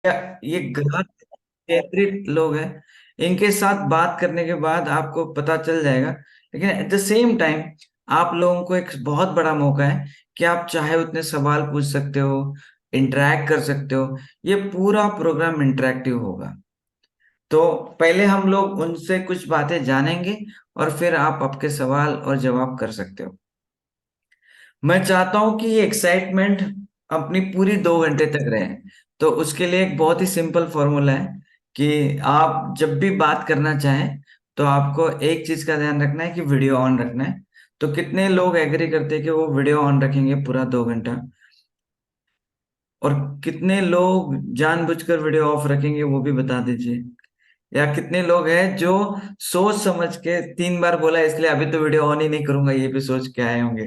ये ग्राहक केंद्रित लोग हैं। इनके साथ बात करने के बाद आपको पता चल जाएगा। लेकिन एट द सेम टाइम आप लोगों को एक बहुत बड़ा मौका है कि आप चाहे उतने सवाल पूछ सकते हो, इंटरेक्ट कर सकते हो। ये पूरा प्रोग्राम इंटरेक्टिव होगा। तो पहले हम लोग उनसे कुछ बातें जानेंगे और फिर आप आपके सवाल और जवाब कर सकते हो। मैं चाहता हूं कि ये एक्साइटमेंट अपनी पूरी 2 घंटे तक रहे। तो उसके लिए एक बहुत ही सिंपल फॉर्मूला है कि आप जब भी बात करना चाहें तो आपको एक चीज का ध्यान रखना है कि वीडियो ऑन रखना है। तो कितने लोग एग्री करते हैं कि वो वीडियो ऑन रखेंगे पूरा 2 घंटा, और कितने लोग जानबूझकर वीडियो ऑफ रखेंगे वो भी बता दीजिए। या कितने लोग हैं जो सोच समझ के 3 बार बोला इसलिए अभी तो वीडियो ऑन ही नहीं करूंगा, ये भी सोच के आए होंगे।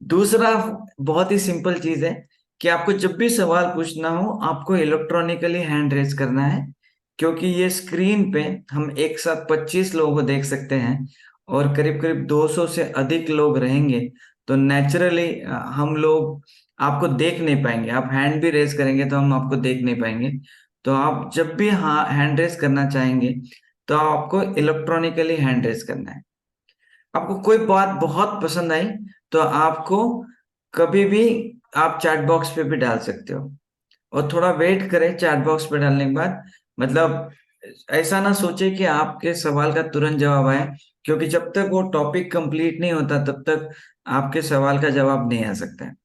दूसरा बहुत ही सिंपल चीज है कि आपको जब भी सवाल पूछना हो आपको इलेक्ट्रॉनिकली हैंड रेज करना है, क्योंकि ये स्क्रीन पे हम एक साथ 25 लोगों को देख सकते हैं और करीब करीब 200 से अधिक लोग रहेंगे। तो नेचुरली हम लोग आपको देख नहीं पाएंगे। आप हैंड भी रेज करेंगे तो हम आपको देख नहीं पाएंगे। तो आप जब भी हाँ हैंड रेज करना चाहेंगे तो आपको इलेक्ट्रॉनिकली हैंड रेज करना है। आपको कोई बात बहुत पसंद आई तो आपको कभी भी आप चैट बॉक्स पे भी डाल सकते हो। और थोड़ा वेट करें चैट बॉक्स पे डालने के बाद। मतलब ऐसा ना सोचे कि आपके सवाल का तुरंत जवाब आए, क्योंकि जब तक वो टॉपिक कंप्लीट नहीं होता तब तक आपके सवाल का जवाब नहीं आ सकता है।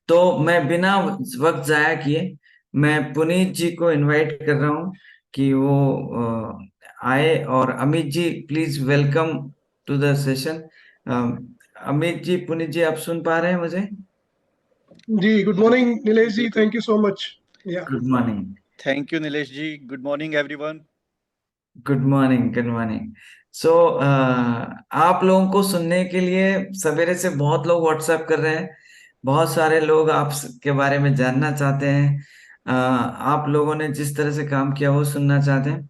तो मैं बिना वक्त जाया किए मैं पुनीत जी को इनवाइट कर रहा हूँ कि वो आए। और Amit ji please welcome to the session. Amit ji, Puneet ji, आप सुन पा रहे हैं मुझे? जी good morning Nilesh ji, thank you so much. Yeah good morning. Thank you Nilesh ji. Good morning everyone. Good morning, good morning. So आप लोगों को सुनने के लिए सवेरे से बहुत लोग व्हाट्सएप कर रहे हैं। बहुत सारे लोग आप के बारे में जानना चाहते हैं। आप लोगों ने जिस तरह से काम किया वो सुनना चाहते हैं।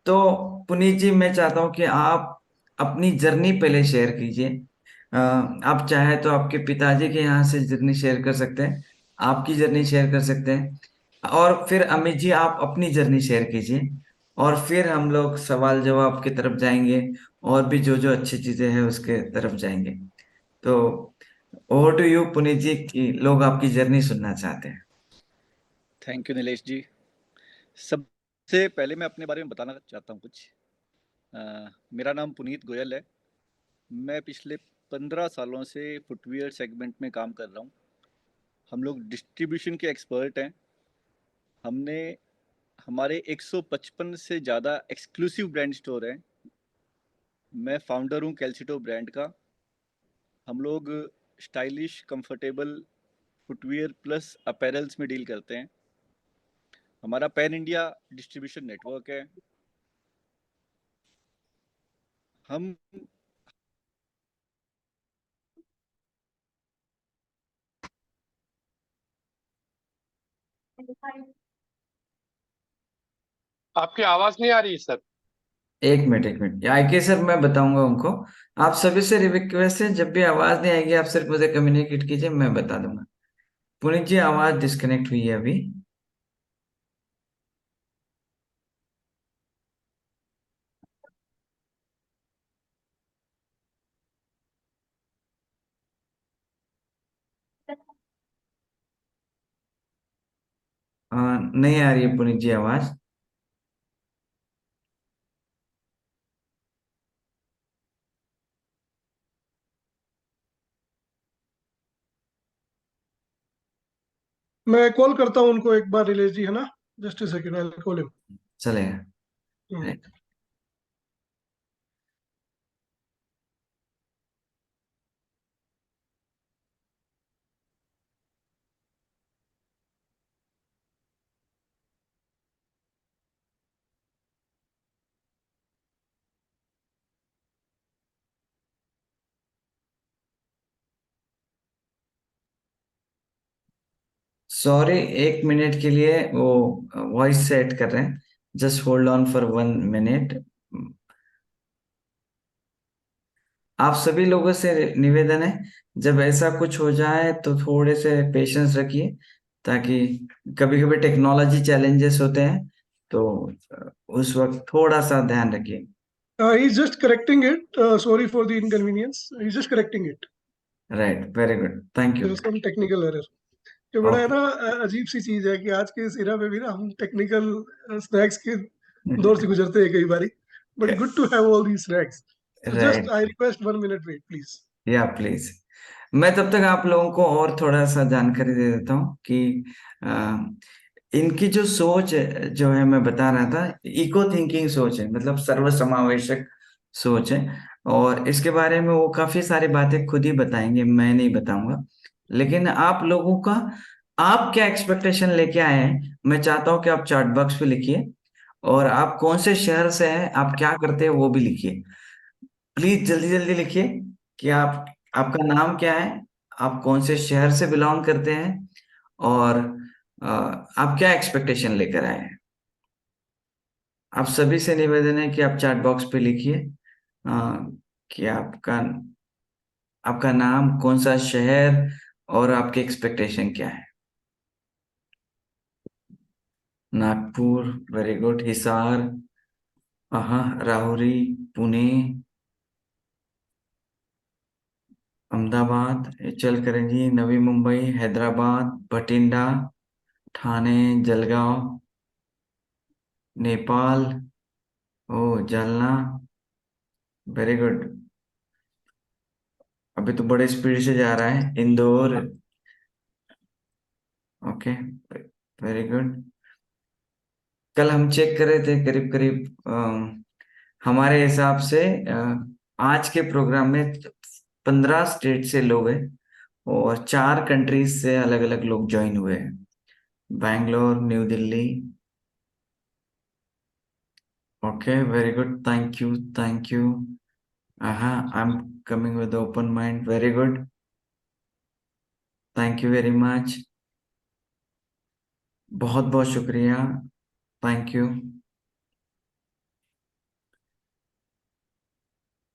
तो पुनीत जी, मैं चाहता हूँ कि आप अपनी जर्नी पहले शेयर कीजिए। आप चाहे तो आपके पिताजी के यहाँ से जर्नी शेयर कर सकते हैं, आपकी जर्नी शेयर कर सकते हैं, और फिर अमित जी आप अपनी जर्नी शेयर कीजिए। और फिर हम लोग सवाल जवाब की तरफ जाएंगे और भी जो जो अच्छी चीजें हैं उसके तरफ जाएंगे। तो ओवर टू यू पुनीत जी, कि लोग आपकी जर्नी सुनना चाहते हैं। Thank you Nilesh ji. सबसे पहले मैं अपने बारे में बताना चाहता हूँ कुछ। मेरा नाम पुनीत गोयल है। मैं पिछले 15 सालों से फुटवियर सेगमेंट में काम कर रहा हूँ। हम लोग डिस्ट्रीब्यूशन के एक्सपर्ट हैं। हमने हमारे 155 से ज़्यादा एक्सक्लूसिव ब्रांड स्टोर हैं। मैं फाउंडर हूँ कैल्सिटो ब्रांड का। हम लोग stylish comfortable footwear plus apparels में डील करते हैं। हमारा पैन इंडिया डिस्ट्रीब्यूशन नेटवर्क है। हम आपकी आवाज नहीं आ रही सर। एक मिनट, एक मिनट, आके सर मैं बताऊंगा उनको। आप सभी से रिक्वेस्ट है, जब भी आवाज नहीं आएगी आप सिर्फ मुझे कम्युनिकेट कीजिए, मैं बता दूंगा। पुनीत जी, आवाज डिस्कनेक्ट हुई है अभी। नहीं आ रही है पुनीत जी आवाज। मैं कॉल करता हूँ उनको एक बार नीलेश जी, है ना? Just a second, I call चलेगा। हिम। सॉरी, 1 मिनट के लिए वो वॉइस सेट कर रहे हैं। Just hold on for 1 minute. आप सभी लोगों से निवेदन है, जब ऐसा कुछ हो जाए तो थोड़े से पेशेंस रखिए, ताकि कभी कभी टेक्नोलॉजी चैलेंजेस होते हैं, तो उस वक्त थोड़ा सा ध्यान रखिए। He's just correcting it. Sorry for the inconvenience. He's just correcting it. Right, very good, thank you. There was some technical error. ये बड़ा है ओके। ना, अजीब सी चीज है कि आज के इस इरा में भी ना हम टेक्निकल स्नैक्स के दौर से गुजरते हैं कई बारी, but good to have all the snacks. So just right, I request 1 minute wait, please. या प्लीज। मैं तब तक आप लोगों को और थोड़ा सा जानकारी दे देता हूँ कि अ, इनकी जो सोच है, जो है मैं बता रहा था, इको थिंकिंग सोच है, मतलब सर्वसमावेशक सोच है। और इसके बारे में वो काफी सारी बातें खुद ही बताएंगे, मैं नहीं बताऊंगा। लेकिन आप लोगों का, आप क्या एक्सपेक्टेशन लेके आए हैं, मैं चाहता हूँ कि आप चैट बॉक्स पे लिखिए। और आप कौन से शहर से हैं, आप क्या करते हैं, वो भी लिखिए। प्लीज जल्दी जल्दी लिखिए कि आपका नाम क्या है, आप कौन से शहर से बिलोंग करते हैं, और आप क्या एक्सपेक्टेशन लेकर आए हैं। आप सभी से निवेदन है कि आप चैट बॉक्स पे लिखिए कि आपका आपका नाम, कौन सा शहर, और आपके एक्सपेक्टेशन क्या है। Nagpur, very good. हिसार, हाँ, राहुरी, पुणे, अहमदाबाद, इचलकरंजी, नवी मुंबई, हैदराबाद, बठिंडा, ठाणे, जलगांव, नेपाल, ओ, जालना, वेरी गुड। अभी तो बड़े स्पीड से जा रहा है। Indore, okay, very good. कल हम चेक कर रहे थे, करीब करीब हमारे हिसाब से आज के प्रोग्राम में 15 स्टेट से लोग हैं, और 4 कंट्रीज से अलग अलग लोग ज्वाइन हुए हैं। Bangalore, new Delhi, okay, very good, thank you, thank you. I am coming with open mind, very good, thank you very much, बहुत बहुत शुक्रिया, थैंक यू,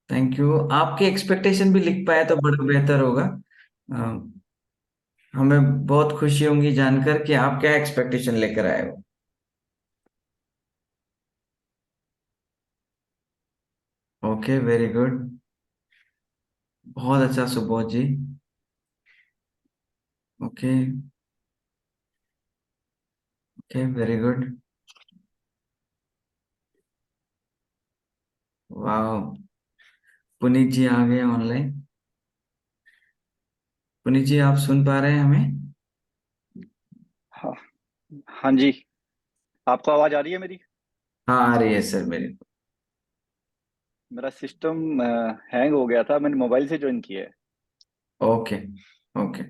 थैंक यू। आपके एक्सपेक्टेशन भी लिख पाए तो बड़ा बेहतर होगा। अ, हमें बहुत खुशी होगी जानकर कि आप क्या एक्सपेक्टेशन लेकर आए हो। ओके, वेरी गुड, बहुत अच्छा सुबोध जी। ओके, ओके, वेरी गुड, वाह। पुनीत जी आ गए ऑनलाइन। पुनीत जी, आप सुन पा रहे हैं हमें? हाँ, हाँ जी। आपको आवाज आ रही है मेरी? हाँ, आ रही है सर मेरी। मेरा सिस्टम हैंग हो गया था, मैंने मोबाइल से ज्वाइन किया है। ओके, ओके,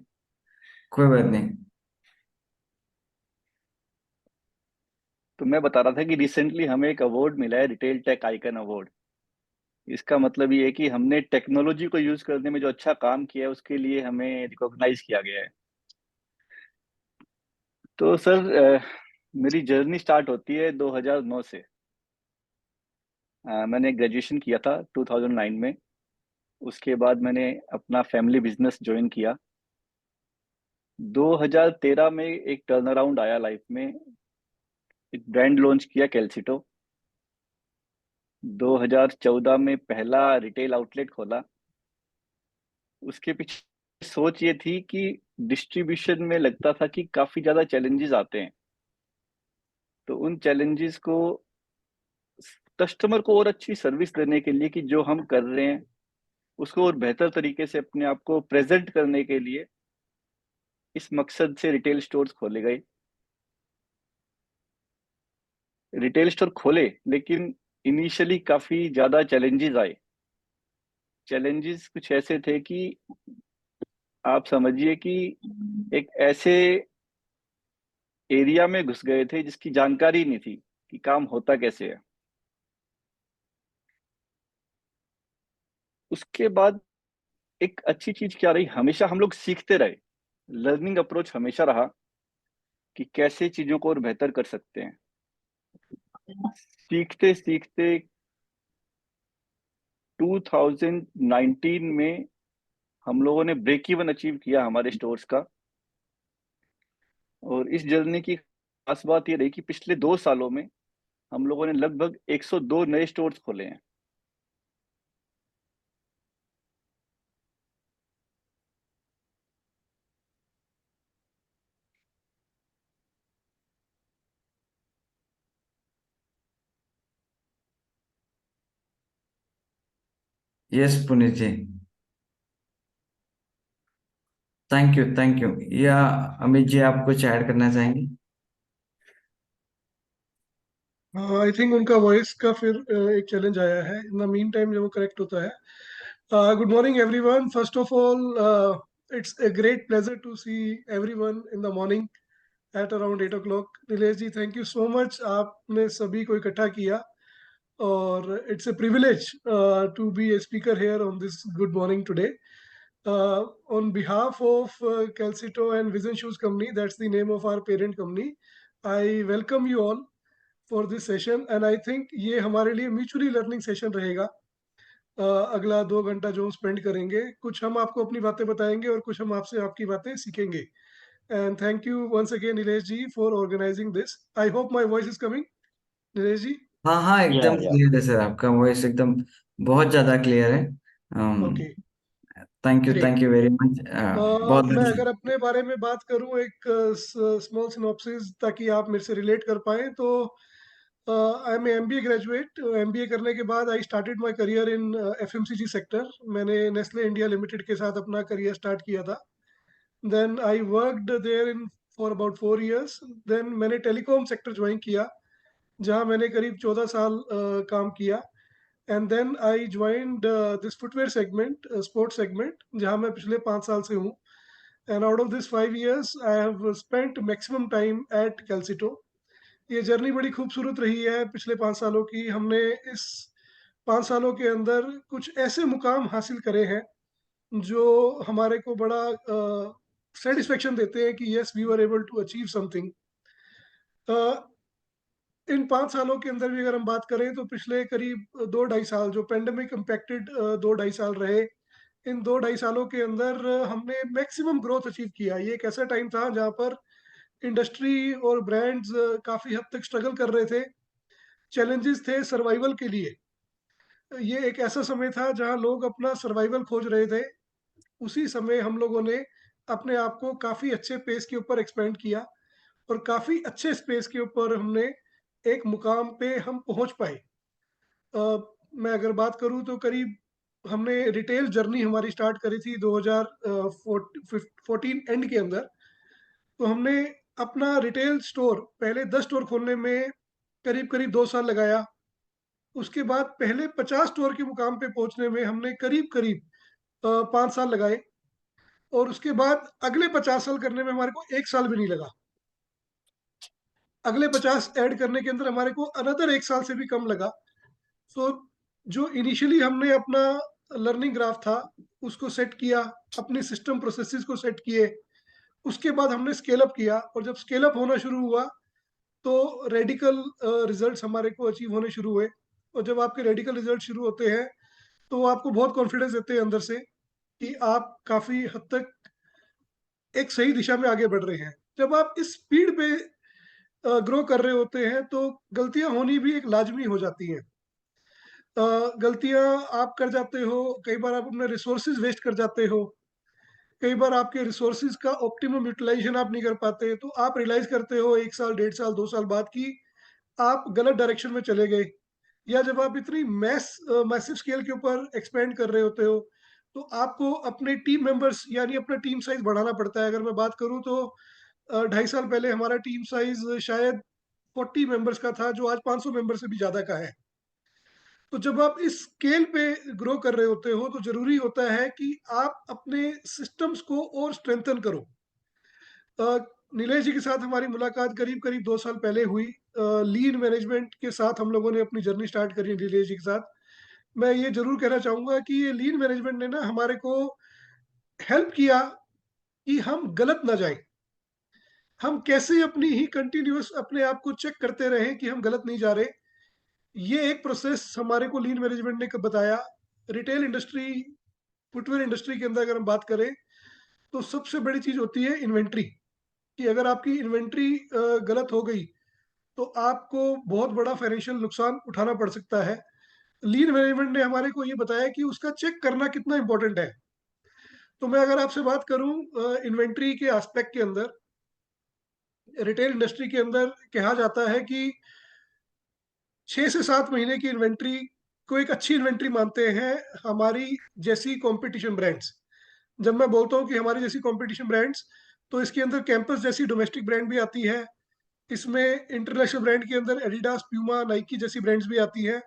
कोई बात नहीं। तो मैं बता रहा था कि रिसेंटली हमें एक अवार्ड मिला है, रिटेल टेक आइकन अवार्ड। इसका मतलब ये है कि हमने टेक्नोलॉजी को यूज करने में जो अच्छा काम किया है उसके लिए हमें रिकॉग्नाइज किया गया है। तो सर, मेरी जर्नी स्टार्ट होती है 2009 से। मैंने ग्रेजुएशन किया था 2009 में। उसके बाद मैंने अपना फैमिली बिजनेस ज्वाइन किया। 2013 में एक टर्न अराउंड आया लाइफ में। एक ब्रांड लॉन्च किया, कैलसिटो। 2014 में पहला रिटेल आउटलेट खोला। उसके पीछे सोच ये थी कि डिस्ट्रीब्यूशन में लगता था कि काफी ज्यादा चैलेंजेस आते हैं। तो उन चैलेंजेस को, कस्टमर को और अच्छी सर्विस देने के लिए कि जो हम कर रहे हैं उसको और बेहतर तरीके से अपने आप को प्रेजेंट करने के लिए, इस मकसद से रिटेल स्टोर्स खोले गए। रिटेल स्टोर खोले, लेकिन इनिशियली काफी ज्यादा चैलेंजेस आए। चैलेंजेस कुछ ऐसे थे कि आप समझिए कि एक ऐसे एरिया में घुस गए थे जिसकी जानकारी नहीं थी कि काम होता कैसे है। उसके बाद एक अच्छी चीज क्या रही, हमेशा हम लोग सीखते रहे। लर्निंग अप्रोच हमेशा रहा कि कैसे चीजों को और बेहतर कर सकते हैं। सीखते सीखते 2019 में हम लोगों ने ब्रेक इवन अचीव किया हमारे स्टोर्स का। और इस जर्नी की खास बात ये रही कि पिछले 2 सालों में हम लोगों ने लगभग 102 नए स्टोर्स खोले हैं। Yes Puneet ji, thank you thank you. या अमित जी, आप कुछ ऐड करना चाहेंगे? आई थिंक उनका वॉइस का फिर एक चैलेंज आया है। इन द मीन टाइम जब वो करेक्ट होता है। Good morning everyone. First of all, it's a great pleasure to see everyone in the morning at around 8 o'clock. Nilesh ji, thank you so much, आपने सभी को इकट्ठा किया, और it's a privilege to be a speaker here on this good morning today. On behalf of Calcito and Vision Shoes Company, that's the name of our parent company, I welcome you all for this session, and I think ये हमारे लिए mutually learning session रहेगा। अगला 2 घंटा जो हम spend करेंगे, कुछ हम आपको अपनी बातें बताएंगे और कुछ हम आपसे आपकी बातें सीखेंगे। And thank you once again Nilesh ji for organising this. I hope my voice is coming, Nilesh ji. हाँ हाँ, या एकदम या क्लियर है सर, आपका वॉइस एकदम बहुत ज्यादा क्लियर है। Okay, thank great. You very much. बहुत मैं बहुत अगर अपने बारे में बात करूं, एक स्मॉल सिनॉप्सिस, ताकि आप मेरे से रिलेट कर पाएं, तो I am MBA graduate. MBA करने के बाद I started my career in FMCG sector. मैंने नेस्ले इंडिया लिमिटेड के साथ अपना करियर स्टार्ट किया था। Then I worked there in for about 4 years। देन मैंने टेलीकॉम सेक्टर ज्वाइन किया, जहां मैंने करीब 14 साल काम किया। And then I joined this footwear segment, sports segment, जहां मैं पिछले 5 साल से हूँ। And out of this 5 years I have spent maximum time at कैल्सिटो। ये जर्नी बड़ी खूबसूरत रही है पिछले 5 सालों की। हमने इस 5 सालों के अंदर कुछ ऐसे मुकाम हासिल करे हैं जो हमारे को बड़ा सेटिस्फेक्शन देते हैं कि yes, we were able to achieve something. इन 5 सालों के अंदर भी अगर हम बात करें, तो पिछले करीब 2 ढाई साल जो पेंडेमिक इम्पैक्टेड 2 ढाई साल रहे, इन 2 ढाई सालों के अंदर हमने मैक्सिमम ग्रोथ अचीव किया। ये एक ऐसा टाइम था जहाँ पर इंडस्ट्री और ब्रांड्स काफ़ी हद तक स्ट्रगल कर रहे थे, चैलेंजेस थे सर्वाइवल के लिए। ये एक ऐसा समय था जहाँ लोग अपना सर्वाइवल खोज रहे थे। उसी समय हम लोगों ने अपने आप को काफ़ी अच्छे पेस के ऊपर एक्सपेंड किया, और काफ़ी अच्छे स्पेस के ऊपर हमने एक मुकाम पे हम पहुंच पाए। मैं अगर बात करूं, तो करीब हमने रिटेल जर्नी हमारी स्टार्ट करी थी 2014 एंड के अंदर। तो हमने अपना रिटेल स्टोर, पहले 10 स्टोर खोलने में करीब करीब 2 साल लगाया। उसके बाद पहले 50 स्टोर के मुकाम पे पहुंचने में हमने करीब करीब 5 साल लगाए। और उसके बाद अगले 50 साल करने में हमारे को 1 साल भी नहीं लगा। अगले 50 ऐड करने के अंदर हमारे को अनदर 1 साल से भी कम लगा। सो जो इनिशियली हमने अपना लर्निंग ग्राफ था, उसको सेट किया, अपने सिस्टम प्रोसेसेस को सेट किए। उसके बाद हमने स्केल अप किया, और जब स्केल अप होना शुरू हुआ, तो रेडिकल रिजल्ट्स हमारे को अचीव होने शुरू हुए। और जब आपके रेडिकल रिजल्ट शुरू होते हैं, तो वो आपको बहुत कॉन्फिडेंस देते हैं अंदर से कि आप काफ़ी हद तक एक सही दिशा में आगे बढ़ रहे हैं। जब आप इस स्पीड पे ग्रो कर रहे होते हैं, तो गलतियां होनी भी एक लाजमी हो जाती हैं। गलतियां आप कर जाते हो, कई बार आप अपने रिसोर्सेज वेस्ट कर जाते हो, कई बार आपके रिसोर्सेज का ऑप्टिमम यूटिलाइजेशन आप नहीं कर पाते, तो आप रियलाइज करते हो 1 साल, 1.5 साल, 2 साल बाद कि आप गलत डायरेक्शन में चले गए। या जब आप इतनी मैसिव स्केल के ऊपर एक्सपेंड कर रहे होते हो, तो आपको अपने टीम मेंबर्स यानी अपना टीम साइज बढ़ाना पड़ता है। अगर मैं बात करूं, तो 2.5 साल पहले हमारा टीम साइज शायद 40 मेंबर्स का था, जो आज 500 मेंबर से भी ज़्यादा का है। तो जब आप इस स्केल पे ग्रो कर रहे होते हो, तो ज़रूरी होता है कि आप अपने सिस्टम्स को और स्ट्रेंथन करो। नीलेश जी के साथ हमारी मुलाकात करीब करीब 2 साल पहले हुई। लीड मैनेजमेंट के साथ हम लोगों ने अपनी जर्नी स्टार्ट करी नीलेश जी के साथ। मैं ये ज़रूर कहना चाहूँगा कि ये लीड मैनेजमेंट ने ना हमारे को हेल्प किया कि हम गलत ना जाएँ। हम कैसे अपनी ही कंटिन्यूअस अपने आप को चेक करते रहें कि हम गलत नहीं जा रहे। ये एक प्रोसेस हमारे को लीन मैनेजमेंट ने बताया। रिटेल इंडस्ट्री, फुटवेयर इंडस्ट्री के अंदर अगर हम बात करें, तो सबसे बड़ी चीज़ होती है इन्वेंट्री। कि अगर आपकी इन्वेंट्री गलत हो गई तो आपको बहुत बड़ा फाइनेंशियल नुकसान उठाना पड़ सकता है। लीन मैनेजमेंट ने हमारे को ये बताया कि उसका चेक करना कितना इंपॉर्टेंट है। तो मैं अगर आपसे बात करूं इन्वेंट्री के एस्पेक्ट के अंदर, रिटेल इंडस्ट्री के अंदर कहा जाता है कि 6 से 7 महीने की इन्वेंट्री को एक अच्छी इन्वेंट्री मानते हैं हमारी जैसी कंपटीशन ब्रांड्स। जब मैं बोलता हूँ कि हमारी जैसी कंपटीशन ब्रांड्स, तो इसके अंदर कैंपस जैसी डोमेस्टिक ब्रांड भी आती है, इसमें इंटरनेशनल ब्रांड के अंदर एडिडास, प्यूमा, नाइकी जैसी ब्रांड्स भी आती है,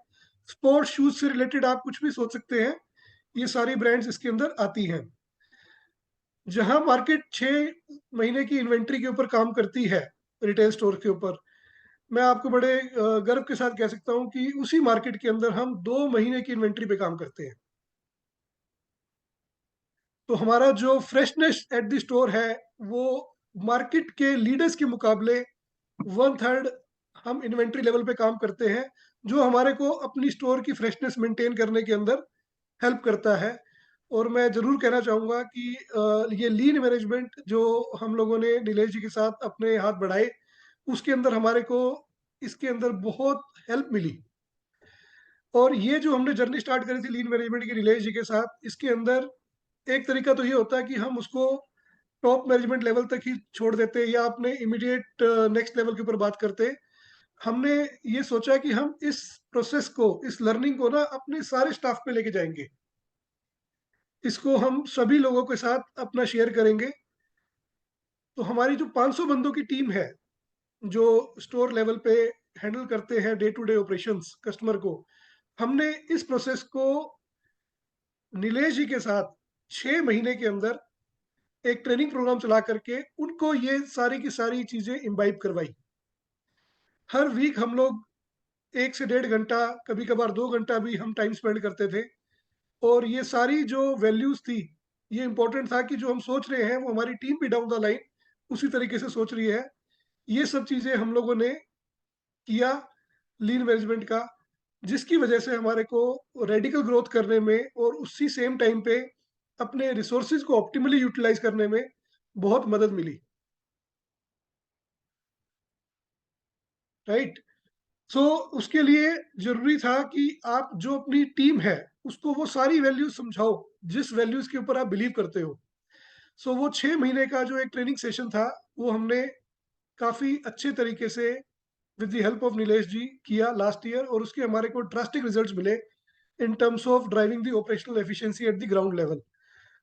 स्पोर्ट्स शूज से रिलेटेड आप कुछ भी सोच सकते हैं, ये सारी ब्रांड्स इसके अंदर आती हैं। जहां मार्केट 6 महीने की इन्वेंट्री के ऊपर काम करती है रिटेल स्टोर के ऊपर, मैं आपको बड़े गर्व के साथ कह सकता हूं कि उसी मार्केट के अंदर हम 2 महीने की इन्वेंट्री पे काम करते हैं। तो हमारा जो फ्रेशनेस एट द स्टोर है वो मार्केट के लीडर्स के मुकाबले 1/3 हम इन्वेंट्री लेवल पे काम करते हैं, जो हमारे को अपनी स्टोर की फ्रेशनेस मेंटेन करने के अंदर हेल्प करता है। और मैं ज़रूर कहना चाहूँगा कि ये लीन मैनेजमेंट जो हम लोगों ने नीलेश जी के साथ अपने हाथ बढ़ाए, उसके अंदर हमारे को इसके अंदर बहुत हेल्प मिली। और ये जो हमने जर्नी स्टार्ट करी थी लीन मैनेजमेंट की नीलेश जी के साथ, इसके अंदर एक तरीका तो ये होता है कि हम उसको टॉप मैनेजमेंट लेवल तक ही छोड़ देते या अपने इमीडिएट नेक्स्ट लेवल के ऊपर बात करते। हमने ये सोचा कि हम इस प्रोसेस को, इस लर्निंग को ना अपने सारे स्टाफ पे लेके जाएंगे, इसको हम सभी लोगों के साथ अपना शेयर करेंगे। तो हमारी जो 500 बंदों की टीम है, जो स्टोर लेवल पे हैंडल करते हैं day to day operations customer को, हमने इस प्रोसेस को नीलेश जी के साथ 6 महीने के अंदर एक ट्रेनिंग प्रोग्राम चला करके उनको ये सारी की सारी चीजें इम्बाइब करवाई। हर वीक हम लोग 1 से 1.5 घंटा, कभी कभार 2 घंटा भी हम टाइम स्पेंड करते थे। और ये सारी जो वैल्यूज थी, ये इंपॉर्टेंट था कि जो हम सोच रहे हैं वो हमारी टीम भी डाउन द लाइन उसी तरीके से सोच रही है। ये सब चीजें हम लोगों ने किया लीन मैनेजमेंट का, जिसकी वजह से हमारे को रेडिकल ग्रोथ करने में और उसी सेम टाइम पे अपने रिसोर्सेज को ऑप्टिमली यूटिलाइज करने में बहुत मदद मिली। राइट। सो उसके लिए जरूरी था कि आप जो अपनी टीम है उसको वो सारी वैल्यूज समझाओ जिस वैल्यूज के ऊपर आप बिलीव करते हो। सो वो 6 महीने का जो एक ट्रेनिंग सेशन था, वो हमने काफी अच्छे तरीके से with the help of Nilesh ji किया लास्ट ईयर, और उसके हमारे को ड्रास्टिक रिजल्ट्स मिले in terms of driving the operational efficiency at the ground level.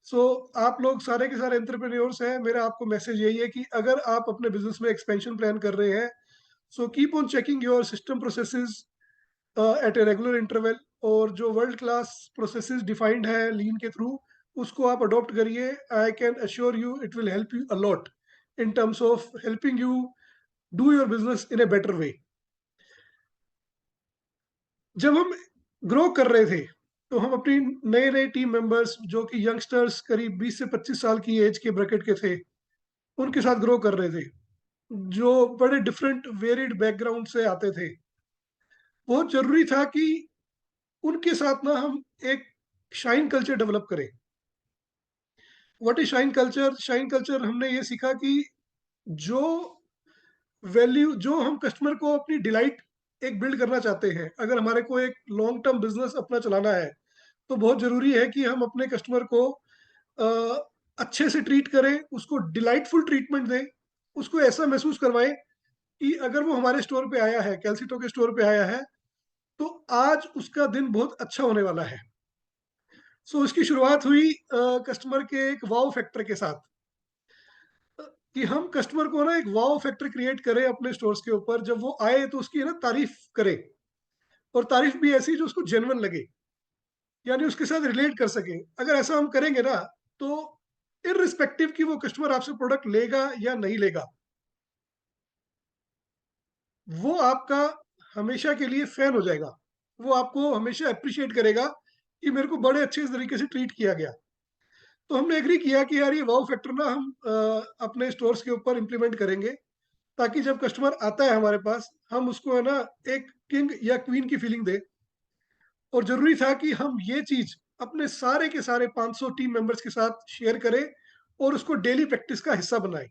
So आप लोग सारे के सारे एंटरप्रेन्योर्स हैं, मेरा आपको मैसेज यही है कि अगर आप अपने बिजनेस में एक्सपेंशन प्लान कर रहे हैं, so keep on checking your system processes at a regular interval, और जो वर्ल्ड क्लास प्रोसेसेस डिफाइंड है लीन के थ्रू, उसको आप अडॉप्ट करिए। I can assure you it will help you a lot in terms of helping you do your business in a better way. जब हम grow कर रहे थे तो हम अपनी नए नए टीम मेंबर्स जो कि यंगस्टर्स करीब 20 से 25 साल की एज के ब्रैकेट के थे, उनके साथ ग्रो कर रहे थे, जो बड़े डिफरेंट वेरिड बैकग्राउंड से आते थे। बहुत जरूरी था कि उनके साथ ना हम एक शाइन कल्चर डेवलप करें। What is shine culture? Shine culture हमने ये सीखा कि जो वैल्यू, जो हम कस्टमर को अपनी डिलाइट एक बिल्ड करना चाहते हैं, अगर हमारे को एक लॉन्ग टर्म बिजनेस अपना चलाना है, तो बहुत जरूरी है कि हम अपने कस्टमर को अच्छे से ट्रीट करें, उसको डिलाइटफुल ट्रीटमेंट दें, उसको ऐसा महसूस करवाएं कि अगर वो हमारे स्टोर पे आया है, कैल्सिटो के स्टोर पे आया है, तो आज उसका दिन बहुत अच्छा होने वाला है। सो उसकी शुरुआत हुई कस्टमर के एक वाव फैक्टर के साथ, कि हम कस्टमर को ना एक वाव फैक्टर क्रिएट करें अपने स्टोर्स के ऊपर, जब वो आए तो उसकी ना तारीफ करें, और तारीफ भी ऐसी जो उसको जेन्युइन लगे, यानी उसके साथ रिलेट कर सके। अगर ऐसा हम करेंगे ना, तो इररिस्पेक्टिव कि वो कस्टमर आपसे प्रोडक्ट लेगा या नहीं लेगा, वो आपका हमेशा के लिए फैन हो जाएगा, वो आपको हमेशा अप्रिशिएट करेगा कि मेरे को बड़े अच्छे तरीके से ट्रीट किया गया। तो हमने एग्री किया कि यार ये वाव फैक्टर ना हम अपने स्टोर्स के ऊपर इम्प्लीमेंट करेंगे, ताकि जब कस्टमर आता है हमारे पास, हम उसको है ना एक किंग या क्वीन की फीलिंग दे। और जरूरी था कि हम ये चीज अपने सारे के सारे 500 टीम मेंबर्स के साथ शेयर करें और उसको डेली प्रैक्टिस का हिस्सा बनाएं।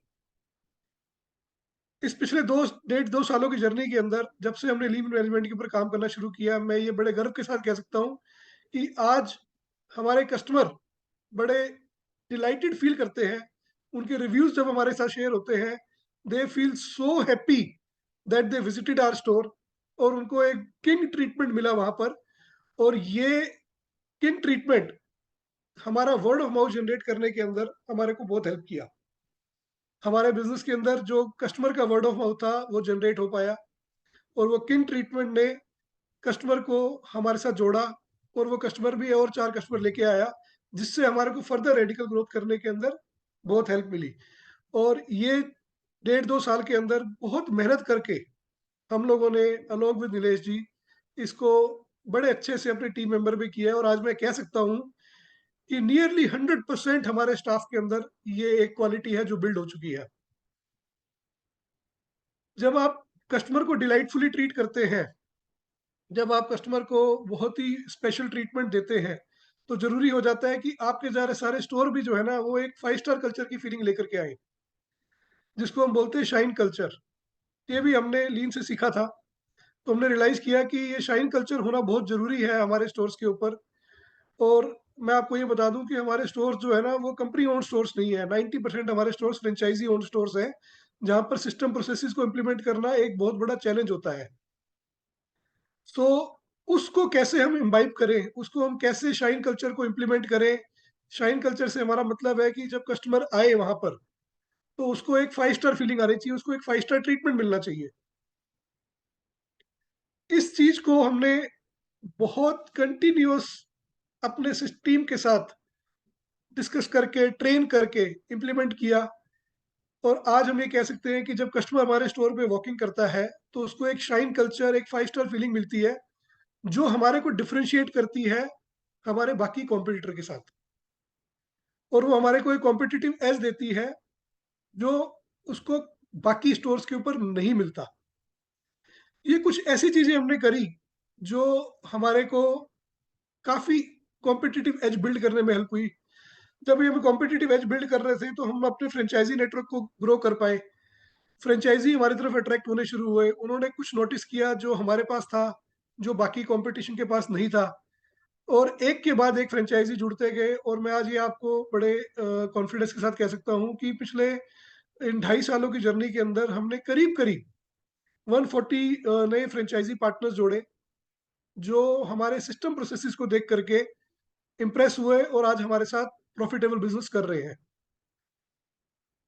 इस पिछले 2 सालों की जर्नी के अंदर जब से हमने लीन मैनेजमेंट के ऊपर काम करना शुरू किया, मैं ये बड़े गर्व के साथ कह सकता हूँ कि आज हमारे कस्टमर बड़े डिलाइटेड फील करते हैं। उनके रिव्यूज़ जब हमारे साथ शेयर होते हैं, they feel so happy that they visited our store, और उनको एक किंग ट्रीटमेंट मिला वहाँ पर। और ये किंग ट्रीटमेंट हमारा वर्ड ऑफ माउथ जनरेट करने के अंदर हमारे को बहुत हेल्प किया। हमारे बिज़नेस के अंदर जो कस्टमर का वर्ड ऑफ माउथ था, वो जनरेट हो पाया, और वो किंग ट्रीटमेंट ने कस्टमर को हमारे साथ जोड़ा, और वो कस्टमर भी और 4 कस्टमर लेके आया, जिससे हमारे को फर्दर रेडिकल ग्रोथ करने के अंदर बहुत हेल्प मिली। और ये 1.5-2 साल के अंदर बहुत मेहनत करके हम लोगों ने अलोंग विद नीलेश जी इसको बड़े अच्छे से अपने टीम मेंबर भी किया है, और आज मैं कह सकता हूँ कि नियरली 100% हमारे स्टाफ के अंदर ये एक क्वालिटी है जो बिल्ड हो चुकी है। जब आप कस्टमर को डिलाइटफुली ट्रीट करते हैं, जब आप कस्टमर को बहुत ही स्पेशल ट्रीटमेंट देते हैं, तो ज़रूरी हो जाता है कि आपके सारे स्टोर भी जो है ना, वो एक 5 स्टार कल्चर की फीलिंग लेकर के आएँ, जिसको हम बोलते हैं शाइन कल्चर। ये भी हमने लीन से सीखा था, तो हमने रियलाइज़ किया कि ये शाइन कल्चर होना बहुत ज़रूरी है हमारे स्टोर्स के ऊपर। और मैं आपको ये बता दूँ कि हमारे स्टोर्स जो है ना, वो कंपनी ओन्ड स्टोर्स नहीं है, 90% हमारे स्टोर्स फ्रेंचाइज़ी ओन्ड स्टोर्स हैं, जहाँ पर सिस्टम प्रोसेसेस को इम्प्लीमेंट करना एक बहुत बड़ा चैलेंज होता है। सो उसको कैसे हम इम्बाइब करें, उसको हम कैसे शाइन कल्चर को इम्प्लीमेंट करें। शाइन कल्चर से हमारा मतलब है कि जब कस्टमर आए वहाँ पर, तो उसको एक 5 स्टार फीलिंग आनी चाहिए, उसको एक 5 स्टार ट्रीटमेंट मिलना चाहिए। इस चीज़ को हमने बहुत कंटीन्यूअस अपने टीम के साथ डिस्कस करके, ट्रेन करके इम्प्लीमेंट किया, और आज हम ये कह सकते हैं कि जब कस्टमर हमारे स्टोर पे वॉकिंग करता है, तो उसको एक शाइन कल्चर, एक 5 स्टार फीलिंग मिलती है, जो हमारे को डिफरेंशिएट करती है हमारे बाकी कॉम्पिटिटर के साथ। और वो हमारे को एक कॉम्पिटिटिव एज देती है, जो उसको बाकी स्टोर्स के ऊपर नहीं मिलता। ये कुछ ऐसी चीज़ें हमने करी, जो हमारे को काफ़ी कॉम्पिटिटिव एज बिल्ड करने में हेल्प हुई। जब ये हम कॉम्पिटिटिव एज बिल्ड कर रहे थे, तो हम अपने फ्रेंचाइज़ी नेटवर्क को ग्रो कर पाए। फ्रेंचाइज़ी हमारी तरफ अट्रैक्ट होने शुरू हुए। उन्होंने कुछ नोटिस किया जो हमारे पास था, जो बाकी कॉम्पिटिशन के पास नहीं था, और एक के बाद एक फ्रेंचाइज़ी जुड़ते गए। और मैं आज ये आपको बड़े कॉन्फिडेंस के साथ कह सकता हूँ कि पिछले इन 2.5 सालों की जर्नी के अंदर हमने करीब-करीब 140 नए फ्रेंचाइज़ी पार्टनर्स जोड़े, जो हमारे सिस्टम प्रोसेसेस को देख करके इम्प्रेस हुए, और आज हमारे साथ प्रॉफिटेबल बिज़नेस कर रहे हैं।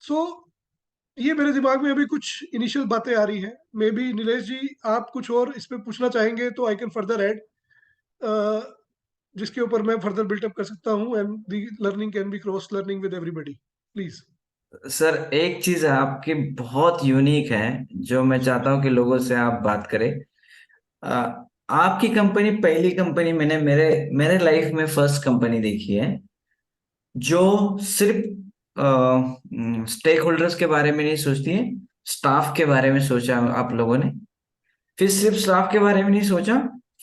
सो ये मेरे दिमाग में अभी कुछ इनिशियल बातें आ रही हैं। मे बी नीलेश जी, आप कुछ और इस पे पूछना चाहेंगे तो आई कैन फर्दर ऐड, जिसके ऊपर मैं फर्दर बिल्ट अप कर सकता हूँ, and the learning can be cross learning with everybody. Please. Sir, एक चीज आपकी बहुत यूनिक है जो मैं चाहता हूँ कि लोगों से आप बात करें। आपकी कंपनी पहली कंपनी मैंने मेरे मेरे लाइफ में फर्स्ट कंपनी देखी है जो सिर्फ स्टेक होल्डर्स के बारे में नहीं सोचती है, स्टाफ के बारे में सोचा आप लोगों ने। फिर सिर्फ स्टाफ के बारे में नहीं सोचा,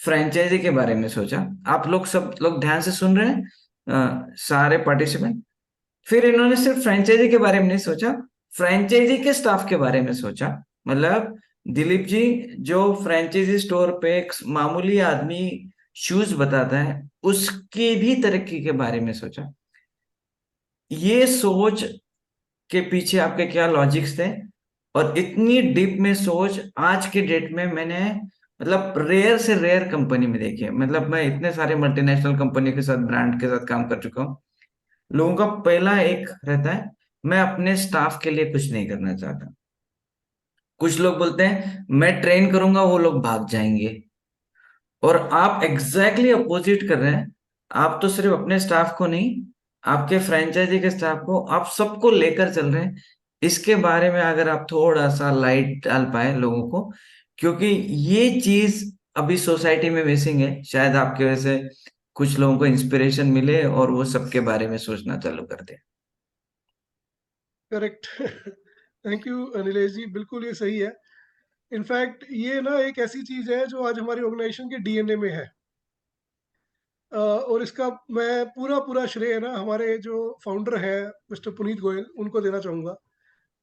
फ्रेंचाइजी के बारे में सोचा। आप लोग सब लोग ध्यान से सुन रहे हैं, सारे पार्टिसिपेंट। फिर इन्होंने सिर्फ फ्रेंचाइजी के बारे में नहीं सोचा, फ्रेंचाइजी के स्टाफ के बारे में सोचा। मतलब दिलीप जी जो फ्रेंचाइजी स्टोर पे एक मामूली आदमी शूज बताता है, उसकी भी तरक्की के बारे में सोचा। ये सोच के पीछे आपके क्या लॉजिक्स थे? और इतनी डीप में सोच आज के डेट में मैंने मतलब रेयर से रेयर कंपनी में देखी है। मतलब मैं इतने सारे मल्टीनेशनल कंपनी के साथ, ब्रांड के साथ काम कर चुका हूँ। लोगों का पहला एक रहता है, मैं अपने स्टाफ के लिए कुछ नहीं करना चाहता। कुछ लोग बोलते हैं मैं ट्रेन करूंगा, वो लोग भाग जाएंगे। और आप एग्जैक्टली अपोजिट कर रहे हैं। आप तो सिर्फ अपने स्टाफ को नहीं, आपके फ्रेंचाइजी के स्टाफ को, आप सबको लेकर चल रहे हैं। इसके बारे में अगर आप थोड़ा सा लाइट डाल पाए लोगों को, क्योंकि ये चीज अभी सोसाइटी में मिसिंग है। शायद आपकी वजह से कुछ लोगों को इंस्पिरेशन मिले और वो सबके बारे में सोचना चालू कर दे। करेक्ट। थैंक यू नीलेश जी, बिल्कुल ये सही है। इनफैक्ट ये ना एक ऐसी चीज़ है जो आज हमारी ऑर्गेनाइजेशन के डीएनए में है। और इसका मैं पूरा पूरा श्रेय ना हमारे जो फाउंडर है मिस्टर पुनीत गोयल, उनको देना चाहूँगा।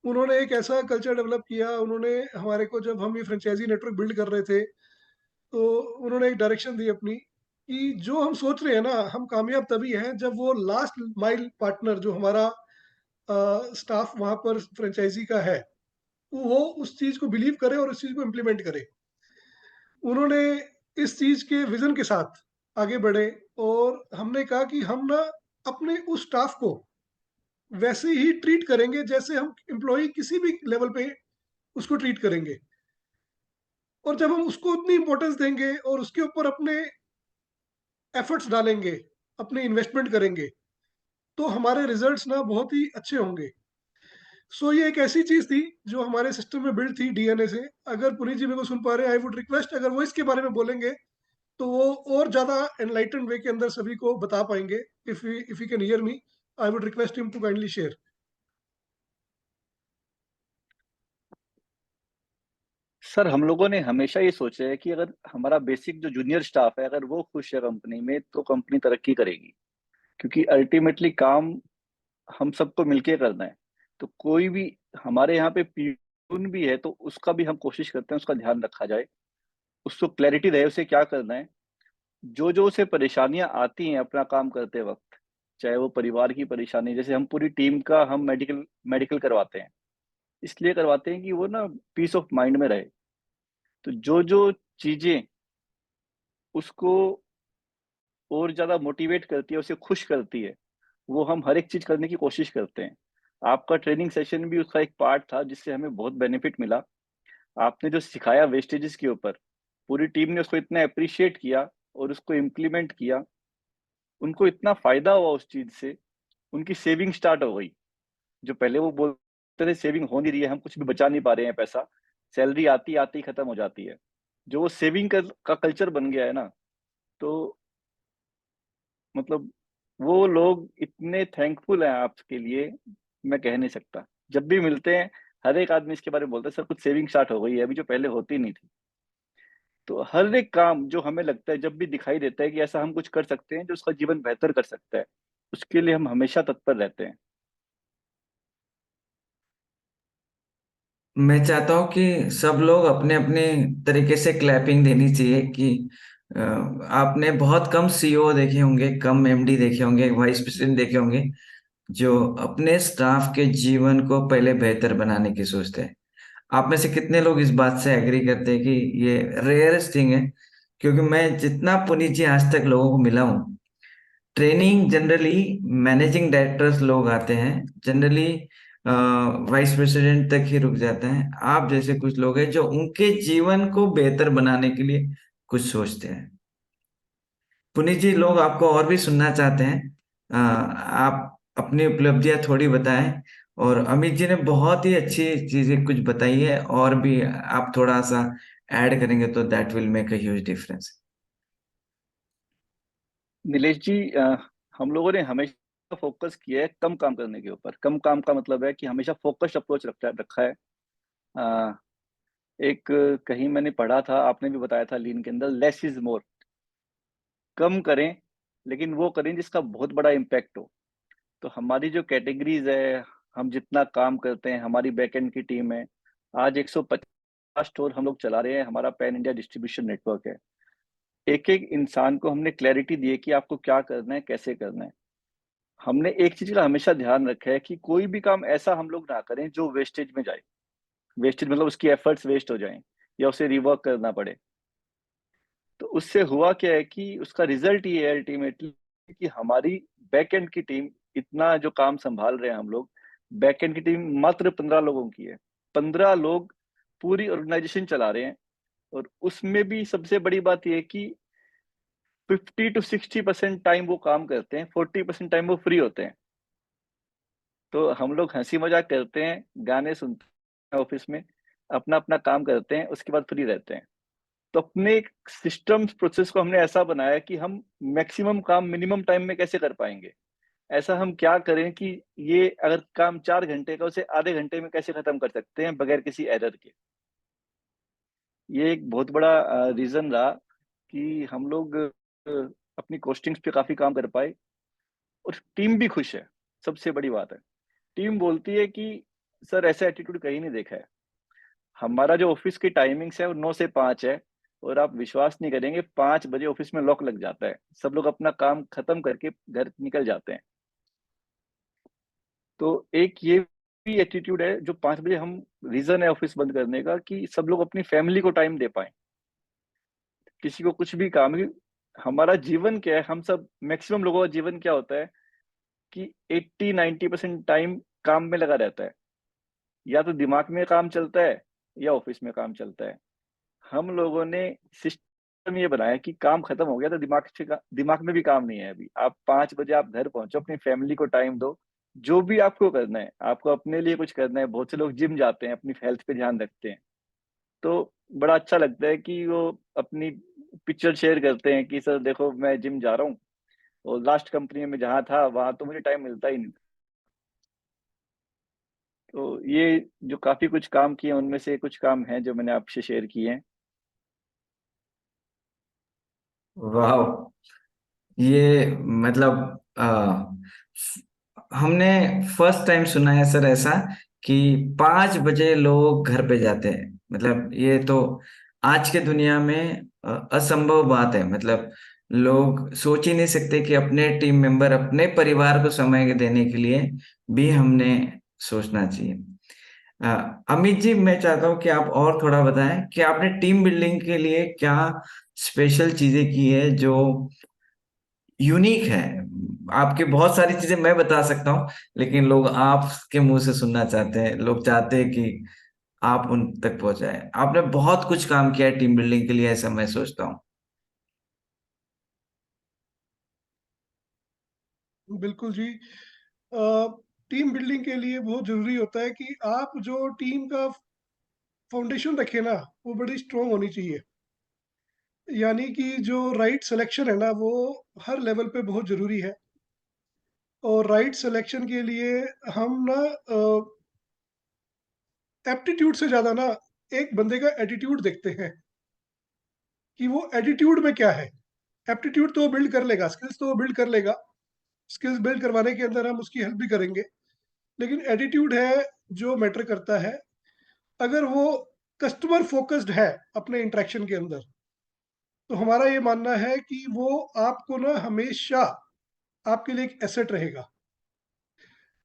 उन्होंने एक ऐसा कल्चर डेवलप किया, उन्होंने हमारे को, जब हम ये फ्रेंचाइज़ी नेटवर्क बिल्ड कर रहे थे, तो उन्होंने एक डायरेक्शन दी अपनी कि जो हम सोच रहे हैं ना, हम कामयाब तभी हैं जब वो लास्ट माइल पार्टनर जो हमारा स्टाफ वहाँ पर फ्रेंचाइज़ी का है, वो उस चीज़ को बिलीव करे और उस चीज़ को इम्प्लीमेंट करे। उन्होंने इस चीज़ के विज़न के साथ आगे बढ़े और हमने कहा कि हम ना अपने उस स्टाफ को वैसे ही ट्रीट करेंगे जैसे हम एम्प्लॉयी किसी भी लेवल पे उसको ट्रीट करेंगे। और जब हम उसको उतनी इम्पोर्टेंस देंगे और उसके ऊपर अपने एफर्ट्स डालेंगे, अपने इन्वेस्टमेंट करेंगे, तो हमारे रिजल्ट्स ना बहुत ही अच्छे होंगे। सो ये एक ऐसी चीज़ थी जो हमारे सिस्टम में बिल्ड थी डीएनए से। अगर पुनीत जी मेरे को सुन पा रहे हैं, आई वुड रिक्वेस्ट, अगर वो इसके बारे में बोलेंगे तो वो और ज़्यादा एनलाइटेंड वे के अंदर सभी को बता पाएँगे। If he can hear me, I would request him to kindly share. Sir, हम लोगों ने हमेशा ये सोचा है कि अगर हमारा बेसिक जो जूनियर स्टाफ है, अगर वो खुश है कंपनी में, तो कंपनी तरक्की करेगी। क्योंकि अल्टीमेटली काम हम सबको मिलके करना है। तो कोई भी हमारे यहाँ पे प्यून भी है, तो उसका भी हम कोशिश करते हैं उसका ध्यान रखा जाए, उसको क्लैरिटी रहे उसे क्या करना है। जो जो उसे परेशानियां आती हैं अपना काम करते वक्त, चाहे वो परिवार की परेशानी, जैसे हम पूरी टीम का हम मेडिकल मेडिकल करवाते हैं, इसलिए करवाते हैं कि वो ना पीस ऑफ माइंड में रहे। तो जो जो चीजें उसको और ज्यादा मोटिवेट करती है, उसे खुश करती है, वो हम हर एक चीज करने की कोशिश करते हैं। आपका ट्रेनिंग सेशन भी उसका एक पार्ट था, जिससे हमें बहुत बेनिफिट मिला। आपने जो सिखाया वेस्टेजेस के ऊपर, पूरी टीम ने उसको इतना अप्रिशिएट किया और उसको इम्प्लीमेंट किया। उनको इतना फायदा हुआ उस चीज से, उनकी सेविंग स्टार्ट हो गई। जो पहले वो बोलते थे सेविंग हो नहीं रही है, हम कुछ भी बचा नहीं पा रहे हैं पैसा, सैलरी आती आती खत्म हो जाती है। जो वो सेविंग का कल्चर बन गया है ना, तो मतलब वो लोग इतने थैंकफुल हैं आपके लिए, मैं कह नहीं सकता। जब भी मिलते हैं, हर एक आदमी इसके बारे में बोलता है, सर कुछ सेविंग स्टार्ट हो गई है अभी, जो पहले होती नहीं थी। तो हर एक काम जो हमें लगता है, जब भी दिखाई देता है कि ऐसा हम कुछ कर सकते हैं जो उसका जीवन बेहतर कर सकता है, उसके लिए हम हमेशा तत्पर रहते हैं। मैं चाहता हूँ कि सब लोग अपने अपने तरीके से क्लैपिंग देनी चाहिए कि आपने बहुत कम सीईओ देखे होंगे, कम एमडी देखे होंगे, वाइस प्रेसिडेंट देखे होंगे जो अपने स्टाफ के जीवन को पहले बेहतर बनाने की सोचते हैं। आप में से कितने लोग इस बात से एग्री करते हैं कि ये रेयरेस्ट थिंग है? क्योंकि मैं जितना पुनीत जी आज तक लोगों को मिला हूँ, ट्रेनिंग जनरली मैनेजिंग डायरेक्टर्स लोग आते हैं, जनरली वाइस प्रेसिडेंट तक ही रुक जाते हैं। आप जैसे कुछ लोग हैं जो उनके जीवन को बेहतर बनाने के लिए कुछ सोचते हैं। पुनीत जी, लोग आपको और भी सुनना चाहते हैं। आप अपनी उपलब्धियां थोड़ी बताएं। और अमित जी ने बहुत ही अच्छी चीजें कुछ बताई है, और भी आप थोड़ा सा ऐड करेंगे तो that will make a huge difference. Nilesh ji, हम लोगों ने हमेशा फोकस किया है कम काम करने के ऊपर। कम काम का मतलब है कि हमेशा फोकस्ड अप्रोच रखा है। अ, एक कहीं मैंने पढ़ा था, आपने भी बताया था, लीन के अंदर लेस इज मोर। कम करें, लेकिन वो करें जिसका बहुत बड़ा इम्पैक्ट हो। तो हमारी जो कैटेगरीज है, हम जितना काम करते हैं, हमारी बैकएंड की टीम है, आज 150 स्टोर हम लोग चला रहे हैं, हमारा पैन इंडिया डिस्ट्रीब्यूशन नेटवर्क है। एक एक इंसान को हमने क्लैरिटी दी है कि आपको क्या करना है, कैसे करना है। हमने एक चीज का हमेशा ध्यान रखा है कि कोई भी काम ऐसा हम लोग ना करें जो वेस्टेज में जाए। वेस्टेज मतलब उसकी एफर्ट्स वेस्ट हो जाएं या उसे रिवर्क करना पड़े। तो उससे हुआ क्या है कि उसका रिजल्ट ये है अल्टीमेटली कि हमारी बैकएंड की टीम, इतना जो काम संभाल रहे हैं हम लोग, बैकएंड की टीम मात्र 15 लोगों की है। 15 लोग पूरी ऑर्गेनाइजेशन चला रहे हैं। और उसमें भी सबसे बड़ी बात यह है कि 50 to 60% टाइम वो काम करते हैं, 40% टाइम वो फ्री होते हैं। तो हम लोग हंसी मजाक करते हैं, गाने सुनते हैं ऑफिस में, अपना अपना काम करते हैं, उसके बाद फ्री रहते हैं। तो अपने सिस्टम प्रोसेस को हमने ऐसा बनाया कि हम मैक्सिमम काम मिनिमम टाइम में कैसे कर पाएंगे। ऐसा हम क्या करें कि ये अगर काम 4 घंटे का, उसे आधे घंटे में कैसे खत्म कर सकते हैं बगैर किसी एरर के। ये एक बहुत बड़ा रीजन रहा कि हम लोग अपनी कॉस्टिंग्स पे काफी काम कर पाए। और टीम भी खुश है, सबसे बड़ी बात है। टीम बोलती है कि सर ऐसा एटीट्यूड कहीं नहीं देखा है। हमारा जो ऑफिस की टाइमिंग्स है वो 9 से 5 है, और आप विश्वास नहीं करेंगे 5 बजे ऑफिस में लॉक लग जाता है, सब लोग अपना काम खत्म करके घर निकल जाते हैं। तो एक ये भी एटीट्यूड है जो 5 बजे हम, रीजन है ऑफिस बंद करने का कि सब लोग अपनी फैमिली को टाइम दे पाए। किसी को कुछ भी काम है, हमारा जीवन क्या है, हम सब मैक्सिमम लोगों का जीवन क्या होता है कि 80-90% टाइम काम में लगा रहता है, या तो दिमाग में काम चलता है या ऑफिस में काम चलता है। हम लोगों ने सिस्टम ये बनाया कि काम खत्म हो गया तो दिमाग में भी काम नहीं है। अभी आप 5 बजे आप घर पहुंचो, अपनी फैमिली को टाइम दो, जो भी आपको करना है, आपको अपने लिए कुछ करना है। बहुत से लोग जिम जाते हैं, अपनी हेल्थ पे ध्यान रखते हैं, तो बड़ा अच्छा लगता है कि वो अपनी पिक्चर शेयर करते हैं कि सर देखो मैं जिम जा रहा हूँ, और लास्ट कंपनी में जहाँ था वहां तो मुझे टाइम मिलता ही नहीं। तो ये जो काफी कुछ काम किए उनमें से कुछ काम हैं जो मैंने आपसे शेयर किए हैं। वाह, ये मतलब हमने फर्स्ट टाइम सुना है सर ऐसा कि 5 बजे लोग घर पे जाते हैं। मतलब ये तो आज के दुनिया में असंभव बात है। मतलब लोग सोच ही नहीं सकते कि अपने टीम मेंबर, अपने परिवार को समय देने के लिए भी हमने सोचना चाहिए। अमित जी, मैं चाहता हूँ कि आप और थोड़ा बताएं कि आपने टीम बिल्डिंग के लिए क्या स्पेशल चीजें की है जो यूनिक है। आपकी बहुत सारी चीजें मैं बता सकता हूँ, लेकिन लोग आपके मुंह से सुनना चाहते हैं। लोग चाहते हैं कि आप उन तक पहुंचाए। आपने बहुत कुछ काम किया है टीम बिल्डिंग के लिए, ऐसा मैं सोचता हूँ। बिल्कुल जी। टीम बिल्डिंग के लिए बहुत जरूरी होता है कि आप जो टीम का फाउंडेशन रखे ना, वो बड़ी स्ट्रांग होनी चाहिए। यानी कि जो राइट सिलेक्शन है ना, वो हर लेवल पे बहुत जरूरी है। और राइट सिलेक्शन के लिए हम ना एप्टीट्यूड से ज्यादा ना एक बंदे का एटीट्यूड देखते हैं कि वो एटीट्यूड में क्या है। एप्टीट्यूड तो वो बिल्ड कर लेगा, स्किल्स तो वो बिल्ड कर लेगा, स्किल्स बिल्ड करवाने के अंदर हम उसकी हेल्प भी करेंगे, लेकिन एटीट्यूड है जो मैटर करता है। अगर वो कस्टमर फोकस्ड है अपने इंटरेक्शन के अंदर, तो हमारा ये मानना है कि वो आपको ना हमेशा आपके लिए एक एसेट रहेगा।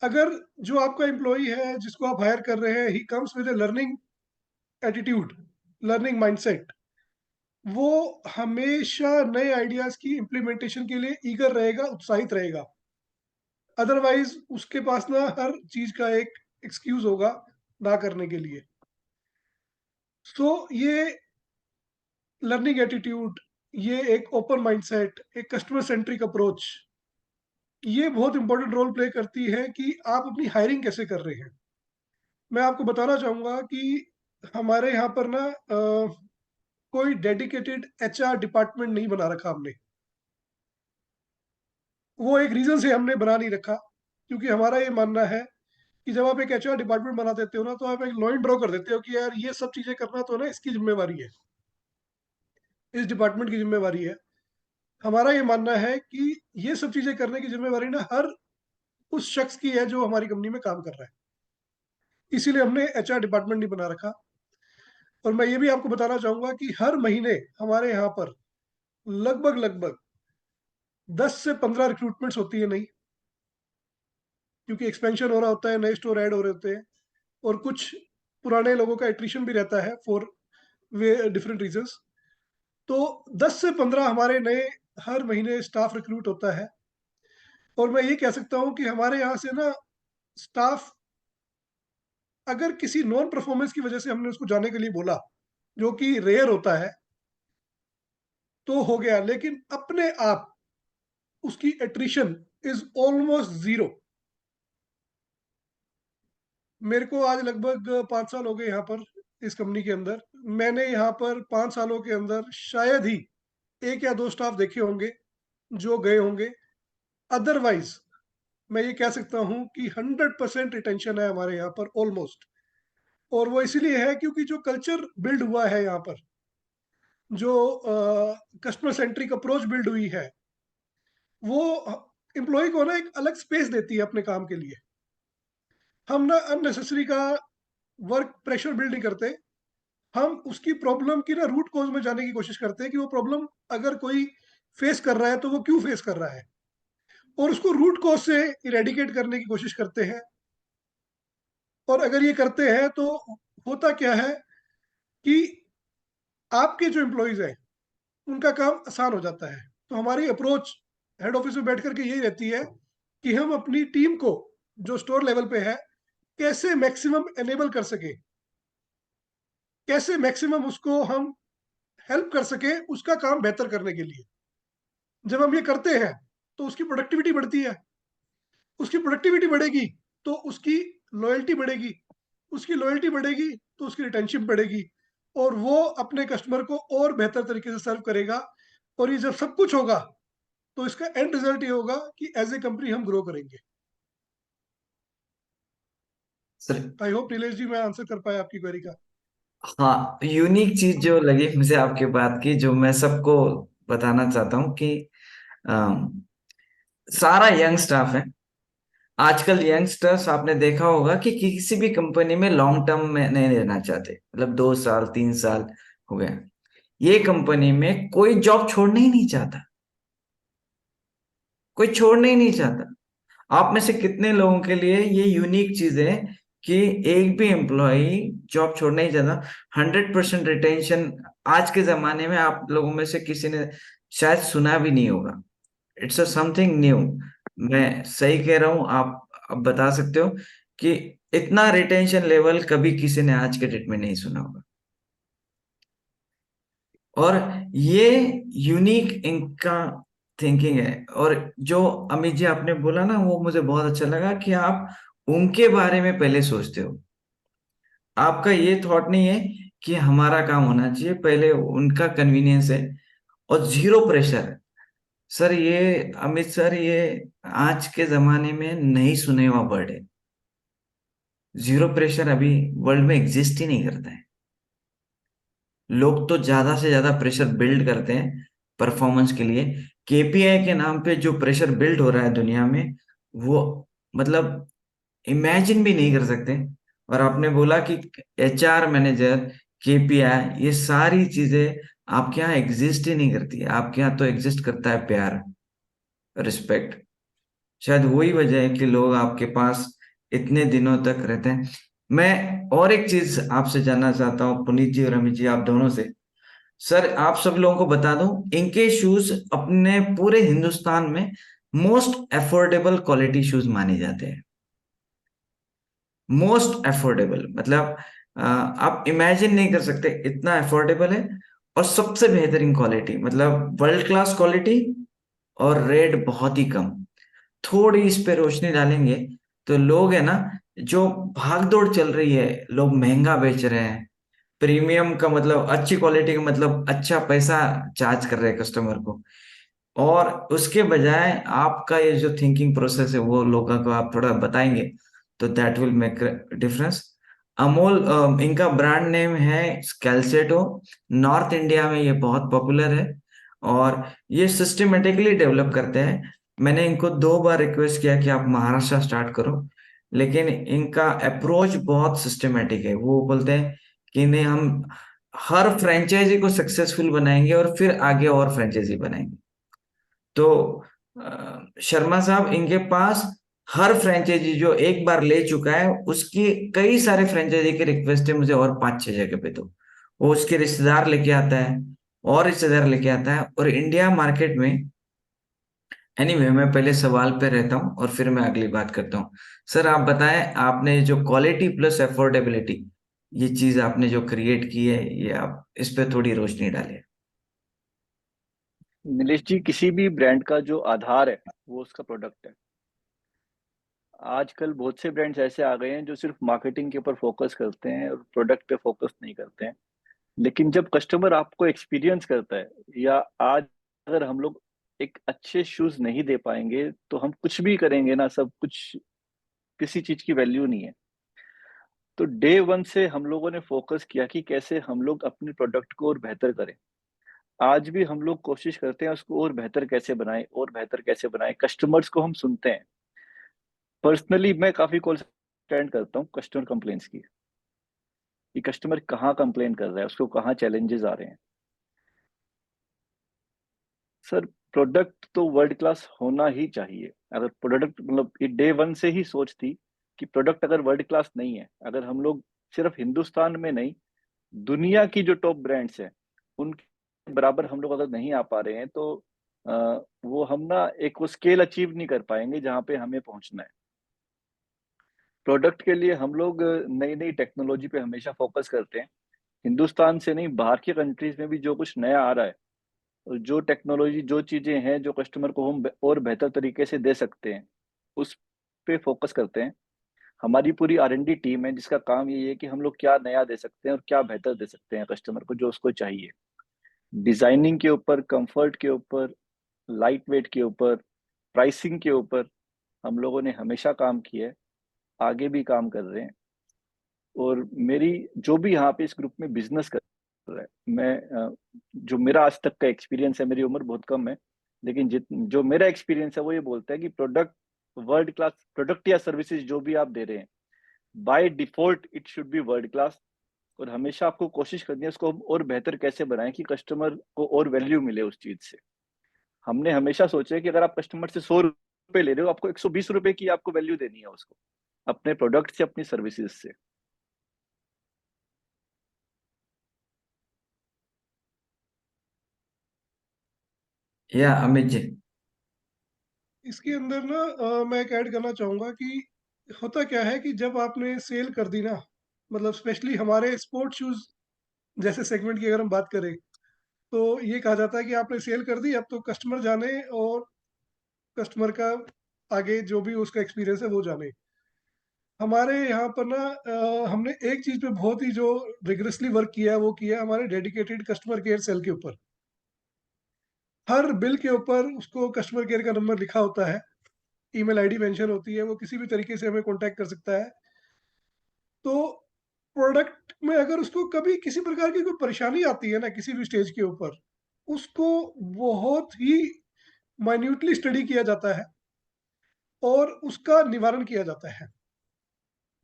अगर जो आपका एम्प्लॉई है जिसको आप हायर कर रहे हैं, he comes with A learning attitude, learning mindset, वो हमेशा नए आइडियाज की इम्प्लीमेंटेशन के लिए ईगर रहेगा, उत्साहित रहेगा। अदरवाइज उसके पास ना हर चीज का एक एक्सक्यूज होगा ना करने के लिए। सो ये लर्निंग एटीट्यूड, ये एक ओपन माइंडसेट, एक कस्टमर सेंट्रिक अप्रोच, ये बहुत इंपॉर्टेंट रोल प्ले करती है कि आप अपनी हायरिंग कैसे कर रहे हैं। मैं आपको बताना चाहूंगा कि हमारे यहाँ पर ना कोई डेडिकेटेड एचआर डिपार्टमेंट नहीं बना रखा हमने। वो एक रीजन से हमने बना नहीं रखा, क्योंकि हमारा ये मानना है कि जब आप एक एचआर डिपार्टमेंट बना देते हो ना, तो आप एक लाइन ड्रॉ कर देते हो कि यार ये सब चीजें करना तो ना इसकी जिम्मेवारी है, इस डिपार्टमेंट की जिम्मेवारी है। हमारा ये मानना है कि ये सब चीजें करने की जिम्मेवारी ना हर उस शख्स की है जो हमारी कंपनी में काम कर रहा है। इसीलिए हमने एचआर डिपार्टमेंट नहीं बना रखा। और मैं ये भी आपको बताना चाहूंगा कि हर महीने हमारे यहाँ पर लगभग लगभग 10 से 15 रिक्रूटमेंट्स होती है नई, क्योंकि एक्सपेंशन हो रहा होता है, नए स्टोर ऐड हो रहे होते हैं, और कुछ पुराने लोगों का एट्रिशन भी रहता है फॉर वे डिफरेंट रीजंस। तो 10 से 15 हमारे नए हर महीने स्टाफ रिक्रूट होता है। और मैं ये कह सकता हूँ कि हमारे यहाँ से ना स्टाफ, अगर किसी नॉन परफॉर्मेंस की वजह से हमने उसको जाने के लिए बोला, जो कि रेयर होता है, तो हो गया, लेकिन अपने आप उसकी एट्रिशन इज ऑलमोस्ट जीरो। मेरे को आज लगभग 5 साल हो गए यहाँ पर, इस कंपनी के अंदर। मैंने यहाँ पर 5 सालों के अंदर शायद ही एक या दो स्टाफ देखे होंगे जो गए होंगे। अदरवाइज मैं ये कह सकता हूँ कि 100% रिटेंशन है हमारे यहाँ पर ऑलमोस्ट। और वो इसीलिए है क्योंकि जो कल्चर बिल्ड हुआ है यहाँ पर, जो कस्टमर सेंट्रिक अप्रोच बिल्ड हुई है, वो एम्प्लॉय को ना एक अलग स्पेस देती है अपने काम के लिए। हम ना अननेसेसरी का वर्क प्रेशर बिल्ड नहीं करते, हम उसकी प्रॉब्लम की ना रूट कॉज में जाने की कोशिश करते हैं कि वो प्रॉब्लम अगर कोई फेस कर रहा है तो वो क्यों फेस कर रहा है, और उसको रूट कॉज से इरेडिकेट करने की कोशिश करते हैं। और अगर ये करते हैं तो होता क्या है कि आपके जो एम्प्लॉइज हैं उनका काम आसान हो जाता है। तो हमारी अप्रोच हेड ऑफिस में बैठ करके यही रहती है कि हम अपनी टीम को जो स्टोर लेवल पे है कैसे मैक्सिमम एनेबल कर सके, कैसे मैक्सिमम उसको हम हेल्प कर सके उसका काम बेहतर करने के लिए। जब हम ये करते हैं तो उसकी प्रोडक्टिविटी बढ़ती है, उसकी प्रोडक्टिविटी बढ़ेगी तो उसकी लॉयल्टी बढ़ेगी, उसकी लॉयल्टी बढ़ेगी तो उसकी रिटेंशन बढ़ेगी, और वो अपने कस्टमर को और बेहतर तरीके से सर्व करेगा। और ये जब सब कुछ होगा तो इसका एंड रिजल्ट ये होगा कि एज ए कंपनी हम ग्रो करेंगे। सर आई होप नीलेश जी मैं आंसर कर पाया आपकी क्वेरी का। हाँ, यूनिक चीज जो लगी मुझे आपके बात की, जो मैं सबको बताना चाहता हूँ कि अम, सारा यंग स्टाफ है। आजकल यंगस्टर्स आपने देखा होगा कि किसी भी कंपनी में लॉन्ग टर्म में नहीं रहना चाहते, मतलब 2 साल 3 साल हो गया, ये कंपनी में कोई जॉब छोड़ना ही नहीं चाहता, कोई छोड़ना ही नहीं चाहता। आप में से कितने लोगों के लिए ये यूनिक चीज है कि एक भी एम्प्लॉय जॉब छोड़ना ही चाहता? 100% रिटेंशन आज के जमाने में आप लोगों में से किसी ने शायद सुना भी नहीं होगा। It's a something new. मैं सही कह रहा हूं? आप अब बता सकते हो कि इतना रिटेंशन लेवल कभी किसी ने आज के डेट में नहीं सुना होगा। और ये यूनिक इनका थिंकिंग है। और जो अमित जी आपने बोला ना, वो मुझे बहुत अच्छा लगा कि आप उनके बारे में पहले सोचते हो। आपका ये थॉट नहीं है कि हमारा काम होना चाहिए, पहले उनका कन्वीनियंस है। और जीरो प्रेशर। सर ये अमित सर, ये आज के जमाने में नहीं सुने हुआ वर्ड है। जीरो प्रेशर अभी वर्ल्ड में एग्जिस्ट ही नहीं करता है। लोग तो ज्यादा से ज्यादा प्रेशर बिल्ड करते हैं परफॉर्मेंस के लिए। केपीआई के नाम पे जो प्रेशर बिल्ड हो रहा है दुनिया में, वो मतलब इमेजिन भी नहीं कर सकते। और आपने बोला कि एचआर मैनेजर, केपीआई, ये सारी चीजें आपके यहाँ एग्जिस्ट ही नहीं करती। आपके यहाँ तो एग्जिस्ट करता है प्यार, रिस्पेक्ट। शायद वही वजह है कि लोग आपके पास इतने दिनों तक रहते हैं। मैं और एक चीज आपसे जानना चाहता हूँ, पुनीत जी और अमित जी, आप दोनों से। सर आप सब लोगों को बता दूं, इनके शूज अपने पूरे हिंदुस्तान में मोस्ट अफोर्डेबल क्वालिटी शूज माने जाते हैं। मोस्ट अफोर्डेबल मतलब आप इमेजिन नहीं कर सकते, इतना अफोर्डेबल है। और सबसे बेहतरीन क्वालिटी, मतलब वर्ल्ड क्लास क्वालिटी, और रेट बहुत ही कम। थोड़ी इस पे रोशनी डालेंगे तो लोग है ना, जो भाग दौड़ चल रही है, लोग महंगा बेच रहे हैं। प्रीमियम का मतलब अच्छी क्वालिटी का मतलब अच्छा पैसा चार्ज कर रहे हैं कस्टमर को। और उसके बजाय आपका ये जो थिंकिंग प्रोसेस है वो लोगों को आप थोड़ा बताएंगे तो that will make difference. Amul, इनका ब्रांड नेम है कैलसेटो। नॉर्थ इंडिया में ये बहुत पॉपुलर है और ये सिस्टमेटिकली डेवलप करते हैं। मैंने इनको 2 बार रिक्वेस्ट किया कि आप महाराष्ट्र स्टार्ट करो, लेकिन इनका अप्रोच बहुत सिस्टमेटिक है। वो बोलते हैं कि नहीं, हम हर फ्रेंचाइजी को सक्सेसफुल बनाएंगे और फिर आगे और फ्रेंचाइजी बनाएंगे। तो शर्मा साहब, इनके पास हर फ्रेंचाइजी जो एक बार ले चुका है उसकी कई सारे फ्रेंचाइजी की रिक्वेस्ट है, मुझे और 5-6 जगह पे। तो वो उसके रिश्तेदार लेके आता है और रिश्तेदार लेके आता है, और इंडिया मार्केट में। एनीवे, मैं पहले सवाल पे रहता हूँ और फिर मैं अगली बात करता हूँ। सर आप बताएं, आपने जो क्वालिटी प्लस अफोर्डेबिलिटी, ये चीज आपने जो क्रिएट की है, ये आप इस पे थोड़ी रोशनी डालिए। नीलेश जी, किसी भी ब्रांड का जो आधार है वो उसका प्रोडक्ट है। आजकल बहुत से ब्रांड्स ऐसे आ गए हैं जो सिर्फ मार्केटिंग के ऊपर फोकस करते हैं और प्रोडक्ट पे फोकस नहीं करते हैं। लेकिन जब कस्टमर आपको एक्सपीरियंस करता है, या आज अगर हम लोग एक अच्छे शूज नहीं दे पाएंगे तो हम कुछ भी करेंगे ना, सब कुछ, किसी चीज की वैल्यू नहीं है। तो डे वन से हम लोगों ने फोकस किया कि कैसे हम लोग अपने प्रोडक्ट को और बेहतर करें। आज भी हम लोग कोशिश करते हैं उसको और बेहतर कैसे बनाएं, और बेहतर कैसे बनाएं। कस्टमर्स को हम सुनते हैं। पर्सनली मैं काफी कॉल अंडरस्टैंड करता हूँ कस्टमर कंप्लेंट्स की, कि कस्टमर कहाँ कंप्लेन कर रहा है, उसको कहाँ चैलेंजेस आ रहे हैं। सर प्रोडक्ट तो वर्ल्ड क्लास होना ही चाहिए। अगर प्रोडक्ट मतलब ये डे वन से ही सोच थी कि प्रोडक्ट अगर वर्ल्ड क्लास नहीं है, अगर हम लोग सिर्फ हिंदुस्तान में नहीं दुनिया की जो टॉप ब्रांड्स हैं उनके बराबर हम लोग अगर नहीं आ पा रहे हैं तो अ, वो हम ना एक वो स्केल अचीव नहीं कर पाएंगे जहाँ पे हमें पहुंचना है। प्रोडक्ट के लिए हम लोग नई नई टेक्नोलॉजी पे हमेशा फोकस करते हैं। हिंदुस्तान से नहीं, बाहर के कंट्रीज में भी जो कुछ नया आ रहा है और जो टेक्नोलॉजी जो चीजें हैं जो कस्टमर को हम और बेहतर तरीके से दे सकते हैं उस पे फोकस करते हैं। हमारी पूरी R&D टीम है जिसका काम ये है कि हम लोग क्या नया दे सकते हैं और क्या बेहतर दे सकते हैं कस्टमर को जो उसको चाहिए। डिजाइनिंग के ऊपर, कंफर्ट के ऊपर, लाइट वेट के ऊपर, प्राइसिंग के ऊपर हम लोगों ने हमेशा काम किया है, आगे भी काम कर रहे हैं। और मेरी जो भी यहाँ पे इस ग्रुप में बिजनेस कर रहा है, मैं जो मेरा आज तक का एक्सपीरियंस है, मेरी उम्र बहुत कम है, लेकिन जो मेरा एक्सपीरियंस है वो ये बोलता है कि प्रोडक्ट वर्ल्ड क्लास, प्रोडक्ट या सर्विसेज जो भी आप दे रहे हैं by default it should be world class. और हमेशा आपको कोशिश करनी है उसको हम और बेहतर कैसे बनाएं कि कस्टमर को और वैल्यू मिले उस चीज से। हमने हमेशा सोचा है कि अगर आप कस्टमर से 100 रुपए ले रहे हो, आपको 120 रुपए की आपको वैल्यू देनी है उसको, अपने प्रोडक्ट से, अपनी सर्विसेज से। या अमित जी। इसके अंदर ना मैं एक ऐड करना चाहूंगा कि होता क्या है कि जब आपने सेल कर दी ना, मतलब स्पेशली हमारे स्पोर्ट शूज जैसे सेगमेंट की अगर हम बात करें, तो ये कहा जाता है कि आपने सेल कर दी, अब तो कस्टमर जाने और कस्टमर का आगे जो भी उसका एक्सपीरियंस है वो जाने। हमारे यहाँ पर ना हमने एक चीज पे बहुत ही जो रिगरसली वर्क किया है वो किया है हमारे डेडिकेटेड कस्टमर केयर सेल के ऊपर। हर बिल के ऊपर उसको कस्टमर केयर का नंबर लिखा होता है, ईमेल आईडी मेंशन होती है, वो किसी भी तरीके से हमें कांटेक्ट कर सकता है। तो प्रोडक्ट में अगर उसको कभी किसी प्रकार की कोई परेशानी आती है ना किसी भी स्टेज के ऊपर, उसको बहुत ही माइन्यूटली स्टडी किया जाता है और उसका निवारण किया जाता है।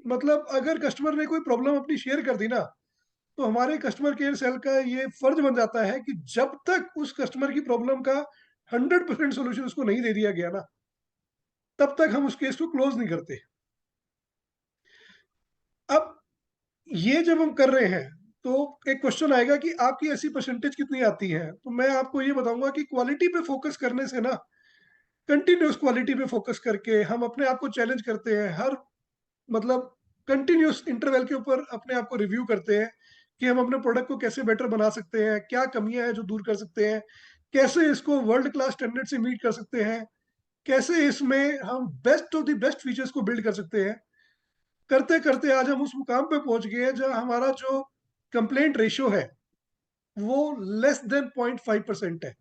मतलब अगर कस्टमर ने कोई प्रॉब्लम अपनी शेयर कर दी ना, तो हमारे कस्टमर केयर सेल का ये फर्ज बन जाता है कि जब तक उस कस्टमर की प्रॉब्लम का 100% सोल्यूशन उसको नहीं दे दिया गया ना, तब तक हम उस केस को क्लोज नहीं करते। अब ये जब हम कर रहे हैं तो एक क्वेश्चन आएगा कि आपकी ऐसी परसेंटेज कितनी आती है। तो मैं आपको ये बताऊंगा कि क्वालिटी पे फोकस करने से ना, कंटिन्यूस क्वालिटी पे फोकस करके हम अपने आप को चैलेंज करते हैं, हर मतलब कंटिन्यूस इंटरवल के ऊपर अपने आप को रिव्यू करते हैं कि हम अपने प्रोडक्ट को कैसे बेटर बना सकते हैं, क्या कमियां हैं जो दूर कर सकते हैं, कैसे इसको वर्ल्ड क्लास स्टैंडर्ड से मीट कर सकते हैं, कैसे इसमें हम best of the best features को बिल्ड कर सकते हैं। करते करते आज हम उस मुकाम पे पहुंच गए हैं जहां हमारा जो कंप्लेंट रेशियो है वो लेस देन 0.5% है।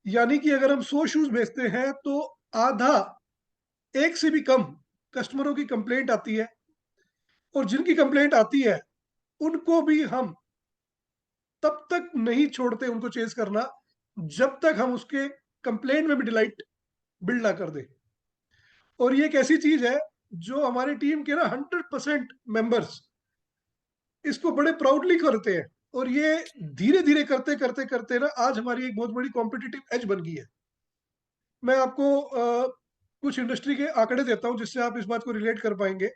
यानी कि अगर हम 100 शूज बेचते हैं तो आधा, एक से भी कम कस्टमरों की कंप्लेंट आती है। और जिनकी कंप्लेंट आती है उनको भी हम तब तक नहीं छोड़ते उनको चेस करना जब तक हम उसके कंप्लेंट में भी डिलाइट बिल्ड ना कर दे। और ये एक ऐसी चीज है जो हमारी टीम के ना 100% मेंबर्स इसको बड़े प्राउडली करते हैं। और ये धीरे धीरे करते करते करते ना आज हमारी एक बहुत बड़ी कॉम्पिटिटिव एज बन गई है। मैं आपको कुछ इंडस्ट्री के आंकड़े देता हूं जिससे आप इस बात को रिलेट कर पाएंगे।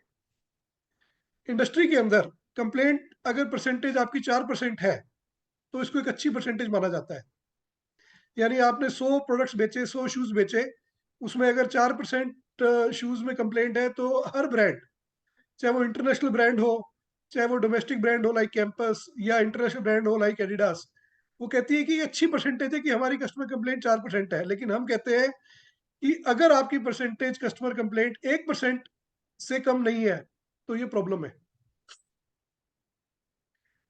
इंडस्ट्री के अंदर कंप्लेंट अगर परसेंटेज आपकी 4% है तो इसको एक अच्छी परसेंटेज माना जाता है। यानी आपने 100 प्रोडक्ट्स बेचे, 100 शूज बेचे, उसमें अगर 4% शूज में कंप्लेंट है तो हर ब्रांड, चाहे वो इंटरनेशनल ब्रांड हो, चाहे वो डोमेस्टिक ब्रांड हो लाइक कैंपस, या इंटरनेशनल ब्रांड हो लाइक एडिडास, वो कहती है कि ये अच्छी परसेंटेज है कि हमारी कस्टमर कंप्लेंट 4% है। लेकिन हम कहते हैं कि अगर आपकी परसेंटेज कस्टमर कंप्लेंट 1% से कम नहीं है तो ये प्रॉब्लम है।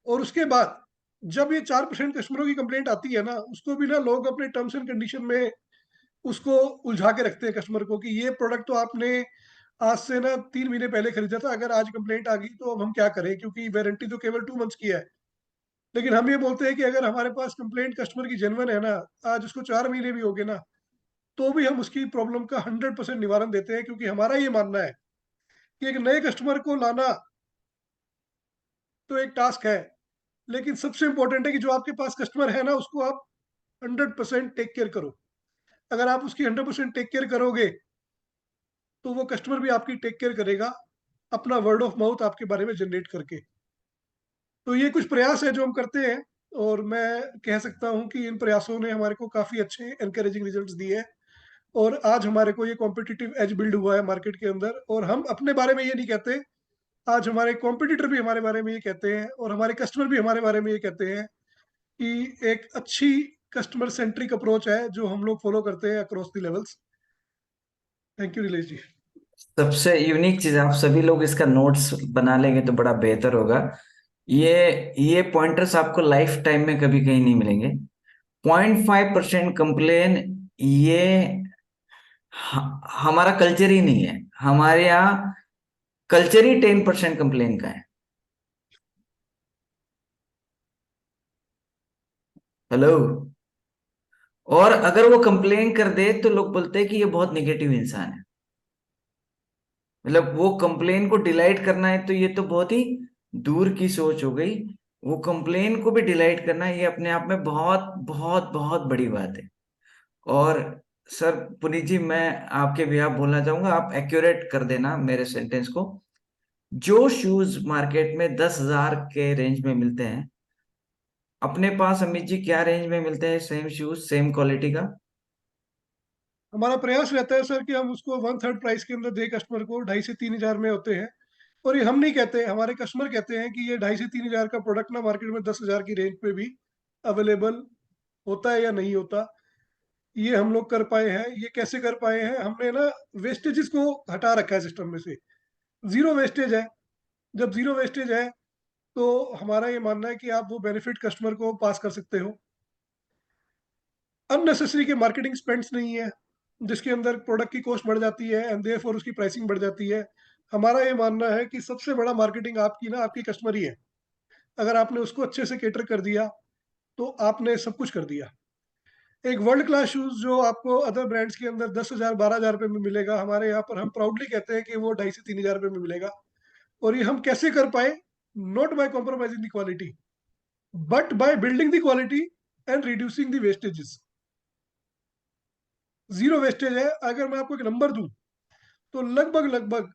और उसके बाद जब ये 4% कस्टमरों की कंप्लेंट आती है ना, उसको भी ना लोग अपने टर्म्स एंड कंडीशन में उसको उलझा के रखते हैं कस्टमर को कि ये प्रोडक्ट तो आपने आज से ना 3 महीने पहले खरीदा था, अगर आज कंप्लेंट आ गई तो अब हम क्या करें, क्योंकि वारंटी तो केवल 2 मंथ्स की है। लेकिन हम ये बोलते हैं कि अगर हमारे पास कंप्लेंट कस्टमर की जेन्युइन है ना, आज उसको 4 महीने भी हो गए ना, तो भी हम उसकी प्रॉब्लम का 100% निवारण देते हैं, क्योंकि हमारा ये मानना है कि एक नए कस्टमर को लाना तो एक टास्क है, लेकिन सबसे इंपॉर्टेंट है कि जो आपके पास कस्टमर है ना, उसको आप 100% टेक केयर करो। अगर आप उसकी 100% टेक केयर करोगे, तो वो कस्टमर भी आपकी टेक केयर करेगा, अपना वर्ड ऑफ माउथ आपके बारे में जनरेट करके। तो ये कुछ प्रयास है जो हम करते हैं, और मैं कह सकता हूँ कि इन प्रयासों ने हमारे को काफ़ी अच्छे एनकरेजिंग रिजल्ट्स दिए हैं, और आज हमारे को ये कॉम्पिटिटिव एज बिल्ड हुआ है मार्केट के अंदर। और हम अपने बारे में ये नहीं कहते, आज हमारे कॉम्पिटिटर भी हमारे बारे में ये कहते हैं, और हमारे कस्टमर भी हमारे बारे में ये कहते हैं कि एक अच्छी कस्टमर सेंट्रिक अप्रोच है जो हम लोग फॉलो करते हैं across the levels. Thank you Nilesh ji. सबसे यूनिक चीज, आप सभी लोग इसका नोट्स बना लेंगे तो बड़ा बेहतर होगा। ये ये पॉइंटर्स आपको लाइफ टाइम में कभी कहीं नहीं मिलेंगे। 0.5% कंप्लेन, ये हमारा कल्चर ही नहीं है। हमारे यहाँ कल्चर ही 10% कंप्लेन का है। हेलो। और अगर वो कंप्लेन कर दे तो लोग बोलते हैं कि ये बहुत निगेटिव इंसान है। मतलब वो कंप्लेन को डिलाइट करना है तो ये तो बहुत ही दूर की सोच हो गई। वो कंप्लेन को भी डिलाइट करना, ये अपने आप में बहुत बहुत बहुत बड़ी बात है। और सर पुनीत जी, मैं आपके बिहाफ बोलना चाहूंगा, आप एक्यूरेट कर देना मेरे सेंटेंस को। जो शूज मार्केट में 10,000 के रेंज में मिलते हैं, अपने पास अमित जी क्या रेंज में मिलते हैं सेम शूज, सेम क्वालिटी का? हमारा प्रयास रहता है सर कि हम उसको 1/3 प्राइस के अंदर दे कस्टमर को। 2,500 से 3,000 में होते हैं। और ये हम नहीं कहते, हमारे कस्टमर कहते हैं कि ये 2,500 से 3,000 का प्रोडक्ट ना मार्केट में 10,000 की रेंज पे भी अवेलेबल होता है या नहीं होता। ये हम लोग कर पाए हैं। ये कैसे कर पाए हैं? हमने ना वेस्टेजेस को हटा रखा है सिस्टम में से। जीरो वेस्टेज है। जब जीरो वेस्टेज है, तो हमारा ये मानना है कि आप वो बेनिफिट कस्टमर को पास कर सकते हो। अननेसेसरी के मार्केटिंग स्पेंड्स नहीं है, जिसके अंदर प्रोडक्ट की कॉस्ट बढ़ जाती है एंड देयरफॉर उसकी प्राइसिंग बढ़ जाती है। हमारा ये मानना है कि सबसे बड़ा मार्केटिंग आपकी ना आपकी कस्टमर ही है। अगर आपने उसको अच्छे से केटर कर दिया, तो आपने सब कुछ कर दिया। एक वर्ल्ड क्लास शूज जो आपको अदर ब्रांड्स के अंदर 10,000 12,000 रुपए में मिलेगा, हमारे यहाँ पर हम प्राउडली कहते हैं कि वो 2,500 से 3,000 रुपए में मिलेगा। और ये हम कैसे कर पाए? Not by compromising the quality, but by building the quality and reducing the wastages. Zero wastage है। अगर मैं आपको एक नंबर दूं, तो लगभग लगभग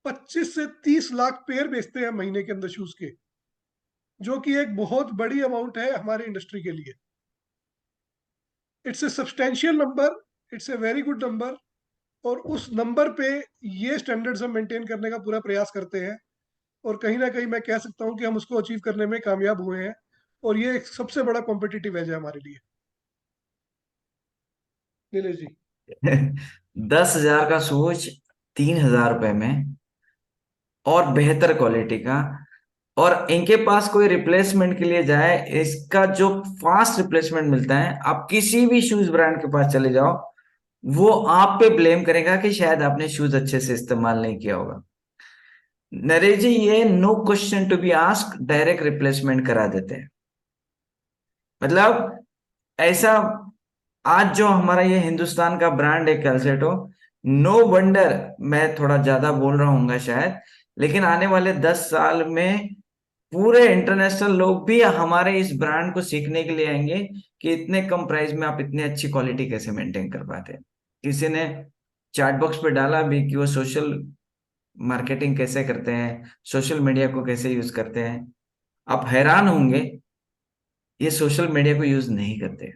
25 से 30 लाख पेयर बेचते हैं महीने के अंदर शूज के, जो कि एक बहुत बड़ी अमाउंट है हमारे इंडस्ट्री के लिए। It's a substantial number, it's a very good number. और उस नंबर पे ये स्टैंडर्ड्स हम मेंटेन करने का पूरा प्रयास करते हैं, और कहीं ना कहीं मैं कह सकता हूँ कि हम उसको अचीव करने में कामयाब हुए हैं। और ये एक सबसे बड़ा कॉम्पिटिटिव एज है हमारे लिए। नीलेश जी। 10,000 का शूज 3,000 रुपए में, और बेहतर क्वालिटी का। और इनके पास कोई रिप्लेसमेंट के लिए जाए, इसका जो फास्ट रिप्लेसमेंट मिलता है, आप किसी भी शूज ब्रांड के पास चले जाओ, वो आप पे ब्लेम करेगा कि शायद आपने शूज अच्छे से इस्तेमाल नहीं किया होगा। नरेश जी, ये no question to be ask, direct replacement करा देते हैं। मतलब ऐसा, आज जो हमारा ये हिंदुस्तान का ब्रांड है कैलसेटो, नो वंडर, मैं थोड़ा ज्यादा बोल रहा हूँ शायद, लेकिन आने वाले 10 साल में पूरे इंटरनेशनल लोग भी हमारे इस ब्रांड को सीखने के लिए आएंगे कि इतने कम प्राइस में आप इतनी अच्छी क्वालिटी कैसे मेंटेन कर पाते हैं। किसी ने चैट बॉक्स पे डाला भी कि वो सोशल मार्केटिंग कैसे करते हैं, सोशल मीडिया को कैसे यूज करते हैं। आप हैरान होंगे, ये सोशल मीडिया को यूज नहीं करते।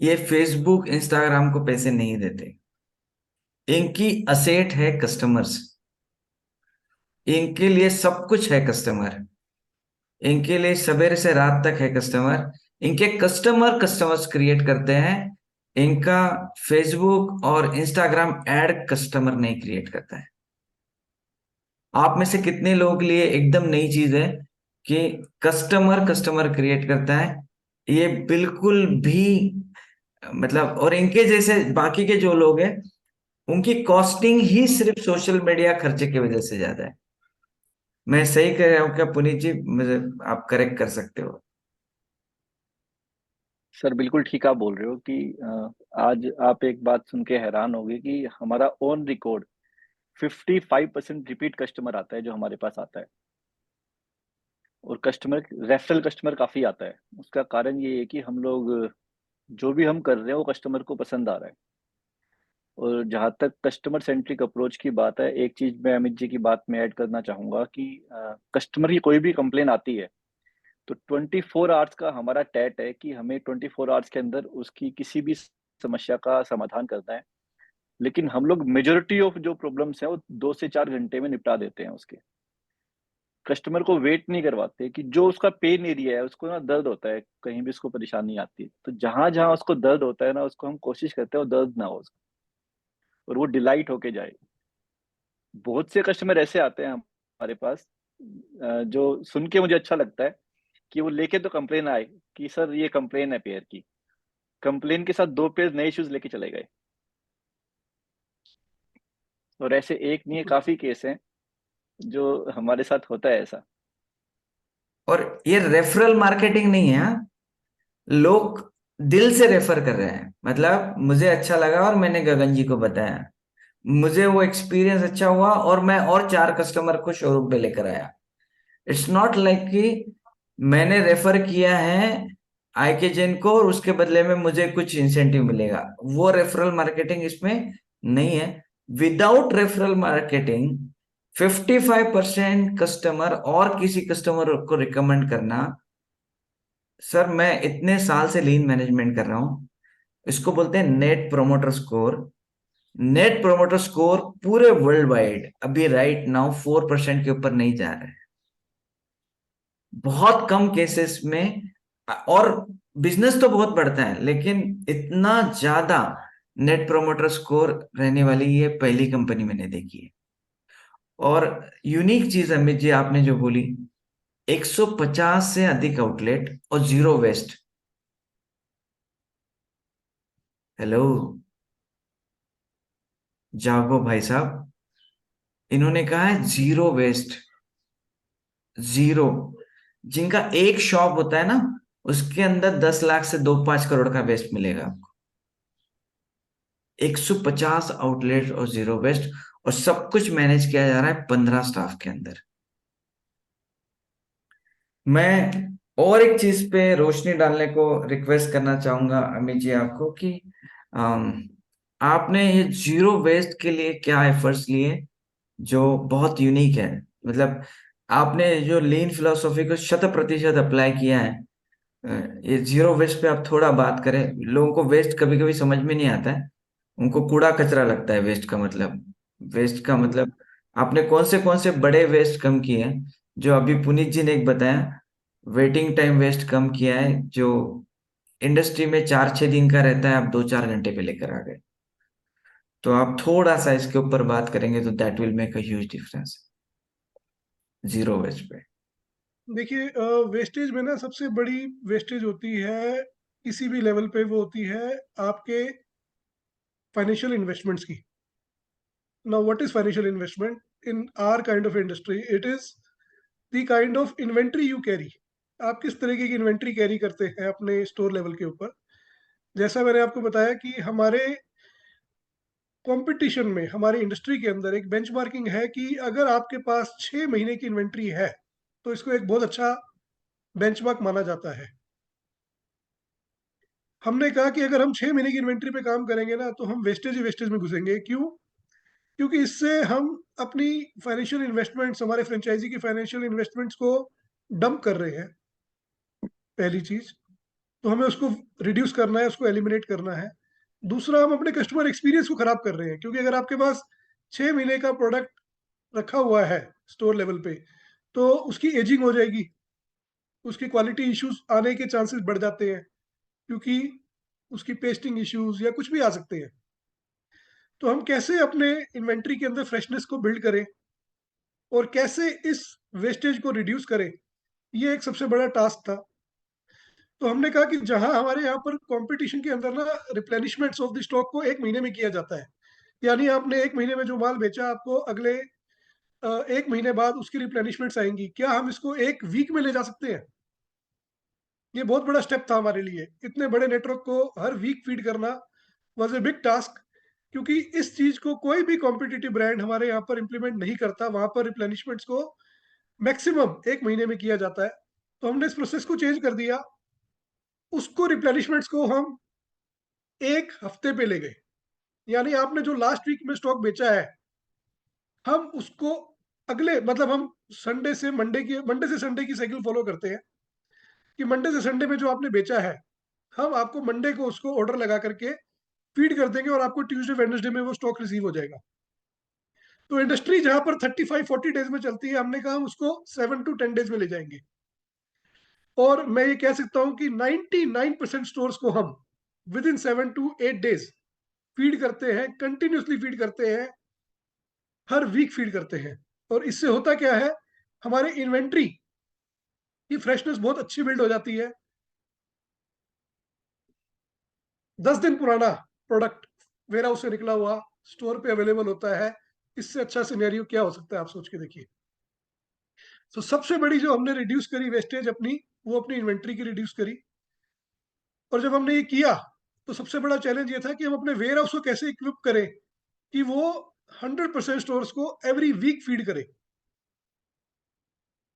ये फेसबुक इंस्टाग्राम को पैसे नहीं देते। इनकी असेट है कस्टमर्स। इनके लिए सब कुछ है कस्टमर। इनके लिए सवेरे से रात तक है कस्टमर। इनके कस्टमर कस्टमर्स क्रिएट करते हैं। इनका फेसबुक और इंस्टाग्राम एड कस्टमर नहीं क्रिएट करता है। आप में से कितने लोगों के लिए एकदम नई चीज है कि कस्टमर कस्टमर क्रिएट करता है? ये बिल्कुल भी, मतलब, और इनके जैसे बाकी के जो लोग हैं, उनकी कॉस्टिंग ही सिर्फ सोशल मीडिया खर्चे की वजह से ज्यादा है। मैं सही कह रहा हूँ क्या पुनीत जी? मुझे आप करेक्ट कर सकते हो। सर बिल्कुल ठीक आप बोल रहे हो कि आज आप एक बात सुन के हैरान होगे कि हमारा ऑन रिकॉर्ड 55% रिपीट कस्टमर आता है जो हमारे पास आता है, और कस्टमर रेफरल कस्टमर काफी आता है। उसका कारण ये है कि हम लोग जो भी हम कर रहे हैं वो कस्टमर को पसंद आ रहा है। और जहाँ तक कस्टमर सेंट्रिक अप्रोच की बात है, एक चीज मैं अमित जी की बात में ऐड करना चाहूंगा कि कस्टमर की कोई भी कंप्लेन आती है तो 24 आवर्स का हमारा टैट है कि हमें 24 आवर्स के अंदर उसकी किसी भी समस्या का समाधान करना है। लेकिन हम लोग मेजोरिटी ऑफ जो प्रॉब्लम्स हैं वो 2 से 4 घंटे में निपटा देते हैं उसके। कस्टमर को वेट नहीं करवाते कि जो उसका पेन एरिया है, उसको ना दर्द होता है, कहीं भी उसको परेशानी आती है, तो जहां जहां उसको दर्द होता है ना, उसको हम कोशिश करते हैं वो दर्द ना हो उसको, और वो डिलाइट होके जाए। बहुत से कस्टमर ऐसे आते हैं हमारे पास जो सुन के मुझे अच्छा लगता है कि वो लेके तो कंप्लेन आए कि सर ये कंप्लेन है पेयर की, कंप्लेन के साथ 2 पेयर नए शूज लेके चले गए। और ऐसे एक नहीं है, काफी केस हैं जो हमारे साथ होता है ऐसा। और ये रेफरल मार्केटिंग नहीं है, हाँ? लोग दिल से रेफर कर रहे हैं, मतलब मुझे अच्छा लगा और मैंने गगन जी को बताया, मुझे वो एक्सपीरियंस अच्छा हुआ और मैं और 4 कस्टमर को शोरूम पे लेकर आया। इट्स नॉट लाइक कि मैंने रेफर किया है आई के जैन को और उसके बदले में मुझे कुछ इंसेंटिव मिलेगा। वो रेफरल मार्केटिंग इसमें नहीं है। विदाउट रेफरल मार्केटिंग 55% कस्टमर और किसी कस्टमर को रिकमेंड करना। सर मैं इतने साल से लीन मैनेजमेंट कर रहा हूं, इसको बोलते हैं net promoter score. Net promoter score पूरे वर्ल्ड वाइड अभी राइट नाउ 4% के ऊपर नहीं जा रहा है, बहुत कम केसेस में। और बिजनेस तो बहुत बढ़ता है, लेकिन इतना ज्यादा नेट प्रोमोटर स्कोर रहने वाली ये पहली कंपनी मैंने देखी है। और यूनिक चीज अमित जी आपने जो बोली, 150 से अधिक आउटलेट और जीरो वेस्ट। हेलो, जागो भाई साहब, इन्होंने कहा है जीरो वेस्ट। जीरो। जिनका एक शॉप होता है ना, उसके अंदर 10 लाख से 2-5 करोड़ का वेस्ट मिलेगा आपको। 150 आउटलेट और जीरो वेस्ट, और सब कुछ मैनेज किया जा रहा है 15 स्टाफ के अंदर। मैं और एक चीज पे रोशनी डालने को रिक्वेस्ट करना चाहूंगा अमित जी आपको कि आपने ये जीरो वेस्ट के लिए क्या एफर्ट्स लिए जो बहुत यूनिक है। मतलब आपने जो लीन फिलोसॉफी को 100% अप्लाई किया है। ये जीरो वेस्ट पे आप थोड़ा बात करें। लोगों को वेस्ट कभी कभी समझ में नहीं आता है, उनको कूड़ा कचरा लगता है वेस्ट का मतलब। वेस्ट का मतलब आपने कौन से बड़े वेस्ट कम किए हैं? जो अभी पुनीत जी ने एक बताया, वेटिंग टाइम वेस्ट कम किया है, जो इंडस्ट्री में 4-6 दिन का रहता है, आप 2-4 घंटे पे लेकर आ गए। तो आप थोड़ा सा इसके ऊपर बात करेंगे तो that will make a huge difference zero waste पे। देखिए, वेस्टेज में ना सबसे बड़ी वेस्टेज होती है किसी भी लेवल पे, वो होती है आपके फाइनेंशियल इन्वेस्टमेंट्स की। Now what is financial investment in our kind of industry? It is the kind of inventory you carry. आप किस तरीके की इन्वेंट्री कैरी करते हैं अपने स्टोर लेवल के ऊपर। जैसा मैंने आपको बताया कि हमारे कंपटीशन में, हमारी इंडस्ट्री के अंदर एक बेंचमार्किंग है कि अगर आपके पास 6 महीने की इन्वेंट्री है तो इसको एक बहुत अच्छा बेंचमार्क माना जाता है। हमने कहा कि अगर हम 6 महीने की इन्वेंट्री पे काम करेंगे ना, तो हम वेस्टेज ही वेस्टेज में घुसेंगे। क्यों? क्योंकि इससे हम अपनी फाइनेंशियल इन्वेस्टमेंट्स, हमारे फ्रेंचाइजी की फाइनेंशियल इन्वेस्टमेंट्स को डंप कर रहे हैं, पहली चीज। तो हमें उसको रिड्यूस करना है, उसको एलिमिनेट करना है। दूसरा, हम अपने कस्टमर एक्सपीरियंस को खराब कर रहे हैं, क्योंकि अगर आपके पास 6 महीने का प्रोडक्ट रखा हुआ है स्टोर लेवल पे, तो उसकी एजिंग हो जाएगी, उसकी क्वालिटी इश्यूज आने के चांसेस बढ़ जाते हैं, क्योंकि उसकी पेस्टिंग इश्यूज या कुछ भी आ सकते हैं। तो हम कैसे अपने इन्वेंट्री के अंदर फ्रेशनेस को बिल्ड करें और कैसे इस वेस्टेज को रिड्यूस करें, ये एक सबसे बड़ा टास्क था। तो हमने कहा कि जहां हमारे यहाँ पर कंपटीशन के अंदर ना रिप्लेनिशमेंट्स ऑफ द स्टॉक को 1 महीने में किया जाता है, यानी आपने 1 महीने में जो माल बेचा, आपको अगले 1 महीने बाद उसकी रिप्लेनिशमेंट्स आएंगी। क्या हम इसको 1 वीक में ले जा सकते हैं? ये बहुत बड़ा स्टेप था हमारे लिए। इतने बड़े नेटवर्क को हर वीक फीड करना वाज ए बिग टास्क, क्योंकि इस चीज को कोई भी कॉम्पिटिटिव ब्रांड हमारे यहाँ पर इम्प्लीमेंट नहीं करता। वहां पर रिप्लेनिशमेंट्स को मैक्सिमम 1 महीने में किया जाता है, तो हमने इस प्रोसेस को चेंज कर दिया। उसको रिप्लेनिशमेंट्स को हम 1 हफ्ते पे ले गए, यानी आपने जो लास्ट वीक में स्टॉक बेचा है, हम उसको अगले मतलब हम मंडे से संडे की साइकिल फॉलो करते हैं कि मंडे से संडे में जो आपने बेचा है, हम आपको मंडे को उसको ऑर्डर लगा करके फीड कर देंगे और आपको ट्यूसडे वेडनेसडे में वो स्टॉक रिसीव हो जाएगा। तो इंडस्ट्री जहां पर 35-40 डेज में चलती है, हमने कहा हम उसको 7 to 10 डेज में ले जाएंगे। और मैं ये कह सकता हूं कि 99% स्टोर्स को हम with in 7 to 8 days feed करते हैं, कंटिन्यूसली फीड करते हैं, हर वीक फीड करते हैं। और इससे होता क्या है, हमारे इन्वेंट्री की फ्रेशनेस बहुत अच्छी बिल्ड हो जाती है। 10 दिन पुराना प्रोडक्ट वेयर हाउस से निकला हुआ स्टोर पे अवेलेबल होता है। इससे अच्छा सिनेरियो क्या हो सकता है, आप सोच के देखिए। तो सबसे बड़ी जो हमने रिड्यूस करी वेस्टेज अपनी, वो अपनी इन्वेंट्री की रिड्यूस करी। और जब हमने ये किया, तो सबसे बड़ा चैलेंज ये था कि हम अपने वेयर हाउस को कैसे इक्विप करें कि वो 100% स्टोर्स को एवरी वीक फीड करे।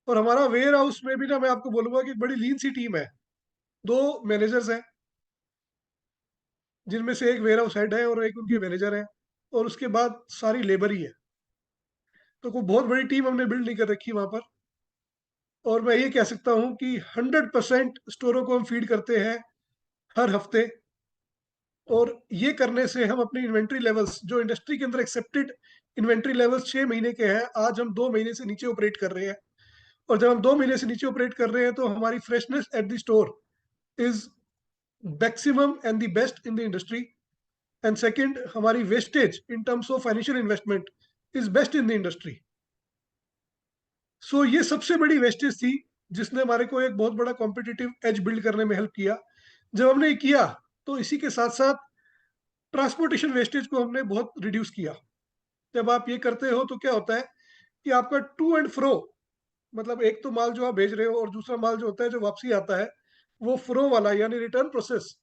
और हमारा वेयर हाउस में भी ना, मैं आपको बोलूंगा कि बड़ी लीन सी टीम है। 2 मैनेजर्स हैं, जिनमें से एक वेयर हाउस हेड है और एक उनके मैनेजर है, और उसके बाद सारी लेबर ही है। तो कोई बहुत बड़ी टीम हमने बिल्ड नहीं कर रखी वहां पर। और मैं ये कह सकता हूँ कि 100% स्टोरों को हम फीड करते हैं हर हफ्ते। और ये करने से हम अपनी इन्वेंट्री लेवल्स, जो इंडस्ट्री के अंदर एक्सेप्टेड इन्वेंट्री लेवल्स 6 महीने के हैं, आज हम 2 महीने से नीचे ऑपरेट कर रहे हैं। और जब हम 2 महीने से नीचे ऑपरेट कर रहे हैं, तो हमारी freshness at the store is maximum and the best in the industry. And second, हमारी wastage in terms of financial investment is best in the industry. So ये सबसे बड़ी वेस्टेज थी, जिसने हमारे को एक बहुत बड़ा कॉम्पिटिटिव एज बिल्ड करने में हेल्प किया। जब हमने ये किया, तो इसी के साथ साथ ट्रांसपोर्टेशन वेस्टेज को हमने बहुत रिड्यूस किया। जब आप ये करते हो, तो क्या होता है कि आपका टू एंड फ्रो, मतलब एक तो माल जो आप भेज रहे हो और दूसरा माल जो होता है जो वापसी आता है, वो फ्रो वाला यानी रिटर्न प्रोसेस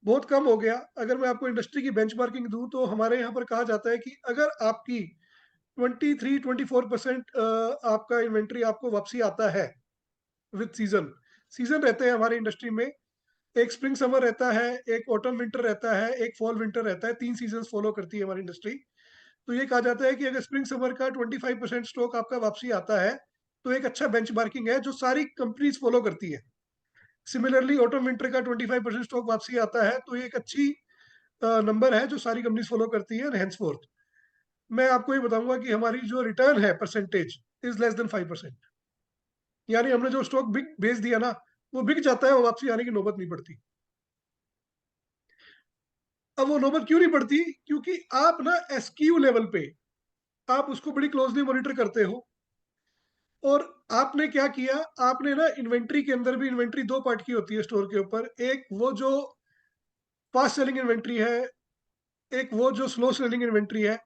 बहुत कम हो गया। अगर मैं आपको इंडस्ट्री की बेंचमार्किंग दूं, तो हमारे यहाँ पर कहा जाता है कि अगर आपकी 23-24% आपका इन्वेंट्री आपको वापसी आता है विद सीजन, सीजन रहते हैं हमारी इंडस्ट्री में। एक स्प्रिंग समर रहता है, एक ऑटम विंटर रहता है, एक फॉल विंटर रहता है। 3 सीजन फॉलो करती है हमारी इंडस्ट्री। तो ये कहा जाता है कि अगर स्प्रिंग समर का 25% स्टॉक आपका वापसी आता है, तो एक अच्छा बेंचमार्किंग है जो सारी कंपनीज फॉलो करती है। सिमिलरली ऑटम विंटर का 25% स्टॉक वापसी आता है, तो ये एक अच्छी नंबर है जो सारी कंपनीज फॉलो करती है। हैंसफोर्थ मैं आपको ये बताऊंगा कि हमारी जो रिटर्न है परसेंटेज इज लेस देन 5%। यानी हमने जो स्टॉक बिक बेच दिया ना, वो बिक जाता है, वो वापसी आने की नौबत नहीं पड़ती। अब वो नौबत क्यों नहीं पड़ती? क्योंकि आप ना एसक्यू लेवल पे आप उसको बड़ी क्लोजली मॉनिटर करते हो। और आपने क्या किया, आपने ना इन्वेंट्री के अंदर भी, इन्वेंट्री 2 पार्ट की होती है स्टोर के ऊपर। एक वो जो फास्ट सेलिंग इन्वेंट्री है, एक वो जो स्लो सेलिंग इन्वेंट्री है,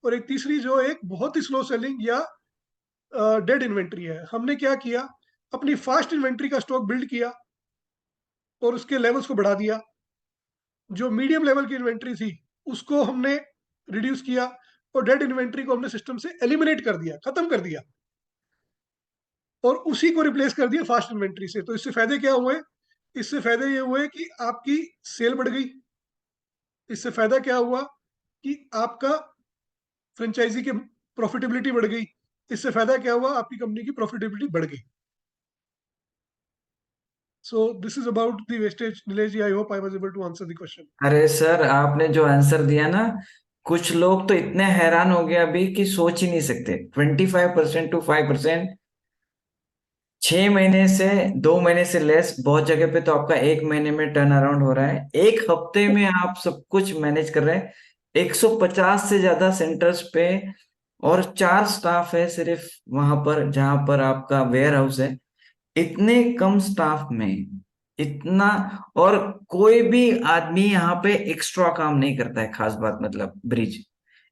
और एक तीसरी जो एक बहुत ही स्लो सेलिंग या डेड इन्वेंट्री है। हमने क्या किया, अपनी फास्ट इन्वेंट्री का स्टॉक बिल्ड किया और उसके लेवल्स को बढ़ा दिया। जो मीडियम लेवल की इन्वेंट्री थी, उसको हमने रिड्यूस किया, और डेड इन्वेंट्री को हमने सिस्टम से एलिमिनेट कर दिया, खत्म कर दिया, और उसी को रिप्लेस कर दिया फास्ट इन्वेंट्री से। तो इससे फायदे क्या हुए? इससे फायदे ये हुए कि आपकी सेल बढ़ गई। इससे फायदा क्या हुआ कि आपका फ्रेंचाइजी की प्रॉफिटेबिलिटी बढ़ गई। इससे फायदा क्या हुआ? आपकी कंपनी की प्रॉफिटेबिलिटी बढ़ गई। So this is about the wastage. Nilesh ji, I hope I was able to answer the question. अरे सर, आपने जो आंसर दिया ना, कुछ लोग तो इतने हैरान हो गए अभी कि सोच ही नहीं सकते। 25% to 5%, 6 महीने से 2 महीने से लेस, बहुत जगह पे तो आपका 1 महीने में टर्न अराउंड हो रहा है। एक हफ्ते में आप सब कुछ मैनेज कर रहे हैं। 150 से ज्यादा सेंटर्स पे, और 4 स्टाफ है सिर्फ वहां पर जहां पर आपका वेयर हाउस है। इतने कम स्टाफ में इतना, और कोई भी आदमी यहाँ पे एक्स्ट्रा काम नहीं करता है। खास बात मतलब ब्रिज,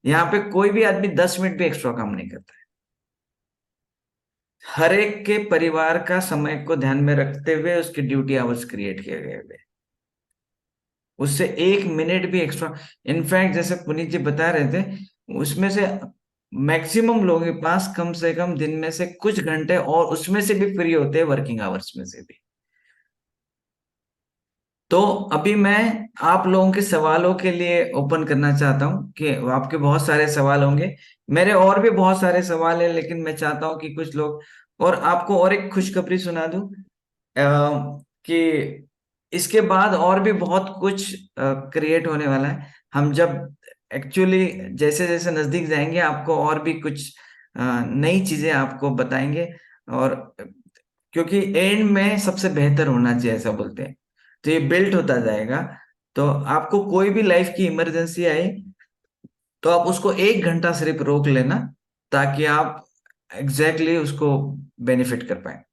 यहाँ पे कोई भी आदमी 10 मिनट भी एक्स्ट्रा काम नहीं करता है। हर एक के परिवार का समय को ध्यान में रखते हुए उसके ड्यूटी आवर्स क्रिएट किए गए हुए, उससे 1 मिनट भी एक्स्ट्रा। इनफैक्ट जैसे पुनीत जी बता रहे थे, उसमें से मैक्सिमम लोगों के पास कम से कम दिन में से कुछ घंटे, और उसमें से भी फ्री होते हैं वर्किंग आवर्स में से भी। तो अभी मैं आप लोगों के सवालों के लिए ओपन करना चाहता हूं कि आपके बहुत सारे सवाल होंगे, मेरे और भी बहुत सारे सवाल हैं, लेकिन मैं चाहता हूं कि कुछ लोग, और आपको और एक खुशखबरी सुना दूं कि इसके बाद और भी बहुत कुछ क्रिएट होने वाला है। हम जब एक्चुअली जैसे जैसे नजदीक जाएंगे, आपको और भी कुछ नई चीजें आपको बताएंगे। और क्योंकि एंड में सबसे बेहतर होना चाहिए ऐसा बोलते हैं, तो ये बिल्ट होता जाएगा। तो आपको कोई भी लाइफ की इमरजेंसी आए, तो आप उसको 1 घंटा सिर्फ रोक लेना, ताकि आप एग्जैक्टली उसको बेनिफिट कर पाए।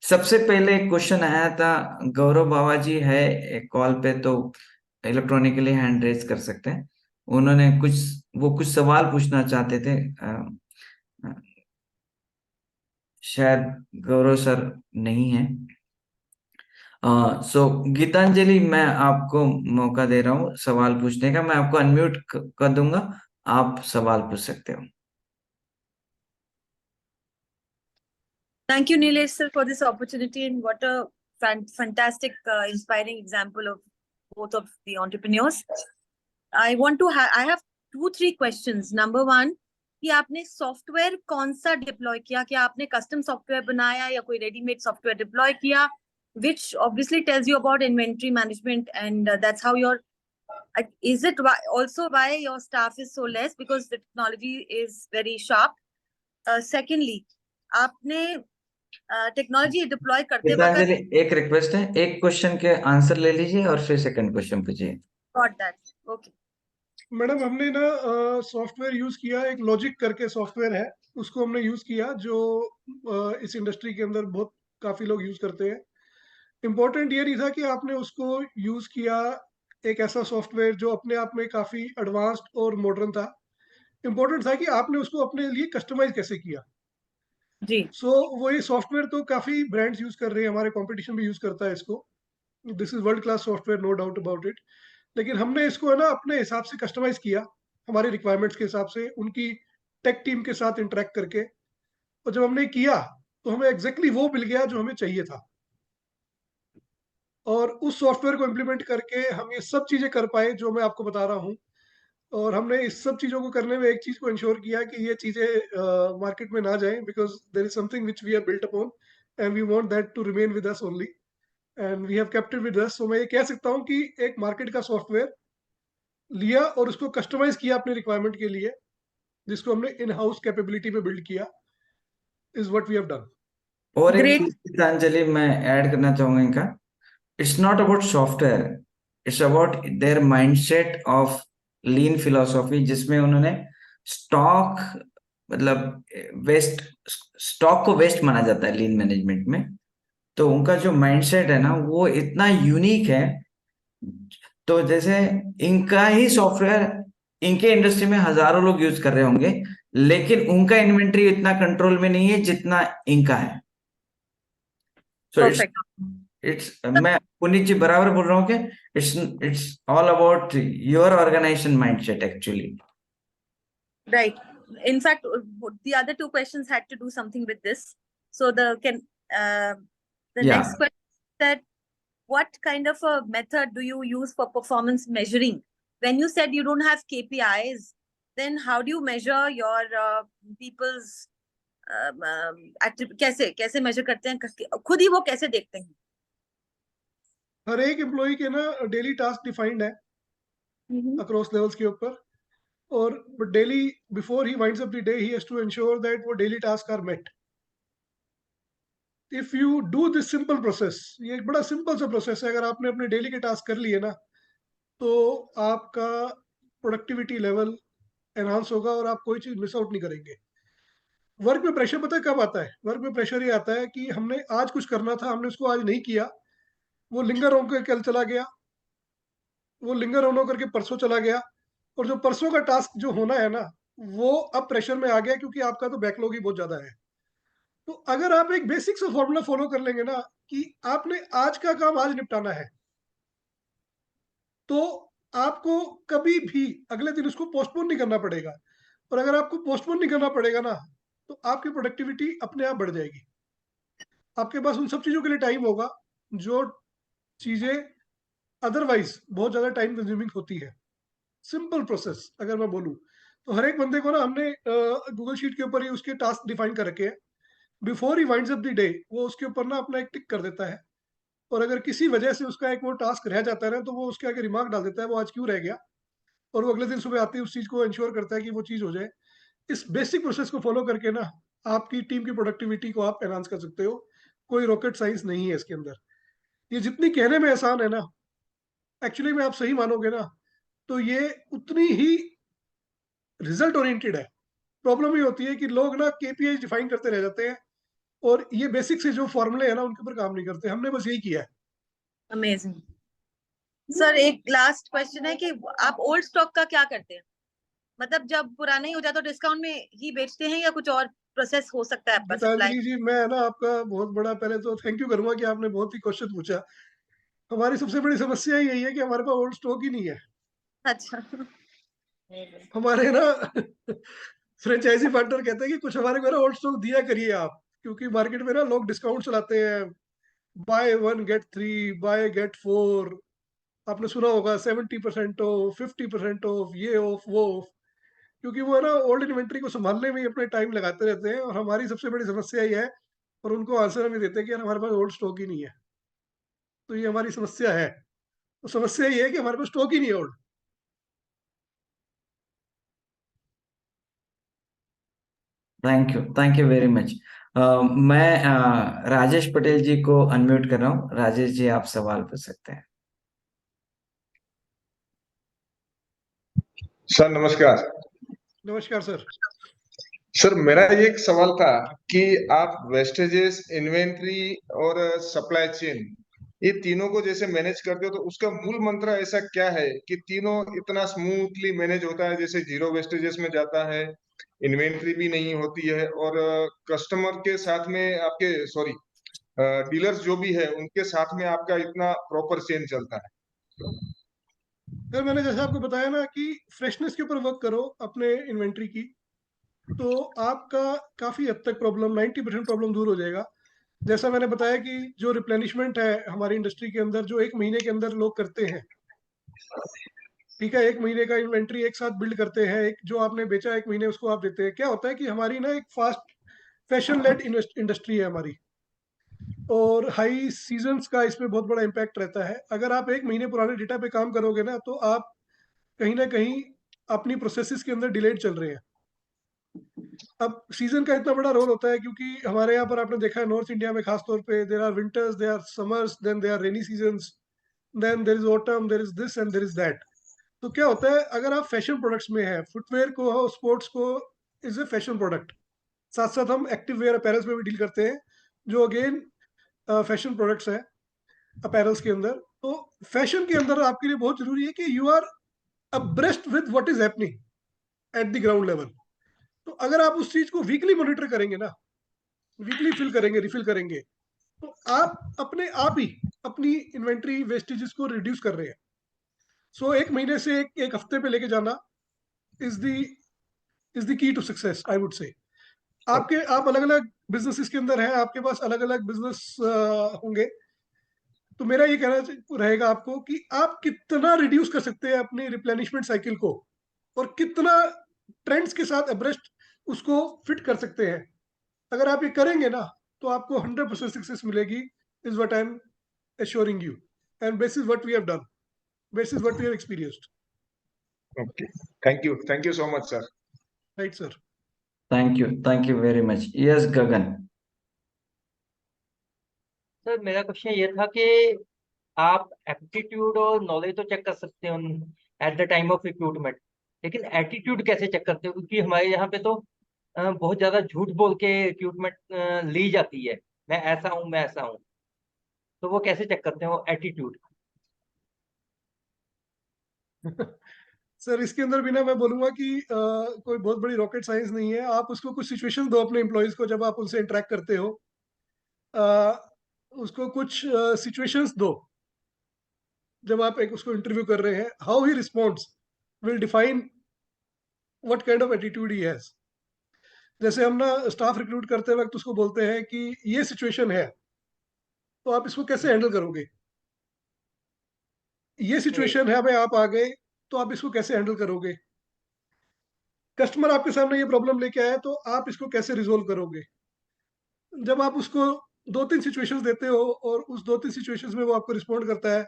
सबसे पहले एक क्वेश्चन आया था, गौरव बाबा जी है कॉल पे, तो इलेक्ट्रॉनिकली हैंड रेज कर सकते हैं। उन्होंने कुछ सवाल पूछना चाहते थे। अ, शायद गौरव सर नहीं है। सो गीतांजलि, मैं आपको मौका दे रहा हूँ सवाल पूछने का। मैं आपको अनम्यूट कर दूंगा, आप सवाल पूछ सकते हो। Thank you, Nilesh sir, for this opportunity, and what a fantastic, inspiring example of both of the entrepreneurs. I want to I have 2-3 questions. Number one, कि आपने सॉफ्टवेयर कौन सा डिप्लॉय किया? क्या आपने कस्टम सॉफ्टवेयर बनाया या कोई रेडीमेड सॉफ्टवेयर डिप्लॉय किया? Which obviously tells you about inventory management, and that's how your is it also why your staff is so less, because the technology is very sharp. Secondly, आपने technology deploy करते वक्त गीतांजलि, एक request है, एक question के answer ले लीजिए और फिर सेकंड क्वेश्चन पूछिए। Got that, okay. मैडम हमने ना सॉफ्टवेयर यूज किया, एक लॉजिक करके सॉफ्टवेयर है, उसको हमने यूज किया, जो इस इंडस्ट्री के अंदर बहुत काफी लोग यूज करते हैं। इम्पोर्टेंट ये नहीं था कि आपने उसको यूज किया एक ऐसा सॉफ्टवेयर जो अपने आप में काफी एडवांस्ड और मॉडर्न था। इम्पोर्टेंट था कि आपने उसको अपने लिए कस्टमाइज कैसे किया। जी। वो ये सॉफ्टवेयर तो काफी ब्रांड्स यूज कर रहे हैं, हमारे कंपटीशन भी यूज करता है इसको। This is world class software, no doubt about it. लेकिन हमने इसको है ना अपने हिसाब से कस्टमाइज किया, हमारे रिक्वायरमेंट्स के हिसाब से, उनकी टेक टीम के साथ इंटरेक्ट करके। और जब हमने किया तो हमें एग्जैक्टली वो मिल गया जो हमें चाहिए था। और उस सॉफ्टवेयर को इम्प्लीमेंट करके हम ये सब चीज़ें कर पाए जो मैं आपको बता रहा हूँ। और हमने इस सब चीज़ों को करने में एक चीज़ को इंश्योर किया कि ये चीज़ें मार्केट में ना जाएं, because there is something which we have built upon and we want that to remain with us only, and we have kept it with us. So मैं ये कह सकता हूँ कि एक मार्केट का सॉफ्टवेयर लिया और उसको कस्टमाइज किया अपने रिक्वायरमेंट के लिए, जिसको हमने इन हाउस कैपेबिलिटी पे बिल्ड किया, is what we have done. और एक ग्रेट। चीज गीतांजलि मैं ऐड करना चाहूंगा इनका, it's not about software, it's about their mindset of lean philosophy, जिसमें उन्होंने स्टॉक, मतलब वेस्ट, स्टॉक को वेस्ट माना जाता है लीन मैनेजमेंट में। तो उनका जो माइंडसेट है ना, वो इतना यूनिक है। तो जैसे इनका ही सॉफ्टवेयर इनके इंडस्ट्री में हजारों लोग यूज कर रहे होंगे, लेकिन उनका इन्वेंट्री इतना कंट्रोल में नहीं है जितना इनका है। So perfect. इट्स मैं पुनीत जी बराबर बोल रहा हूँ कि it's it's all about your organisation mindset actually. Right. In fact, the other two questions had to do something with this. So the Yeah. next question is that what kind of a method do you use for performance measuring? When you said you don't have KPIs, then how do you measure your people's कैसे कैसे measure करते हैं, खुद ही वो कैसे देखते हैं? हर एक एम्प्लॉय के ना डेली टास्क डिफाइंड है अक्रॉस लेवल्स के ऊपर, और डेली बिफोर ही वाइंड्स अप द डे ही हैज टू एंश्योर दैट वो daily task are met. If you do this simple process, ये एक बड़ा सिंपल सा प्रोसेस है, अगर आपने अपने डेली के टास्क कर लिए ना, तो आपका प्रोडक्टिविटी लेवल एनहांस होगा और आप कोई चीज मिस आउट नहीं करेंगे। वर्क में प्रेशर पता है कब आता है? वर्क में प्रेशर ये आता है कि हमने आज कुछ करना था, हमने उसको आज नहीं किया, वो लिंगर होकर कल चला गया, वो लिंगर ऑन होकर के परसों चला गया, और जो परसों का टास्क जो होना है ना, वो अब प्रेशर में आ गया क्योंकि आपका तो बैकलॉग ही बहुत ज्यादा है। तो अगर आप एक बेसिक सा फॉर्मूला फॉलो कर लेंगे ना कि आपने आज का काम आज निपटाना है, तो आपको कभी भी अगले दिन उसको पोस्टपोन नहीं करना पड़ेगा। और अगर आपको पोस्टपोन नहीं करना पड़ेगा ना, तो आपकी प्रोडक्टिविटी अपने आप बढ़ जाएगी। आपके पास उन सब चीज़ों के लिए टाइम होगा, जो चीज़ें अदरवाइज़ बहुत ज़्यादा टाइम कंज्यूमिंग होती है। सिंपल प्रोसेस अगर मैं बोलूँ, तो हर एक बंदे को ना हमने गूगल शीट के ऊपर ही उसके टास्क डिफाइन कर रखे हैं। बिफोर ही वाइंड्स अप द डे वो उसके ऊपर ना अपना एक टिक कर देता है, और अगर किसी वजह से उसका एक वो टास्क रह जाता है ना, तो वो उसके आगे रिमार्क डाल देता है, वो आज क्यों रह गया, और वो अगले दिन सुबह आते ही उस चीज़ को इंश्योर करता है कि वो चीज़ हो जाए। इस बेसिक प्रोसेस को फॉलो करके ना आपकी टीम की प्रोडक्टिविटी को आप एनहांस कर सकते हो। कोई रॉकेट साइंस नहीं है इसके अंदर। ये जितनी कहने में आसान है ना, एक्चुअली में आप सही मानोगे ना, तो ये उतनी ही रिजल्ट ओरिएंटेड है। प्रॉब्लम ये होती है कि लोग ना केपीआई डिफाइन करते रह जाते हैं, और ये बेसिक से जो फॉर्मूले हैं ना उनके ऊपर काम नहीं करते। हमने बस यही किया है। अमेजिंग। सर एक लास्ट क्वेश्चन है कि आप ओल्ड स्टॉक का क्या करते हैं? मतलब जब पुराना ही हो जाता है तो डिस्काउंट में ही बेचते हैं या कुछ और प्रोसेस हो सकता है आपका सप्लाई? गीतांजलि जी, मैं ना आपका बहुत बड़ा पहले तो थैंक यू करूंगा कि आपने बहुत ही क्वेश्चन पूछा। हमारी सबसे बड़ी समस्या यही है कि हमारे पास ओल्ड स्टॉक ही नहीं है। अच्छा। हमारे ना फ्रेंचाइजी पार्टनर कहते हैं कि कुछ हमारे को ना ओल्ड स्टॉक दिया करिए आप, क्योंकि मार्केट में ना लोग डिस्काउंट चलाते हैं, बाय 1 गेट 3, बाय गेट 4। आपने सुना होगा 70% ऑफ, 50% ऑफ, ये ऑफ वो ऑफ। क्योंकि वो है ना ओल्ड इन्वेंट्री को संभालने में ही अपने टाइम लगाते रहते हैं, और हमारी सबसे बड़ी समस्या ये है, और उनको आंसर हम ये देते हैं कि यार हमारे पास ओल्ड स्टॉक ही नहीं है। तो ये हमारी समस्या है। तो समस्या ये है कि हमारे पास स्टॉक ही नहीं है old. Thank you very much. मैं राजेश पटेल जी को अनम्यूट कर रहा हूँ। राजेश जी, आप सवाल पूछ सकते हैं। सर नमस्कार। नमस्कार सर। सर मेरा ये एक सवाल था कि आप वेस्टेजेस, इन्वेंट्री और सप्लाई चेन, ये तीनों को जैसे मैनेज करते हो, तो उसका मूल मंत्र ऐसा क्या है कि तीनों इतना स्मूथली मैनेज होता है, जैसे जीरो वेस्टेजेस में जाता है, इन्वेंट्री भी नहीं होती है, और कस्टमर के साथ में आपके सॉरी डीलर्स जो भी है उनके साथ में आपका इतना प्रॉपर चेन चलता है। सर मैंने जैसे आपको बताया ना कि फ्रेशनेस के ऊपर वर्क करो अपने इन्वेंट्री की, तो आपका काफ़ी हद तक प्रॉब्लम 90% प्रॉब्लम दूर हो जाएगा। जैसा मैंने बताया कि जो रिप्लेनिशमेंट है हमारी इंडस्ट्री के अंदर, जो 1 महीने के अंदर लोग करते हैं, ठीक है, 1 महीने का इन्वेंट्री एक साथ बिल्ड करते हैं, एक जो आपने बेचा 1 महीने उसको आप देते हैं। क्या होता है कि हमारी ना एक फास्ट फैशन लेड इंडस्ट्री है हमारी, और हाई सीजन्स का इसमें बहुत बड़ा इम्पैक्ट रहता है। अगर आप 1 महीने पुराने डेटा पे काम करोगे ना, तो आप कहीं ना कहीं अपनी प्रोसेसेस के अंदर डिलेड चल रहे हैं। अब सीजन का इतना बड़ा रोल होता है, क्योंकि हमारे यहाँ पर आपने देखा है नॉर्थ इंडिया में खास तौर पे, there are winters, there are summers, then there are rainy seasons, then there is autumn, there is this and there is that. तो क्या होता है, अगर आप फैशन प्रोडक्ट्स में है, फुटवेयर को हो, स्पोर्ट्स को, इज ए फैशन प्रोडक्ट। साथ साथ हम एक्टिव वेयर अपैरल्स में भी डील करते हैं, जो अगेन फैशन प्रोडक्ट्स है अपैरल्स के अंदर। तो फैशन के अंदर आपके लिए बहुत जरूरी है कि you are abreast with what is happening at the ground level. तो अगर आप उस चीज को वीकली मॉनिटर करेंगे ना, वीकली फिल करेंगे, रिफिल करेंगे, तो आप अपने आप ही अपनी इन्वेंट्री वेस्टेजेस को रिड्यूस कर रहे हैं। सो एक महीने से एक हफ्ते पे लेके जाना is the key to success, I would say. आप अलग अलग बिजनेसेस के अंदर हैं, आपके पास अलग अलग बिजनेस होंगे। तो मेरा ये कहना रहेगा आपको कि आप कितना रिड्यूस कर सकते हैं अपनी रिप्लेनिशमेंट साइकिल को, और कितना ट्रेंड्स के साथ एब्रेस्ट उसको फिट कर सकते हैं। अगर आप ये करेंगे ना, तो आपको 100% सक्सेस मिलेगी, is what I am assuring you, and this is what we have done, this is what we have experienced. Okay, thank you so much sir. Right sir? Thank you very much. Yes Gagan. Sir मेरा question ये था कि आप aptitude और knowledge तो check कर सकते हो at the time of recruitment, लेकिन एटीट्यूड कैसे चेक करते हो? क्योंकि हमारे यहाँ पे तो बहुत ज्यादा झूठ बोल के रिक्रूटमेंट ली जाती है, मैं ऐसा हूँ मैं ऐसा हूँ। तो वो कैसे चेक करते हो एटीट्यूड? सर इसके अंदर भी ना मैं बोलूंगा कि कोई बहुत बड़ी रॉकेट साइंस नहीं है। आप उसको कुछ सिचुएशंस दो अपने एम्प्लॉयज को, जब आप उनसे इंटरेक्ट करते हो, अ, उसको कुछ सिचुएशंस दो। जब आप एक उसको इंटरव्यू कर रहे हैं, how he responds will define what kind of attitude he has. जैसे हम ना स्टाफ रिक्रूट करते वक्त उसको बोलते हैं कि ये सिचुएशन है, तो आप इसको कैसे हैंडल करोगे। ये सिचुएशन है, भाई आप आ गए तो आप इसको कैसे हैंडल करोगे। कस्टमर आपके सामने ये प्रॉब्लम लेके आया तो आप इसको कैसे रिजोल्व करोगे। जब आप उसको 2-3 सिचुएशंस देते हो और उस 2-3 सिचुएशंस में वो आपको रिस्पॉन्ड करता है,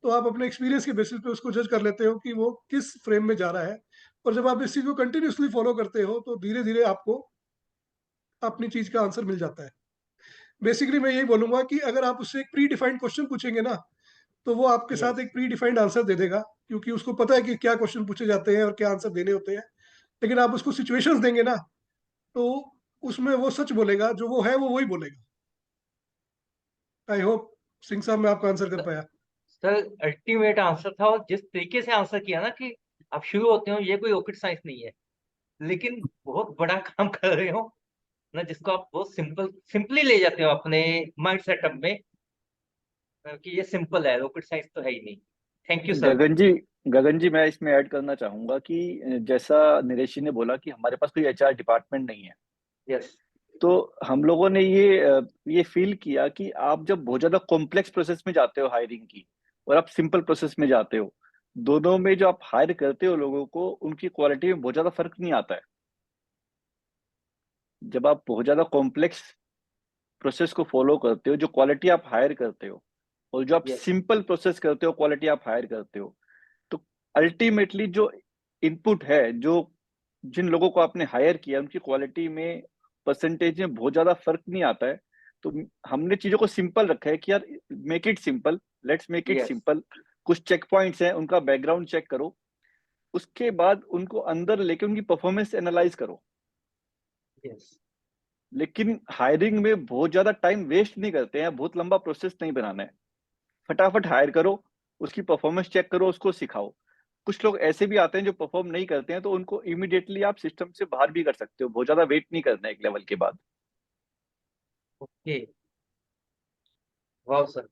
तो आप अपने एक्सपीरियंस के बेसिस पे उसको जज कर लेते हो कि वो किस फ्रेम में जा रहा है। और जब आप इस चीज़ को कंटिन्यूअसली फॉलो करते हो तो धीरे-धीरे आपको अपनी चीज़ का आंसर मिल जाता है। बेसिकली मैं यही बोलूँगा कि अगर आप उससे एक प्री डिफाइंड क्वेश्चन पूछेंगे ना, तो वो आपके साथ एक प्री डिफाइंड आंसर दे देगा, क्योंकि उसको पता है कि क्या क्वेश्चन पूछे जाते हैं और क्या आंसर देने होते हैं। लेकिन आप उसको सिचुएशंस देंगे ना, तो उसमें वो सच बोलेगा, जो वो है वो वही बोलेगा। आई होप सिंह साहब मैं आपका आंसर कर पाया। सर अल्टीमेट आंसर था, और जिस तरीके से आंसर किया ना कि आप शुरू होते हो, ये कोई रॉकेट साइंस नहीं है, लेकिन बहुत बड़ा काम कर रहे हो ना, जिसको आप बहुत सिंपली ले जाते हो अपने माइंड सेटअप में, कि ये सिंपल है, रॉकेट साइंस तो है ही नहीं। Thank you sir. Gagan ji मैं इसमें ऐड करना चाहूंगा कि जैसा नीलेश जी ने बोला कि हमारे पास कोई एचआर डिपार्टमेंट नहीं है, यस। तो हम लोगों ने ये फील किया कि आप जब बहुत ज्यादा कॉम्प्लेक्स प्रोसेस में जाते हो हायरिंग की, और आप सिंपल प्रोसेस में जाते हो, दोनों में जो आप हायर करते हो लोगों को, उनकी क्वालिटी में बहुत ज्यादा फर्क नहीं आता है। जब आप बहुत ज्यादा कॉम्प्लेक्स प्रोसेस को फॉलो करते हो, जो क्वालिटी आप हायर करते हो, और जो आप यस। सिंपल प्रोसेस करते हो, क्वालिटी आप हायर करते हो, तो अल्टीमेटली जो इनपुट है, जो जिन लोगों को आपने हायर किया, उनकी क्वालिटी में परसेंटेज में बहुत ज्यादा फर्क नहीं आता है। तो हमने चीजों को सिंपल रखा है कि यार make it simple, let's make it yes. Simple. कुछ चेक पॉइंट्स हैं, उनका बैकग्राउंड चेक करो, उसके बाद उनको अंदर लेके उनकी परफॉर्मेंस एनालाइज करो। यस। लेकिन हायरिंग में बहुत ज्यादा टाइम वेस्ट नहीं करते हैं, बहुत लंबा प्रोसेस नहीं बनाना है, फटाफट हायर करो, उसकी परफॉर्मेंस चेक करो, उसको सिखाओ। कुछ लोग ऐसे भी आते हैं जो परफॉर्म नहीं करते हैं, तो उनको इमीडिएटली आप सिस्टम से बाहर भी कर सकते हो, बहुत ज्यादा वेट नहीं करना है एक लेवल के बाद। ओके। वाह सर,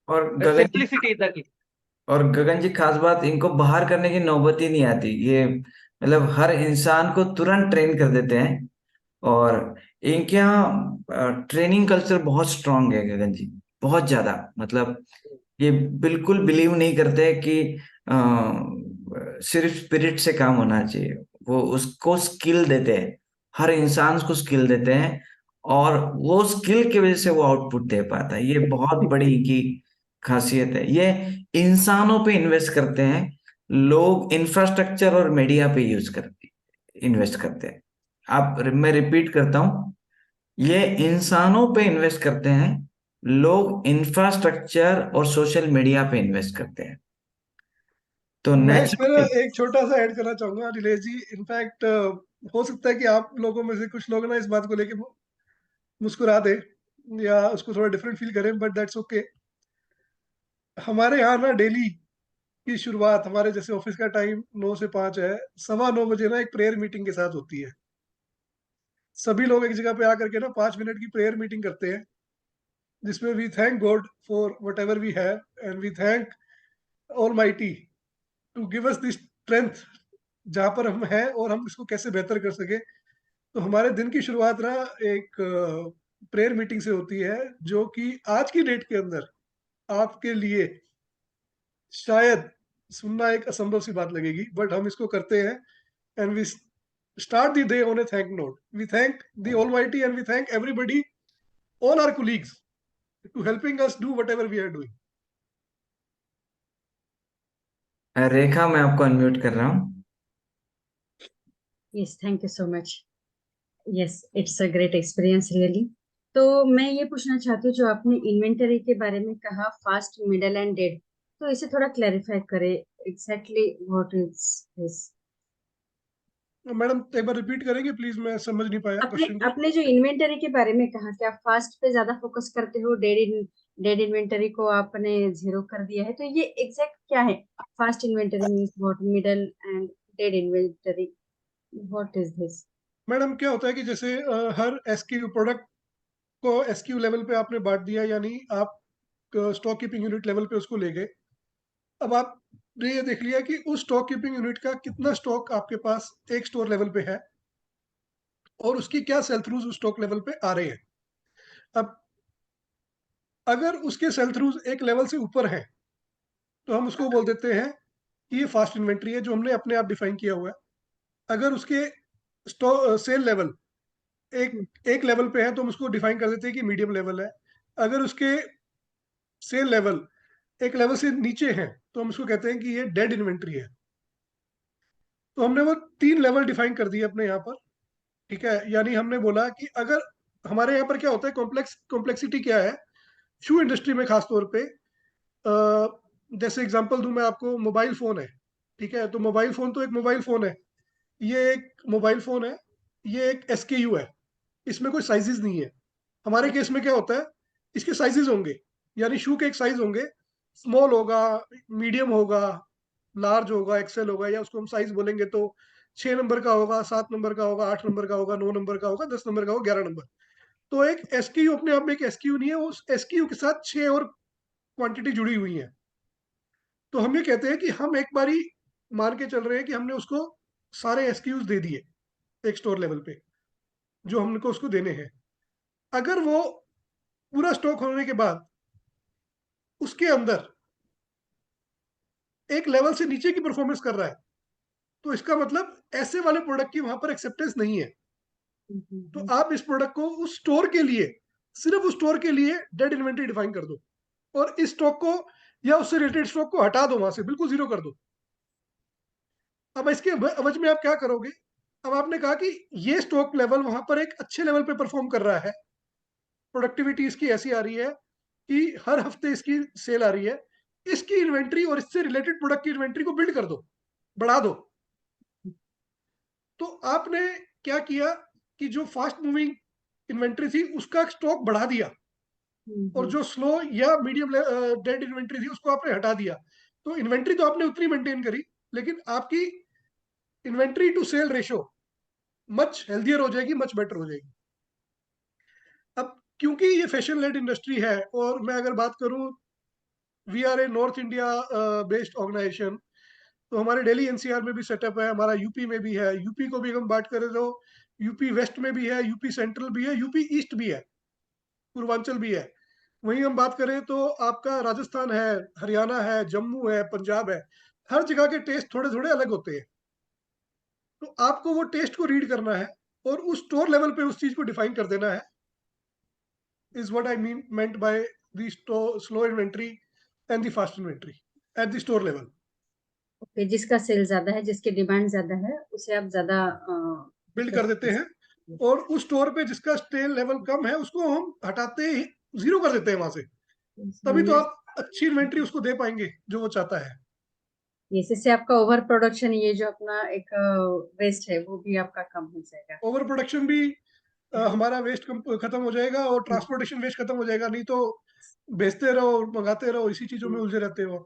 और गगन जी सिंपलिसिटी इतना की। खास बात, इनको बाहर करने की नौबत ही नहीं आती। ये मतलब हर इंसान को तुरंत ट्रेन कर देते हैं। और इनके यहाँ ट्रेनिंग कल्चर बहुत स्ट्रांग है गगन जी, बहुत ज्यादा। मतलब ये बिल्कुल बिलीव नहीं करते कि सिर्फ स्पिरिट से काम होना चाहिए। वो उसको स्किल देते हैं, हर इंसान को स्किल देते हैं, और वो स्किल की वजह से वो आउटपुट दे पाता है। ये बहुत बड़ी इनकी खासियत है। ये इंसानों पे इन्वेस्ट करते हैं। लोग इंफ्रास्ट्रक्चर और मीडिया पे इन्वेस्ट करते हैं। मैं रिपीट करता हूँ, ये इंसानों पे इन्वेस्ट करते हैं, लोग इंफ्रास्ट्रक्चर और सोशल मीडिया पे इन्वेस्ट करते हैं। तो मैं इसमें ना नेचुरल एक छोटा सा ऐड करना चाहूंगा नीलेश जी। इनफैक्ट हो सकता है कि आप लोगों में से कुछ लोग ना इस बात को लेके मुस्कुरा दे या उसको थोड़ा डिफरेंट फील करें, बट दैट्स ओके। हमारे यहाँ ना डेली की शुरुआत, हमारे जैसे ऑफिस का टाइम 9 से 5 है, 9:15 ना एक प्रेयर मीटिंग के साथ होती है। सभी लोग एक जगह पे आकर के ना 5 मिनट की प्रेयर मीटिंग करते हैं, जिसमें we thank God for whatever we have, and we thank almighty to give us this strength जहाँ पर हम हैं, और हम इसको कैसे बेहतर कर सके। तो हमारे दिन की शुरुआत ना एक प्रेयर मीटिंग से होती है, जो कि आज की डेट के अंदर आपके लिए शायद सुनना एक असंभव सी बात लगेगी, बट हम इसको करते हैं। And we start the day on a thank note. We thank the Almighty and we thank everybody, all our colleagues, to helping us do whatever we are doing. रेखा, मैं आपको अनम्यूट कर रहा हूँ। Yes, thank you so much. Yes, it's a great experience really. तो मैं ये पूछना चाहती हूँ, जो आपने इन्वेंटरी के बारे में कहा, फास्ट, मिडल एंड डेड, तो इसे थोड़ा क्लैरिफाई करें, exactly what is this. Madam एक बार रिपीट करेंगे प्लीज, मैं समझ नहीं पाया आपने क्वेश्चन को। आपने जो इन्वेंटरी के बारे में कहा कि आप फास्ट पे ज्यादा फोकस करते हो, डेड इन्वेंटरी को आपने 0 कर दिया है, तो ये एग्जैक्ट क्या है? Fast inventory means what, middle and dead inventory, what is this? Madam क्या होता है कि जैसे हर एसक्यू प्रोडक्ट को एसक्यू लेवल पे आपने बांट दिया, यानी आप स्टॉक कीपिंग यूनिट लेवल पे उसको ले गए। अब आपने ये देख लिया कि उस स्टॉक कीपिंग यूनिट का कितना स्टॉक आपके पास एक स्टोर लेवल पे है और उसकी क्या सेल थ्रूज उस स्टॉक लेवल पे आ रहे हैं। अब अगर उसके सेल थ्रूज एक लेवल से ऊपर हैं तो हम उसको बोल देते हैं कि ये फास्ट इन्वेंट्री है, जो हमने अपने आप डिफाइन किया हुआ है। अगर उसके सेल लेवल एक एक लेवल पे है तो हम उसको डिफाइन कर देते हैं कि मीडियम लेवल है। अगर उसके सेल लेवल एक लेवल से नीचे है तो हम उसको कहते हैं कि ये डेड इन्वेंट्री है। तो हमने वो 3 लेवल डिफाइन कर दिए अपने यहाँ पर, ठीक है। यानी हमने बोला कि अगर हमारे यहाँ पर क्या होता है, कॉम्प्लेक्सिटी क्या है शू इंडस्ट्री में खास तौर पे, जैसे एग्जांपल दूं मैं आपको, मोबाइल फोन है, ठीक है। तो मोबाइल फोन तो एक मोबाइल फोन है, ये एक मोबाइल फोन है, ये एक एसकेयू है, इसमें कोई साइजेस नहीं है। हमारे केस में क्या होता है, इसके साइजेस होंगे, यानी शू के एक साइज होंगे, स्मॉल होगा, मीडियम होगा, लार्ज होगा, एक्सेल होगा, या उसको हम साइज बोलेंगे तो 6 नंबर का होगा, 7 नंबर का होगा, 8 नंबर का होगा, 9 नंबर का होगा, 10 नंबर का होगा, 11 नंबर। तो एक एसक्यू अपने आप में एक एसक्यू नहीं है, उस एसक्यू के साथ 6 और क्वांटिटी जुड़ी हुई है। तो हम ये कहते हैं कि हम एक बारी मान के चल रहे हैं कि हमने उसको सारे एसक्यूज दे दिए एक स्टोर लेवल पे, जो हमको उसको देने हैं। अगर वो पूरा स्टॉक होने के बाद उसके अंदर एक लेवल से नीचे की परफॉर्मेंस कर रहा है, तो इसका मतलब ऐसे वाले प्रोडक्ट की वहां पर एक्सेप्टेंस नहीं है। तो आप इस प्रोडक्ट को उस स्टोर के लिए, सिर्फ उस स्टोर के लिए डेड इन्वेंट्री डिफाइन कर दो, और इस स्टॉक को या उससे रिलेटेड स्टॉक को हटा दो, वहां से बिल्कुल 0 कर दो। अब इसके अवज में आप क्या करोगे, अब आपने कहा कि ये स्टॉक लेवल वहां पर एक अच्छे लेवल पे परफॉर्म कर रहा है, प्रोडक्टिविटी इसकी ऐसी आ रही है कि हर हफ्ते इसकी सेल आ रही है, इसकी इन्वेंट्री और इससे रिलेटेड प्रोडक्ट की इन्वेंट्री को बिल्ड कर दो, बढ़ा दो। तो आपने क्या किया कि जो फास्ट मूविंग इन्वेंट्री थी उसका स्टॉक बढ़ा दिया, और जो स्लो या मीडियम डेड इन्वेंट्री थी उसको आपने हटा दिया। तो इन्वेंट्री तो आपने उतनी मेंटेन करी, लेकिन आपकी inventory to sale ratio much healthier हो जाएगी, मच बेटर हो जाएगी। अब क्योंकि ये फैशन लेड इंडस्ट्री है, और मैं अगर बात करूं, we are a north India based organisation, तो हमारे दिल्ली एनसीआर में भी सेटअप है, हमारा यूपी में भी है। यूपी को भी हम बात करें तो यूपी वेस्ट में भी है, यूपी सेंट्रल भी है, यूपी ईस्ट भी है, पूर्वांचल भी है। वहीं हम बात करें तो आपका राजस्थान है, हरियाणा है, जम्मू है, पंजाब है। हर जगह के टेस्ट थोड़े थोड़े अलग होते हैं। तो आपको वो टेस्ट को रीड करना है और उस स्टोर लेवल पे उस चीज को डिफाइन कर देना है, is what I mean meant by the slow inventory and the fast inventory at the store level. Okay, जिसका सेल ज्यादा है, जिसकी डिमांड ज्यादा है, उसे आप ज्यादा बिल्ड कर देते हैं, और उस स्टोर पे जिसका सेल लेवल कम है उसको हम हटाते ही 0 कर देते हैं वहां से। तभी तो आप अच्छी इन्वेंट्री उसको दे पाएंगे जो वो चाहता है। इससे आपका ओवर प्रोडक्शन, ये जो अपना एक वेस्ट है, वो भी आपका कम हो जाएगा। ओवर प्रोडक्शन भी हमारा वेस्ट खत्म हो जाएगा, और ट्रांसपोर्टेशन वेस्ट खत्म हो जाएगा। नहीं तो बेचते रहो, मंगाते रहो, इसी चीजों में उलझे रहते हो।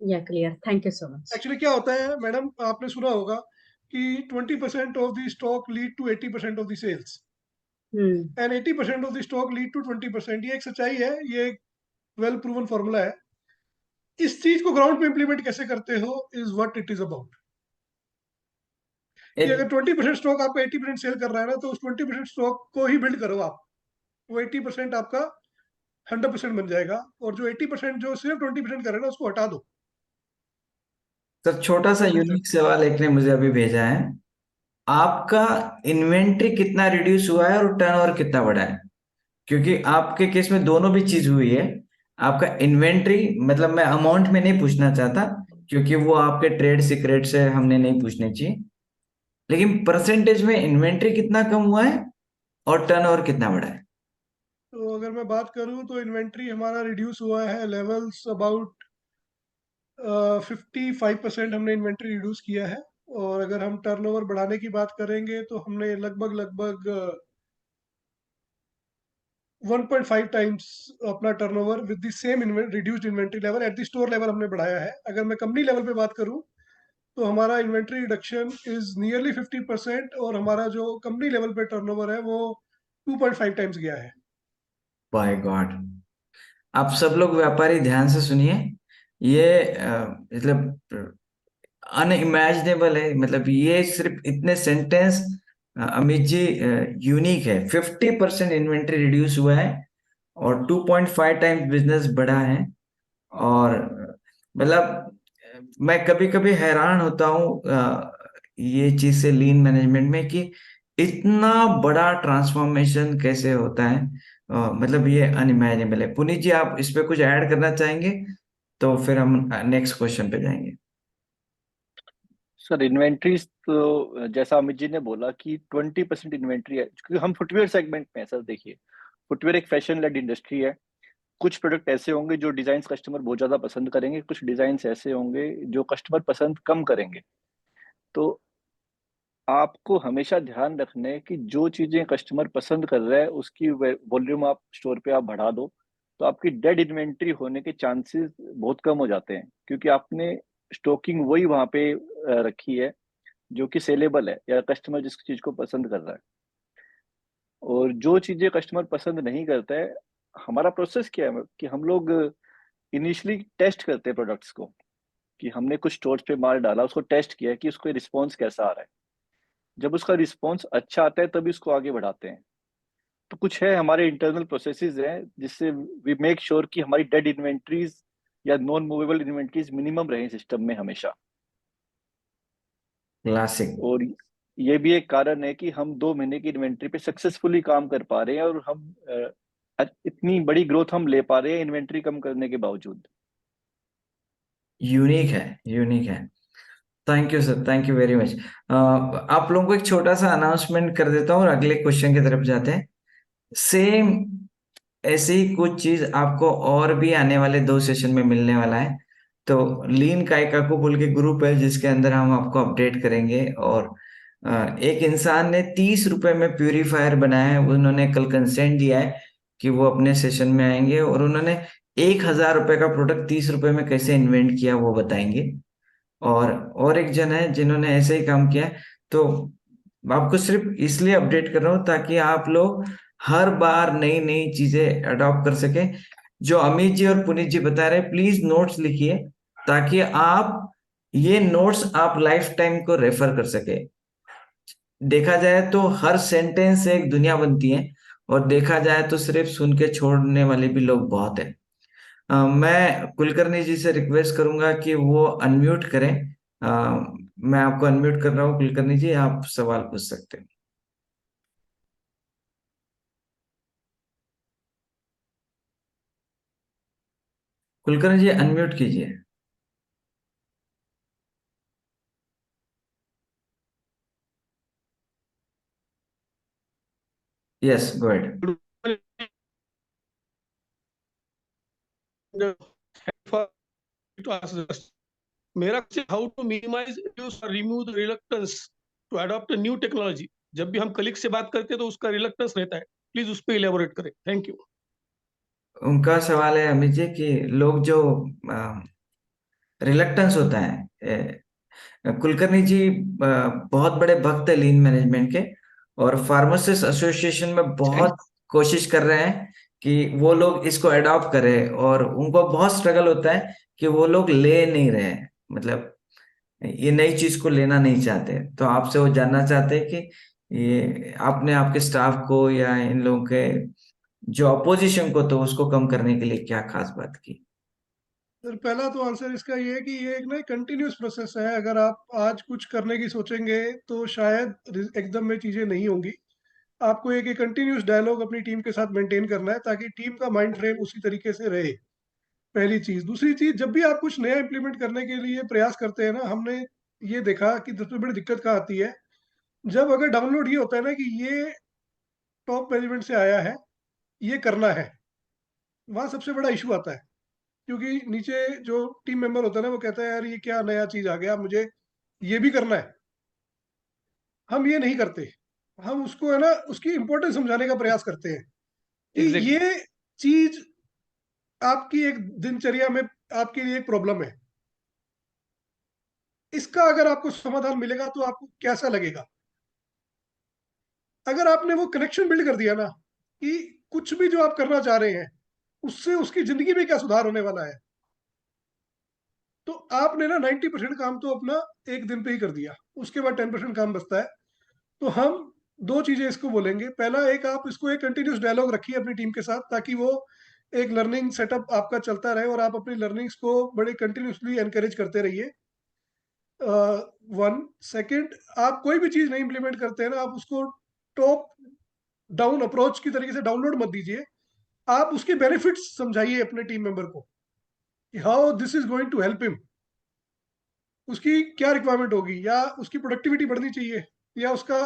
या clear, thank you so much. Actually क्या होता है मैडम, आपने सुना होगा कि 20% of the stock lead to 80% of the sales, and 80% of the stock lead to 20%। ये एक सच्चाई है, ये एक वेल प्रूवन फॉर्मूला है। इस चीज को ग्राउंड पे इंप्लीमेंट कैसे करते हो is what it is about. कि अगर 20% स्टॉक आपका 80% सेल कर रहा है ना, तो उस 20% स्टॉक को ही बिल्ड करो आप, वो 80% आपका 100% बन जाएगा, और जो 80% जो सिर्फ 20% कर रहे हैं ना, उसको हटा दो। सर, छोटा सा यूनिक सवाल एक ने मुझे अभी भेजा है। आपका इन्वेंट्री कितना रिड्यूस हुआ है और टर्नओवर कितना बढ़ा है? क्योंकि आपके केस में दोनों भी चीज हुई है। आपका इन्वेंट्री, मतलब मैं अमाउंट में नहीं पूछना चाहता, क्योंकि वो आपके ट्रेड सीक्रेट से हमने नहीं पूछने चाहिए, लेकिन परसेंटेज में इन्वेंट्री कितना कम हुआ है और टर्नओवर कितना बढ़ा है? तो अगर मैं बात करूं तो इन्वेंट्री हमारा रिड्यूस हुआ है लेवल्स अबाउट 55% हमने इन्वेंट्री रिड्यूस किया है। और अगर हम टर्नओवर बढ़ाने की बात करेंगे तो हमने लगभग लगभग 1.5 टाइम्स अपना turnover with the same reduced inventory level eight the store level हमने बढ़ाया है। अगर मैं कंपनी लेवल पे बात करूं तो हमारा इन्वेंट्री रिडक्शन इज नियरली 50% और हमारा जो कंपनी लेवल पे टर्नओवर है वो 2.5 टाइम्स गया है। बाय गॉड, आप सब लोग व्यापारी ध्यान से सुनिए। ये मतलब अनइमेजिनेबल है। मतलब ये सिर्फ इतने सेंटेंस, अमित जी, यूनिक है। 50% इन्वेंट्री रिड्यूस हुआ है और 2.5 टाइम्स बिजनेस बढ़ा है। और मतलब मैं कभी कभी हैरान होता हूँ ये चीज से, लीन मैनेजमेंट में, कि इतना बड़ा ट्रांसफॉर्मेशन कैसे होता है। मतलब ये अनइमेजिनेबल है। पुनीत जी, आप इस पे कुछ ऐड करना चाहेंगे? तो फिर हम नेक्स्ट क्वेश्चन पे जाएंगे। सर इन्वेंट्रीज तो जैसा अमित जी ने बोला कि 20% इन्वेंट्री है, क्योंकि हम फुटवेयर सेगमेंट में है सर। देखिए, फुटवेयर एक फैशन लेड इंडस्ट्री है। कुछ प्रोडक्ट ऐसे होंगे जो डिजाइन कस्टमर बहुत ज्यादा पसंद करेंगे, कुछ डिजाइन ऐसे होंगे जो कस्टमर पसंद कम करेंगे। तो आपको हमेशा ध्यान रखना है कि जो चीजें कस्टमर पसंद कर रहा है उसकी वॉल्यूम आप स्टोर पे आप बढ़ा दो, तो आपकी डेड इन्वेंट्री होने के चांसेस बहुत कम हो जाते हैं, क्योंकि आपने स्टॉकिंग वही वहां पे रखी है जो कि सेलेबल है या कस्टमर जिस चीज को पसंद कर रहा है। और जो चीजें कस्टमर पसंद नहीं करता है, हमारा प्रोसेस क्या है कि हम लोग इनिशियली टेस्ट करते हैं प्रोडक्ट्स को, कि हमने कुछ स्टोर्स पे माल डाला, उसको टेस्ट किया कि उसको रिस्पॉन्स कैसा आ रहा है। जब उसका रिस्पॉन्स अच्छा आता है तभी उसको आगे बढ़ाते हैं। तो कुछ है हमारे इंटरनल प्रोसेसेस हैं जिससे वी मेक श्योर कि हमारी डेड इन्वेंट्रीज या नॉन मूवेबल इन्वेंट्रीज मिनिमम रहे सिस्टम में हमेशा। क्लासिक। और ये भी एक कारण है कि हम 2 महीने की इन्वेंट्री पे सक्सेसफुली काम कर पा रहे हैं, और हम इतनी बड़ी ग्रोथ हम ले पा रहे हैं इन्वेंट्री कम करने के बावजूद। यूनिक है, यूनिक है। Thank you sir, thank you very much. आप लोगों को एक छोटा सा अनाउंसमेंट कर देता हूँ और अगले क्वेश्चन की तरफ जाते हैं। सेम ऐसी ही कुछ चीज आपको और भी आने वाले 2 सेशन में मिलने वाला है। तो लीन काइकाकू बोल के ग्रुप है जिसके अंदर हम आपको अपडेट करेंगे। और एक इंसान ने 30 रुपए में प्यूरीफायर बनाया है। उन्होंने कल कंसेंट दिया है कि वो अपने सेशन में आएंगे और उन्होंने 1,000 रुपए का प्रोडक्ट 30 रुपए में कैसे इन्वेंट किया वो बताएंगे। और एक जन है जिन्होंने ऐसे ही काम किया है। तो आपको सिर्फ इसलिए अपडेट कर रहा हूँ ताकि आप लोग हर बार नई नई चीजें अडॉप्ट कर सके। जो अमित जी और पुनीत जी बता रहे हैं, प्लीज नोट्स लिखिए ताकि आप ये नोट्स आप लाइफ टाइम को रेफर कर सके। देखा जाए तो हर सेंटेंस से एक दुनिया बनती है, और देखा जाए तो सिर्फ सुन के छोड़ने वाले भी लोग बहुत हैं। मैं कुलकर्णी जी से रिक्वेस्ट करूंगा कि वो अनम्यूट करें। मैं आपको अनम्यूट कर रहा हूँ। कुलकर्णी जी, आप सवाल पूछ सकते हैं। कुलकर्णी जी, अनम्यूट कीजिए। Yes, go ahead. मेरा how to minimize remove the reluctance to adopt new technology. जब भी हम कलीग से बात करते हैं तो उसका रिलक्टेंस रहता है, प्लीज उस पर इलेबोरेट करें। Thank you. उनका सवाल है अमित जी कि लोग जो रिलक्टेंस होता है, कुलकर्णी जी बहुत बड़े भक्त है लीन मैनेजमेंट के, और फार्मासिस्ट एसोसिएशन में बहुत कोशिश कर रहे हैं कि वो लोग इसको अडॉप्ट करें, और उनको बहुत स्ट्रगल होता है कि वो लोग ले नहीं रहे हैं। मतलब ये नई चीज को लेना नहीं चाहते। तो आपसे वो जानना चाहते हैं कि ये आपने आपके स्टाफ को या इन लोगों के जो अपोजिशन को तो उसको कम करने के लिए क्या खास बात की? सर पहला तो आंसर इसका ये है कि ये एक ना कंटिन्यूस प्रोसेस है। अगर आप आज कुछ करने की सोचेंगे तो शायद एकदम में चीजें नहीं होंगी। आपको एक कंटिन्यूस डायलॉग अपनी टीम के साथ मेंटेन करना है ताकि टीम का माइंड फ्रेम उसी तरीके से रहे। पहली चीज। दूसरी चीज, जब भी आप कुछ नया इंप्लीमेंट करने के लिए प्रयास करते हैं ना, हमने ये देखा कि सबसे बड़ी दिक्कत कहाँ आती है। जब अगर डाउनलोड ये होता है ना कि ये टॉप मैनेजमेंट से आया है, ये करना है, वहां सबसे बड़ा इशू आता है। क्योंकि नीचे जो टीम मेंबर होता है ना, वो कहता है यार ये क्या नया चीज आ गया, मुझे ये भी करना है। हम ये नहीं करते। हम उसको है ना उसकी इंपॉर्टेंस समझाने का प्रयास करते हैं कि Exactly. ये चीज आपकी एक दिनचर्या में आपके लिए एक प्रॉब्लम है, इसका अगर आपको समाधान मिलेगा तो आपको कैसा लगेगा? अगर आपने वो कनेक्शन बिल्ड कर दिया ना कि कुछ भी जो आप करना चाह रहे हैं उससे उसकी जिंदगी में क्या सुधार होने वाला है, तो आपने ना 90% काम तो अपना एक दिन पे ही कर दिया, उसके बाद 10% काम बचता है। तो हम दो चीजें इसको बोलेंगे। पहला, एक आप इसको एक कंटिन्यूस डायलॉग रखिए अपनी टीम के साथ, ताकि वो एक लर्निंग सेटअप आपका चलता रहे और आप अपनी लर्निंग्स को बड़े कंटिन्यूसली एनकरेज करते रहिए। वन सेकंड, आप कोई भी चीज नहीं इंप्लीमेंट करते हैं ना, आप उसको टॉप डाउन अप्रोच की तरीके से डाउनलोड मत दीजिए। आप उसके बेनिफिट्स समझाइए अपने टीम मेंबर को कि how this is going to help him, उसकी क्या रिक्वायरमेंट होगी, या उसकी प्रोडक्टिविटी बढ़नी चाहिए, या उसका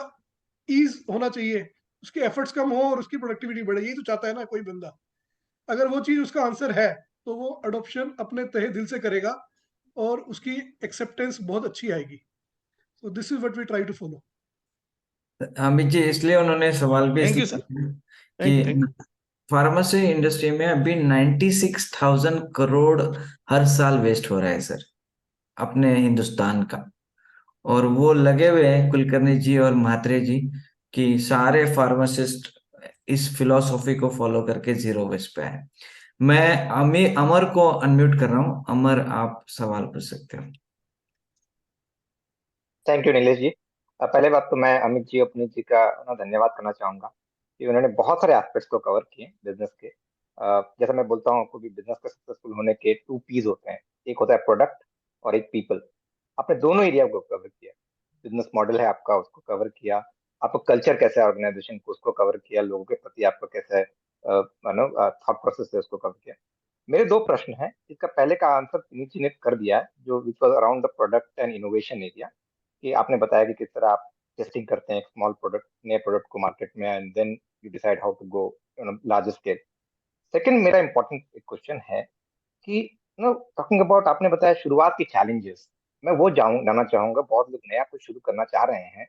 ईज होना चाहिए, उसके एफर्ट्स कम हो और उसकी प्रोडक्टिविटी बढ़े। यही तो चाहता है ना कोई बंदा। अगर वो चीज उसका आंसर है तो वो अडोप्शन अपने तहे दिल से करेगा और उसकी एक्सेप्टेंस बहुत अच्छी आएगी। So this is what we try to follow. Amit ji, इसलिए उन्होंने सवाल भी Thank you, इसलिए sir. किया Thank you. Thank कि you. फार्मेसी इंडस्ट्री में अभी 96,000 करोड़ हर साल वेस्ट हो रहा है सर, अपने हिंदुस्तान का। और वो लगे हुए हैं कुलकर्णी जी और म्हात्रे जी कि सारे फार्मासिस्ट इस फिलॉसफी को फॉलो करके जीरो वेस्ट पे आए। मैं अमर को अनम्यूट कर रहा हूँ। अमर, आप सवाल पूछ सकते हो। थैंक यू नीलेश जी। पहले बात तो मैं अमित जी और पुनीत जी का ना धन्यवाद करना चाहूंगा कि उन्होंने बहुत सारे एस्पेक्ट्स को कवर किए बिजनेस के। जैसा मैं बोलता हूँ आपको कि बिजनेस का सक्सेसफुल होने के 2 P's होते हैं, एक होता है प्रोडक्ट और एक पीपल। आपने दोनों एरिया को कवर किया। बिजनेस मॉडल है आपका, उसको कवर किया। आपका कल्चर कैसा है ऑर्गेनाइजेशन को, उसको कवर किया। लोगों के प्रति आपका कैसा है थॉट प्रोसेस है, उसको कवर किया। मेरे 2 प्रश्न हैं, इसका पहले का आंसर पुनीत जी ने कर दिया है, जो which was around the product and innovation area, कि आपने बताया कि किस तरह आप टेस्टिंग करते हैं एक स्मॉल प्रोडक्ट, नए प्रोडक्ट को मार्केट में, and then you decide how to go large scale. Second, मेरा इंपॉर्टेंट एक क्वेश्चन है कि टॉकिंग अबाउट, आपने बताया शुरुआत की चैलेंजेस, मैं वो जानना चाहूंगा। बहुत लोग नया कुछ शुरू करना चाह रहे हैं,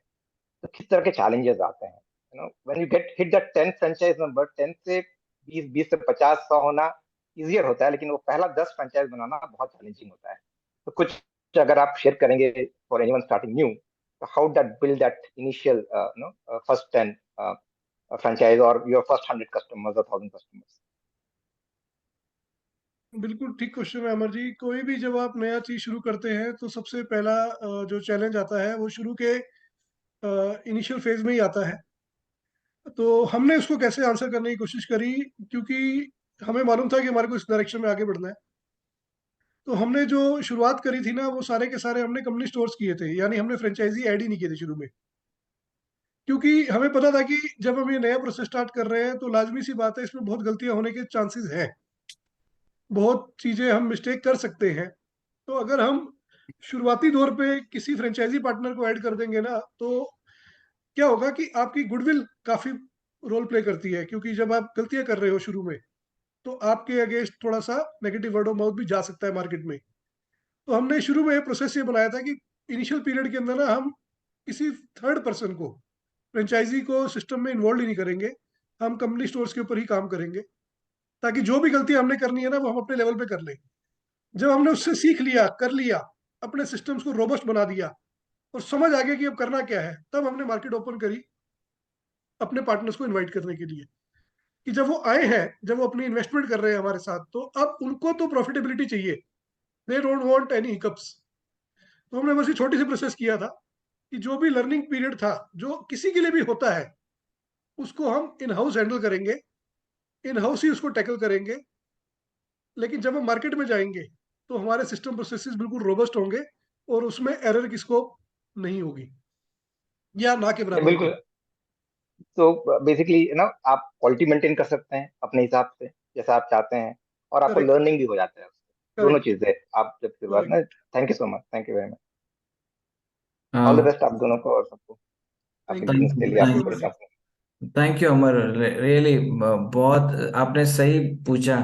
तो किस तरह के चैलेंजेस आते हैं? When you get hit that 10 franchise number, 10 से 20, 20 से 50, 100 होना इजियर होता है, लेकिन वो पहला 10 फ्रेंचाइज बनाना बहुत चैलेंजिंग होता है। तो कुछ अगर आप शेयर करेंगे फॉर एनीवन स्टार्टिंग न्यू, तो how that build that initial first 10 franchise or your first 100 customers or 1,000 customers? बिल्कुल ठीक क्वेश्चन है अमर जी। कोई भी जब आप नया चीज शुरू करते हैं तो सबसे पहला जो चैलेंज आता है वो शुरू के इनिशियल फेज में ही आता है। तो हमने उसको कैसे आंसर करने की कोशिश करी, क्योंकि हमें मालूम था कि हमारे को इस डायरेक्शन में आगे बढ़ना है। तो हमने जो शुरुआत करी थी ना, वो सारे के सारे हमने कंपनी स्टोर्स किए थे, यानी हमने फ्रेंचाइजी ऐड ही नहीं किए थे शुरू में। क्योंकि हमें पता था कि जब हम ये नया प्रोसेस स्टार्ट कर रहे हैं तो लाजमी सी बात है, इसमें बहुत गलतियां होने के चांसेस हैं, बहुत चीजें हम मिस्टेक कर सकते हैं। तो अगर हम शुरुआती दौर पे किसी फ्रेंचाइजी पार्टनर को ऐड कर देंगे ना, तो क्या होगा कि आपकी गुडविल काफी रोल प्ले करती है, क्योंकि जब आप गलतियां कर रहे हो शुरू में तो आपके अगेंस्ट थोड़ा सा नेगेटिव वर्ड ऑफ माउथ भी जा सकता है मार्केट में। तो हमने शुरू में प्रोसेस ये बनाया था कि इनिशियल पीरियड के अंदर ना हम किसी थर्ड पर्सन को, फ्रेंचाइजी को सिस्टम में इन्वॉल्व ही नहीं करेंगे। हम कंपनी स्टोर्स के ऊपर ही काम करेंगे, ताकि जो भी गलती हमने करनी है ना वो हम अपने लेवल पे कर लें। जब हमने उससे सीख लिया, कर लिया, अपने सिस्टम्स को रोबस्ट बना दिया और समझ आ गया कि अब करना क्या है, तब हमने मार्केट ओपन करी अपने पार्टनर्स को इनवाइट करने के लिए, कि जब वो आए हैं, जब वो अपनी इन्वेस्टमेंट कर रहे हैं हमारे साथ, तो अब उनको तो प्रॉफिटेबिलिटी चाहिए, they don't want any hiccups. तो हमने बस ये छोटी सी प्रोसेस किया था कि जो भी लर्निंग पीरियड था, जो किसी के लिए भी होता है, उसको हम इन हाउस हैंडल करेंगे, इन हाउस ही उसको टैकल करेंगे। लेकिन जब हम मार्केट में जाएंगे तो हमारे सिस्टम प्रोसेसेस बिल्कुल रोबस्ट होंगे और उसमें एरर की स्कोप नहीं होगी, या ना के बराबर होगी। बिल्कुल। तो बेसिकली आप क्वालिटी मेंटेन कर सकते हैं अपने हिसाब से जैसा आप चाहते हैं, और आपको करेक्ट, लर्निंग भी हो जाता है उससे। दोनों करेक्ट, चीजें आप जब शुरुआत करेक्ट। में। Thank you so much, thank you very much. All the best आप दोनों को और सबको आपके थैंक यू, बिजनेस के लिए, थैंक यू आपकी Amar Puri ji. Company. Thank you Amar, really बहुत आपने सही पूछा।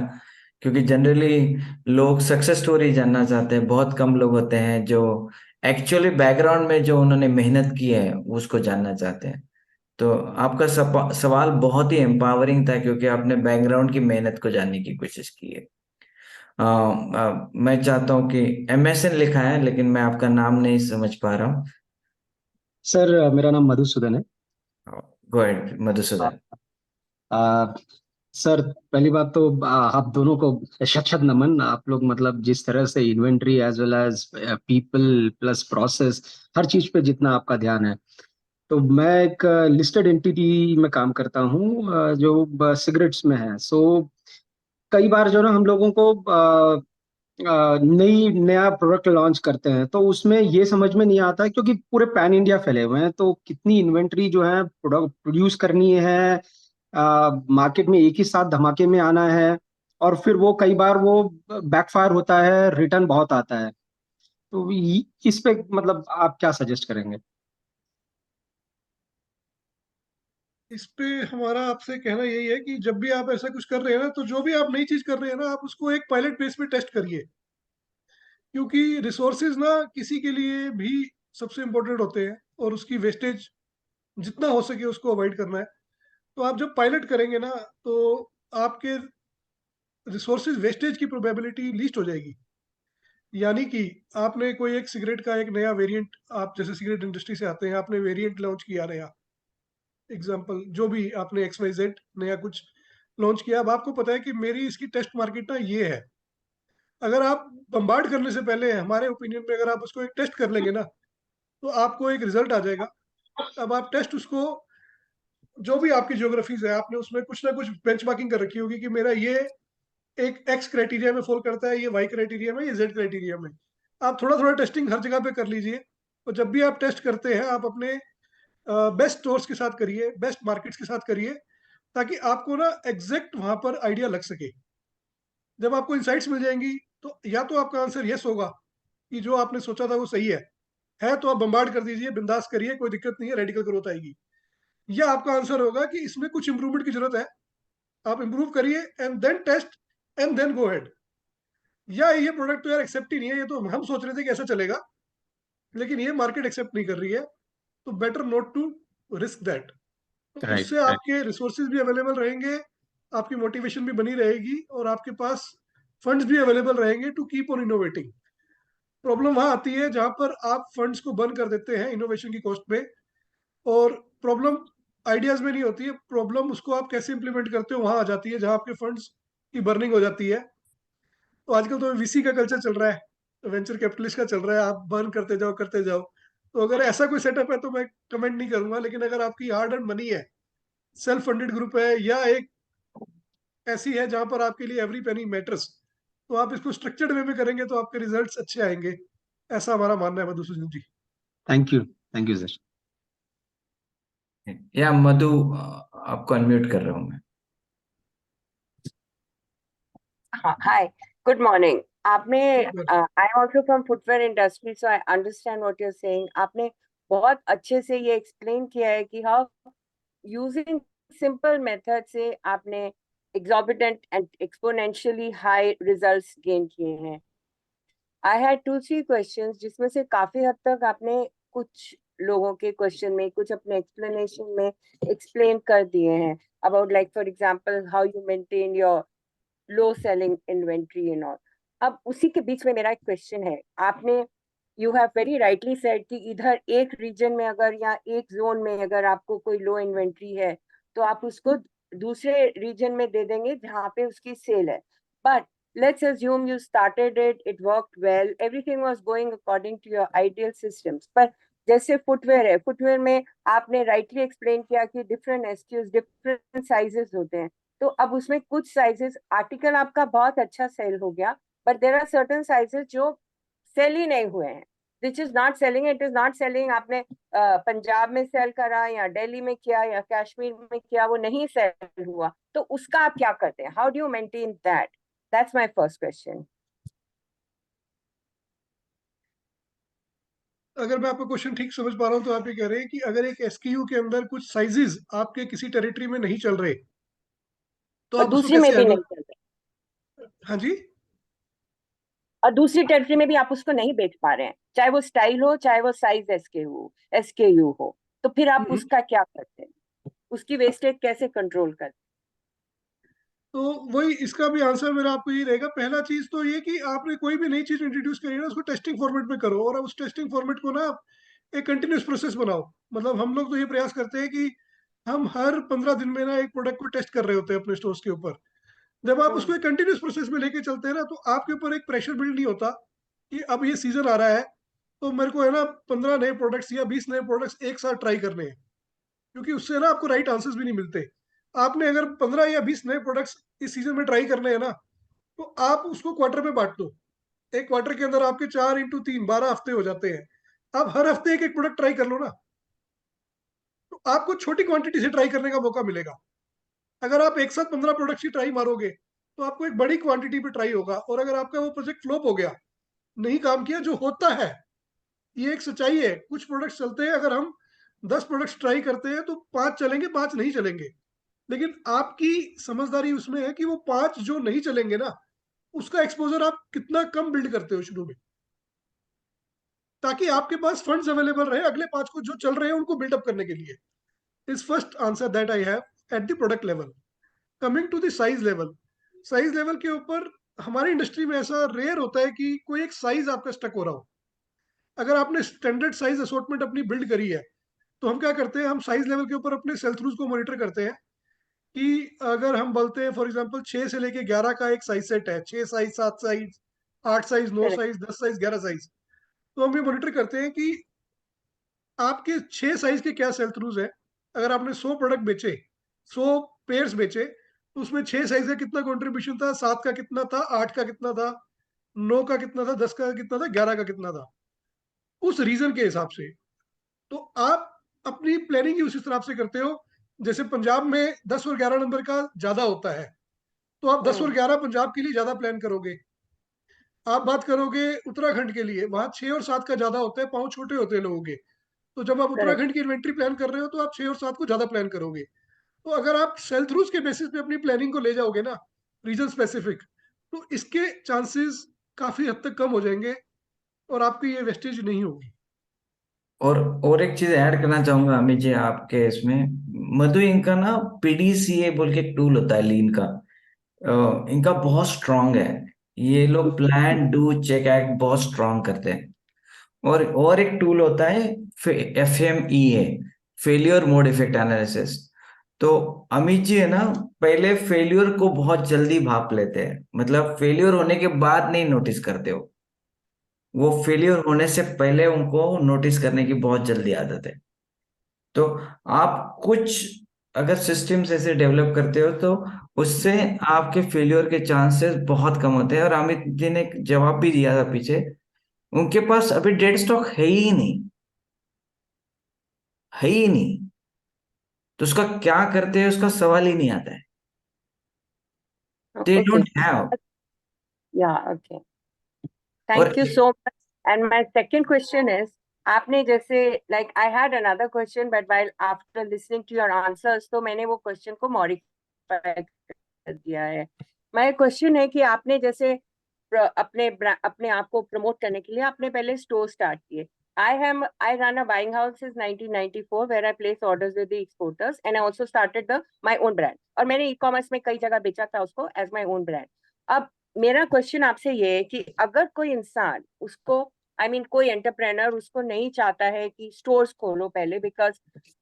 क्योंकि जनरली लोग सक्सेस स्टोरी जानना चाहते हैं, बहुत कम लोग होते हैं जो एक्चुअली बैकग्राउंड में जो उन्होंने मेहनत की है उसको जानना चाहते हैं। तो आपका सवाल बहुत ही एम्पावरिंग था, क्योंकि आपने बैकग्राउंड की मेहनत को जानने की कोशिश की है। मैं चाहता हूँ कि MSN लिखा है, लेकिन मैं आपका नाम नहीं समझ पा रहा हूँ। सर मेरा नाम मधुसूदन है। Go ahead Madhusudan. आ, सर पहली बात तो आप दोनों को शत शत नमन। आप लोग मतलब जिस तरह से inventory as well as people plus process हर चीज पे जितना आपका ध्यान है। तो मैं एक लिस्टेड एंटिटी में काम करता हूँ जो सिगरेट्स में है। सो कई बार जो ना हम लोगों को नया प्रोडक्ट लॉन्च करते हैं तो उसमें ये समझ में नहीं आता है, क्योंकि पूरे पैन इंडिया फैले हुए हैं, तो कितनी इन्वेंट्री जो है प्रोडक्ट प्रोड्यूस करनी है, मार्केट में एक ही साथ धमाके में आना है, और फिर वो कई बार वो बैकफायर होता है, रिटर्न बहुत आता है। तो इस पे मतलब आप क्या सजेस्ट करेंगे? इस पे हमारा आपसे कहना यही है कि जब भी आप ऐसा कुछ कर रहे हैं ना, तो जो भी आप नई चीज कर रहे हैं ना, आप उसको एक पायलट बेस पे टेस्ट करिए। क्योंकि रिसोर्सेज ना किसी के लिए भी सबसे इम्पोर्टेंट होते हैं, और उसकी वेस्टेज जितना हो सके उसको अवॉइड करना है। तो आप जब पायलट करेंगे ना, तो आपके रिसोर्सेज वेस्टेज की प्रोबेबिलिटी लीस्ट हो जाएगी। यानी कि आपने कोई एक सिगरेट का एक नया वेरिएंट, आप जैसे सिगरेट इंडस्ट्री से आते हैं, आपने वेरिएंट लॉन्च किया नया, एग्जांपल जो भी आपने XYZ नया कुछ लॉन्च किया। अब आपको पता है कि मेरी इसकी टेस्ट मार्केट ना ये है। अगर आप बम्बार्ड करने से पहले, हमारे ओपिनियन में, अगर आप उसको एक टेस्ट कर लेंगे ना, तो आपको एक रिजल्ट आ जाएगा। अब आप टेस्ट उसको, जो भी आपकी ज्योग्राफीज है, आपने उसमें कुछ ना कुछ बेंचमार्किंग कर रखी होगी कि मेरा ये एक X क्राइटेरिया में फॉल करता है, ये Y क्राइटेरिया में, ये Z क्राइटेरिया में। आप थोड़ा थोड़ा टेस्टिंग हर जगह पे कर लीजिए। और जब भी आप टेस्ट करते हैं, आप अपने बेस्ट स्टोर्स के साथ करिए, बेस्ट मार्केट्स के साथ करिए, ताकि आपको ना एग्जैक्ट वहां पर आइडिया लग सके। जब आपको इंसाइट्स मिल जाएंगी, तो या तो आपका आंसर यस होगा कि जो आपने सोचा था वो सही है तो आप बम्बार्ड कर दीजिए, बिंदास करिए, कोई दिक्कत नहीं है, रेडिकल ग्रोथ आएगी। या आपका आंसर होगा कि इसमें कुछ इंप्रूवमेंट की जरूरत है, आप इंप्रूव करिए and then test and then go ahead. या ये प्रोडक्ट तो यार एक्सेप्ट ही नहीं है, ये तो हम सोच रहे थे कि ऐसा चलेगा, लेकिन ये मार्केट एक्सेप्ट नहीं कर रही है, तो better not to risk that. तो राइट उससे आपके रिसोर्सेज भी अवेलेबल रहेंगे, आपकी मोटिवेशन भी बनी रहेगी, और आपके पास फंड्स भी अवेलेबल रहेंगे to keep on innovating. Problem वहां आती है जहां पर आप फंड्स को बर्न कर देते हैं इनोवेशन की कॉस्ट पे, और प्रॉब्लम आइडियाज में नहीं होती है, प्रॉब्लम उसको आप कैसे इंप्लीमेंट करते हो वहां आ जाती है, जहां आपके फंड्स की बर्निंग हो जाती है। तो आजकल तो VC का कल्चर चल रहा है, वेंचर कैपिटलिस्ट का चल रहा है, आप बर्न करते जाओ करते जाओ। तो अगर ऐसा कोई सेटअप है तो मैं कमेंट नहीं करूंगा, लेकिन अगर आपकी हार्ड अर्न मनी है, सेल्फ फंडेड ग्रुप है, या एक ऐसी है जहां पर आपके लिए एवरी पेनी मैटर्स, तो आप इसको स्ट्रक्चर्ड वे में करेंगे तो आपके रिजल्ट्स अच्छे आएंगे। ऐसा हमारा मानना है Madhusudan ji. Thank you sir. या मधु, आपको अनम्यूट कर रहा हूँ मैं। Hi, good morning. आपने I am also from footwear industry, so I understand what you are saying. आपने बहुत अच्छे से ये एक्सप्लेन किया है कि हाउ यूजिंग सिंपल मेथड से आपने exorbitant and exponentially high results gain किए हैं। I had 2-3 questions, जिसमें से काफी हद तक आपने कुछ लोगों के क्वेश्चन में, कुछ अपने एक्सप्लेनेशन में एक्सप्लेन कर दिए हैं, about like for example how you maintain your low selling inventory and all. अब उसी के बीच में मेरा एक क्वेश्चन है। आपने you have very rightly said कि इधर एक रीजन में अगर या एक जोन में अगर आपको कोई लो इन्वेंट्री है तो आप उसको दूसरे रीजन में दे देंगे जहाँ पे उसकी सेल है। But let's assume you started it worked well, everything was going according to your ideal systems, पर जैसे फुटवेयर है, फुटवेयर में आपने राइटली एक्सप्लेन किया कि डिफरेंट SKUs डिफरेंट साइजेस होते हैं, तो अब उसमें कुछ साइजेस आर्टिकल आपका बहुत अच्छा सेल हो गया, but there are certain sizes जो सेल ही नहीं हुए हैं, which is not selling, it is not selling. आपने पंजाब में सेल करा या दिल्ली में किया या कश्मीर में किया, वो नहीं सेल हुआ, तो उसका आप क्या करते हैं? How do you maintain that? That's my first question. अगर मैं आपका क्वेश्चन ठीक समझ पा रहा हूँ, तो आप ये कह रहे हैं कि अगर एक SKU के अंदर कुछ साइजेस आपके किसी टेरिटरी में नहीं चल रहे, तो और आप उसको दूसरी में कैसे भी हैंडल। नहीं चल रहे, हाँ जी। और दूसरी टेरिटरी में भी आप उसको नहीं बेच पा रहे हैं, चाहे वो स्टाइल हो चाहे वो साइज SKU हो, तो फिर आप उसका क्या करते हैं? उसकी वेस्टेज कैसे कंट्रोल कर? तो वही इसका भी आंसर मेरा आपको ये रहेगा। पहला चीज तो ये कि आपने कोई भी नई चीज इंट्रोड्यूस करी है ना, उसको टेस्टिंग फॉर्मेट में करो, और उस टेस्टिंग फॉर्मेट को ना आप एक कंटिन्यूस प्रोसेस बनाओ। मतलब हम लोग तो ये प्रयास करते हैं कि हम हर 15 दिन में ना एक प्रोडक्ट को टेस्ट कर रहे होते हैं अपने स्टोर्स के ऊपर। जब आप उसको एक कंटिन्यूस प्रोसेस में लेके चलते हैं ना, तो आपके ऊपर एक प्रेशर बिल्ड नहीं होता कि अब ये सीजन आ रहा है तो मेरे को है ना 15 नए प्रोडक्ट्स या 20 नए प्रोडक्ट्स एक साथ ट्राई करने हैं, क्योंकि उससे ना आपको राइट आंसर्स भी नहीं मिलते। आपने अगर 15 या 20 नए प्रोडक्ट्स इस सीजन में ट्राई करने हैं ना, तो आप उसको क्वार्टर में बांट दो। एक क्वार्टर के अंदर आपके 4x3 12 हफ्ते हो जाते हैं। आप हर हफ्ते एक एक प्रोडक्ट ट्राई कर लो ना, तो आपको छोटी क्वांटिटी से ट्राई करने का मौका मिलेगा। अगर आप एक साथ 15 प्रोडक्ट्स की ट्राई मारोगे तो आपको एक बड़ी क्वांटिटी पे ट्राई होगा, और अगर आपका वो प्रोजेक्ट फ्लॉप हो गया, नहीं काम किया, जो होता है, ये एक सच्चाई है, कुछ प्रोडक्ट्स चलते हैं, अगर हम 10 प्रोडक्ट्स ट्राई करते हैं तो 5 चलेंगे, 5 नहीं चलेंगे। लेकिन आपकी समझदारी उसमें है कि वो 5 जो नहीं चलेंगे ना, उसका एक्सपोजर आप कितना कम बिल्ड करते हो शुरू में, ताकि आपके पास फंड्स अवेलेबल रहे अगले 5 को जो चल रहे हैं उनको बिल्डअप करने के लिए। Is first answer that I have at the product level. Coming to the size level, size level के ऊपर हमारी इंडस्ट्री में ऐसा रेयर होता है कि कोई एक साइज आपका स्टक हो रहा हो। अगर आपने स्टैंडर्ड साइज असॉर्टमेंट अपनी बिल्ड करी है, तो हम क्या करते हैं, हम साइज लेवल के ऊपर अपने सेल थ्रूज को मॉनिटर करते हैं कि अगर हम बोलते हैं फॉर एग्जांपल 6 से लेके 11 का एक साइज सेट है, 6 size, 7 size, 8 size, 9 Correct. Size, 10 size, 11 size, तो हम ये मॉनिटर करते हैं कि आपके 6 साइज के क्या सेल थ्रूज है। अगर आपने 100 प्रोडक्ट बेचे, 100 पेयर्स बेचे, तो उसमें 6 साइज का कितना कंट्रीब्यूशन था, 7 का कितना था, 8 का कितना था, 9 का कितना था, 10 का कितना था, 11 का कितना था, उस रीजन के हिसाब से। तो आप अपनी प्लानिंग ही उस हिसाब से करते हो। जैसे पंजाब में 10 और 11 नंबर का ज्यादा होता है, तो आप 10 और 11 पंजाब के लिए ज्यादा प्लान करोगे। आप बात करोगे उत्तराखंड के लिए, वहां 6 और 7 का ज्यादा होता है, पाँव छोटे होते हैं लोगों के। तो जब आप Correct. उत्तराखंड की इन्वेंट्री प्लान कर रहे हो, तो आप 6 और 7 को ज्यादा प्लान करोगे। तो अगर आप सेल थ्रूज के बेसिस पे अपनी प्लानिंग को ले जाओगे ना, रीजन स्पेसिफिक, तो इसके चांसेस काफी हद तक कम हो जाएंगे और आपकी ये वेस्टेज नहीं होगी। और एक चीज ऐड करना चाहूंगा अमित जी आपके इसमें। मधु, इनका ना पीडीसीए बोल के एक टूल होता है लीन का, इनका बहुत स्ट्रांग है। ये लोग प्लान डू चेक एक्ट बहुत स्ट्रांग करते हैं। और एक टूल होता है FMEA, failure mode effect analysis. तो अमित जी है ना, पहले फेलियर को बहुत जल्दी भाप लेते हैं, मतलब फेलियर होने के बाद नहीं नोटिस करते हो, वो फेलियर होने से पहले उनको नोटिस करने की बहुत जल्दी आदत है। तो आप कुछ अगर सिस्टम्स ऐसे डेवलप करते हो तो उससे आपके फेलियर के चांसेस बहुत कम होते हैं। और अमित जी ने एक जवाब भी दिया था पीछे, उनके पास अभी डेड स्टॉक है ही नहीं, है ही नहीं, तो उसका क्या करते हैं उसका सवाल ही नहीं आता है। दे Okay. Don't have. Yeah, okay. और Thank you so much. And my second question is, आपने जैसे like I had another question, but while after listening to your answers, तो मैंने वो question को modify कर दिया है। My question है कि आपने जैसे अपने आप को प्रमोट करने के लिए आपने पहले स्टोर स्टार्ट किए। I run a buying house since 1994 where I place orders with the exporters and I also started my own brand. और मैंने e-commerce में कई जगह बेचा था उसको as my own brand। अब मेरा क्वेश्चन आपसे ये है कि अगर कोई इंसान उसको कोई एंटरप्रेनर उसको नहीं चाहता है कि स्टोर्स खोलो पहले, बिकॉज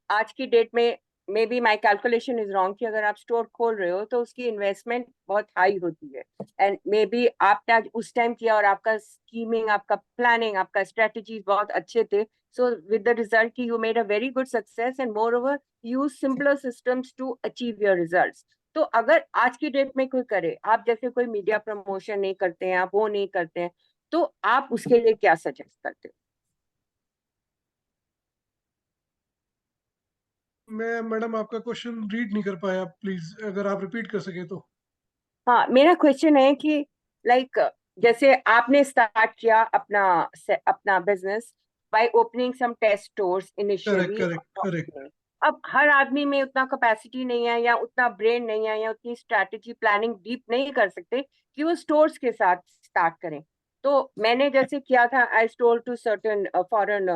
आज की डेट में may be my calculation is wrong कि अगर आप स्टोर खोल रहे हो तो उसकी इन्वेस्टमेंट बहुत हाई होती है, एंड मे बी आपने आज उस टाइम किया और आपका स्कीमिंग, आपका प्लानिंग, आपका स्ट्रेटजीज बहुत अच्छे थे, so with the result you made a very good success and moreover use simpler systems to achieve your results। तो अगर आज की डेट में कोई करे, आप जैसे कोई मीडिया प्रमोशन नहीं करते हैं, आप वो नहीं करते हैं, तो आप उसके लिए क्या सजेस्ट करते हो? मैं मैडम आपका क्वेश्चन रीड नहीं कर पाया, प्लीज अगर आप रिपीट कर सके तो। हाँ, मेरा क्वेश्चन है कि लाइक जैसे आपने स्टार्ट किया अपना business by opening some test stores initially. Correct. अब हर आदमी में उतना कैपेसिटी नहीं है या उतना ब्रेन नहीं है या उतनी स्ट्रैटेजी प्लानिंग डीप नहीं कर सकते कि वो स्टोर्स के साथ स्टार्ट करें। तो मैंने जैसे किया था, I store to certain foreign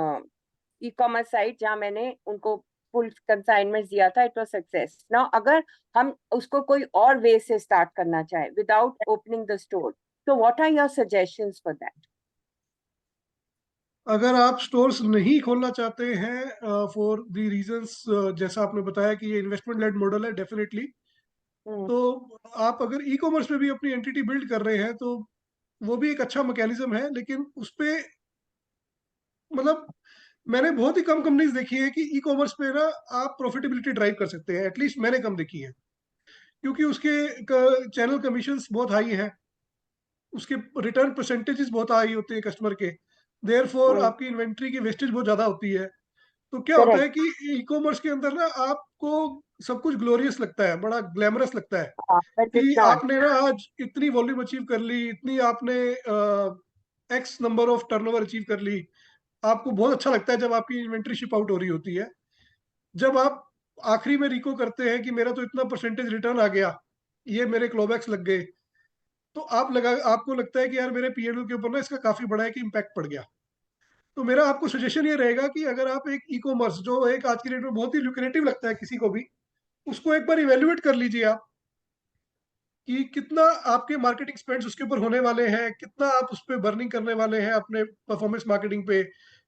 e-commerce site जहाँ मैंने उनको फुल कंसाइनमेंट दिया था, इट वाज सक्सेस। नाउ अगर हम उसको कोई और वे से स्टार्ट करना चाहे विदाउट ओपनिंग द स्टोर, तो what are your suggestions for that? अगर आप स्टोर्स नहीं खोलना चाहते हैं फॉर द रीजंस जैसा आपने बताया कि ये इन्वेस्टमेंट लेड मॉडल है, डेफिनेटली, तो आप अगर ई कॉमर्स में भी अपनी एंटिटी बिल्ड कर रहे हैं तो वो भी एक अच्छा मैकेनिज्म है, लेकिन उस पे मतलब मैंने बहुत ही कम कंपनीज देखी है कि ई कॉमर्स पे ना आप प्रॉफिटेबिलिटी ड्राइव कर सकते हैं, एटलीस्ट मैंने कम देखी है, क्योंकि उसके चैनल कमीशंस बहुत हाई हैं, उसके रिटर्न परसेंटेजेस बहुत हाई होते हैं कस्टमर के, देयरफॉर आपकी इन्वेंट्री की वेस्टेज बहुत ज्यादा होती है। तो क्या होता है कि ई कॉमर्स के अंदर ना आपको सब कुछ ग्लोरियस लगता है, बड़ा ग्लैमरस लगता है कि आपने ना आज इतनी वॉल्यूम अचीव कर ली, इतनी आपने x number of turnover achieve कर ली, आपको बहुत अच्छा लगता है जब आपकी इन्वेंट्री शिप आउट हो रही होती है। जब आप आखिरी में रिको करते हैं कि मेरा तो इतना परसेंटेज रिटर्न आ गया, ये मेरे क्लोबैक्स लग गए, तो आपको लगता है कि यार मेरे पीएनएल के ऊपर ना इसका काफी बड़ा एक इम्पैक्ट पड़ गया। तो मेरा आपको सजेशन ये रहेगा कि अगर आप एक ई कॉमर्स जो एक आज की डेट में बहुत ही लुक्रेटिव लगता है किसी को भी, उसको एक बार इवेल्युएट कर लीजिए आप कि कितना आपके मार्केटिंग स्पेंड्स उसके ऊपर होने वाले हैं, कितना आप उस पर बर्निंग करने वाले हैं अपने परफॉर्मेंस मार्केटिंग पे,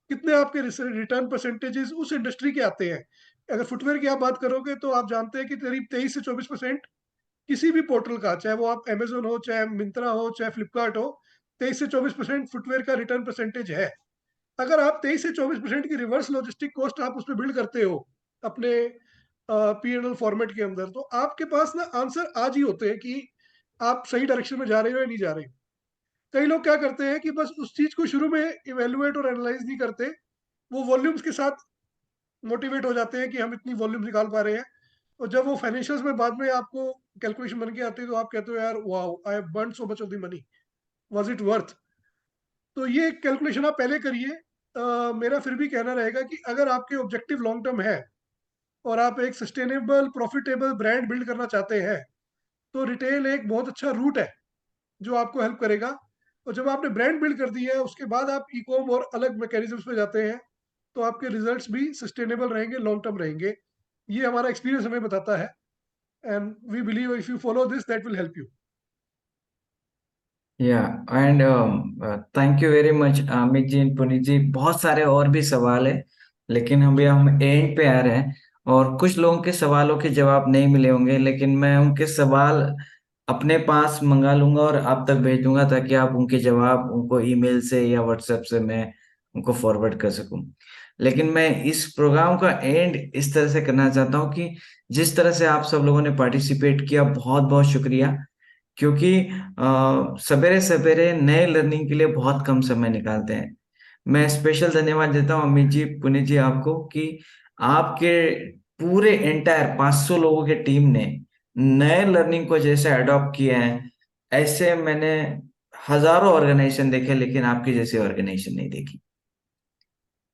कितने आपके रिटर्न परसेंटेजेस उस इंडस्ट्री के आते हैं। अगर फुटवेयर की आप बात करोगे तो आप जानते हैं कि करीब 23 से 24% किसी भी पोर्टल का, चाहे वो आप अमेजोन हो, चाहे मिंत्रा हो, चाहे फ्लिपकार्ट हो, 23 से 24% फुटवेयर का रिटर्न परसेंटेज है। अगर आप 23 से 24% की रिवर्स लॉजिस्टिक कॉस्ट आप उसमें बिल्ड करते हो अपने पीएनएल फॉर्मेट के अंदर, तो आपके पास ना आंसर आज ही होते हैं कि आप सही डायरेक्शन में जा रहे हो या नहीं जा रहे हो। कई लोग क्या करते हैं कि बस उस चीज को शुरू में इवेलुएट और एनालाइज नहीं करते, वो वॉल्यूम्स के साथ मोटिवेट हो जाते हैं कि हम इतनी वॉल्यूम निकाल पा रहे हैं, और जब वो फाइनेंशियल्स में बाद में आपको कैलकुलेशन बन के आती है तो आप कहते हो यार wow, I have burn so much of the money, was it worth. तो ये कैलकुलेशन आप पहले करिए। मेरा फिर भी कहना रहेगा कि अगर आपके ऑब्जेक्टिव लॉन्ग टर्म है और आप एक सस्टेनेबल प्रॉफिटेबल ब्रांड बिल्ड करना चाहते हैं, तो रिटेल एक बहुत अच्छा रूट है जो आपको हेल्प करेगा। और जब आपने ब्रांड बिल्ड कर दिया है उसके बाद आप ई कॉम और अलग मैकेनिज्म्स पे जाते हैं, तो आपके रिजल्ट्स भी सस्टेनेबल रहेंगे, लॉन्ग टर्म रहेंगे। ये हमारा एक्सपीरियंस हमें बताता है, and we believe if you follow this that will help you. Yeah and thank you very much Amit ji, Puneet ji. बहुत सारे और भी सवाल है, लेकिन अभी हम एंड पे आ रहे हैं और कुछ लोगों के सवालों के जवाब नहीं मिले होंगे, लेकिन मैं उनके सवाल अपने पास मंगा लूंगा और आप तक भेज दूंगा ताकि आप उनके जवाब उनको ईमेल से या व्हाट्सएप से मैं उनको फॉरवर्ड कर सकूं। लेकिन मैं इस प्रोग्राम का एंड इस तरह से करना चाहता हूं कि जिस तरह से आप सब लोगों ने पार्टिसिपेट किया, बहुत बहुत शुक्रिया। क्योंकि सवेरे सवेरे नए लर्निंग के लिए बहुत कम समय निकालते हैं। मैं स्पेशल धन्यवाद देता हूँ अमित जी, पुनीत जी आपको कि आपके पूरे एंटायर 500 लोगों के टीम ने नए लर्निंग को जैसे अडॉप्ट किया है, ऐसे मैंने हजारों ऑर्गेनाइजेशन देखे लेकिन आपकी जैसी ऑर्गेनाइजेशन नहीं देखी।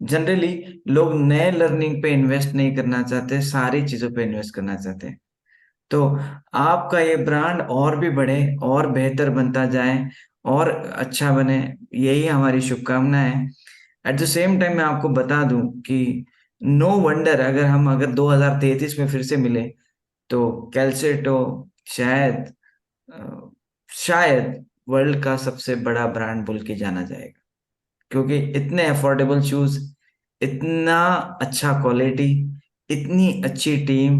जनरली लोग नए लर्निंग पे इन्वेस्ट नहीं करना चाहते, सारी चीजों पे इन्वेस्ट करना चाहते हैं। तो आपका ये ब्रांड और भी बढ़े और बेहतर बनता जाए और अच्छा बने, यही हमारी शुभकामना है। एट द सेम टाइम मैं आपको बता दूं कि नो वंडर अगर 2033 में फिर से मिले तो कैलसेटो शायद शायद वर्ल्ड का सबसे बड़ा ब्रांड बोल के जाना जाएगा, क्योंकि इतने अफोर्डेबल शूज, इतना अच्छा क्वालिटी, इतनी अच्छी टीम,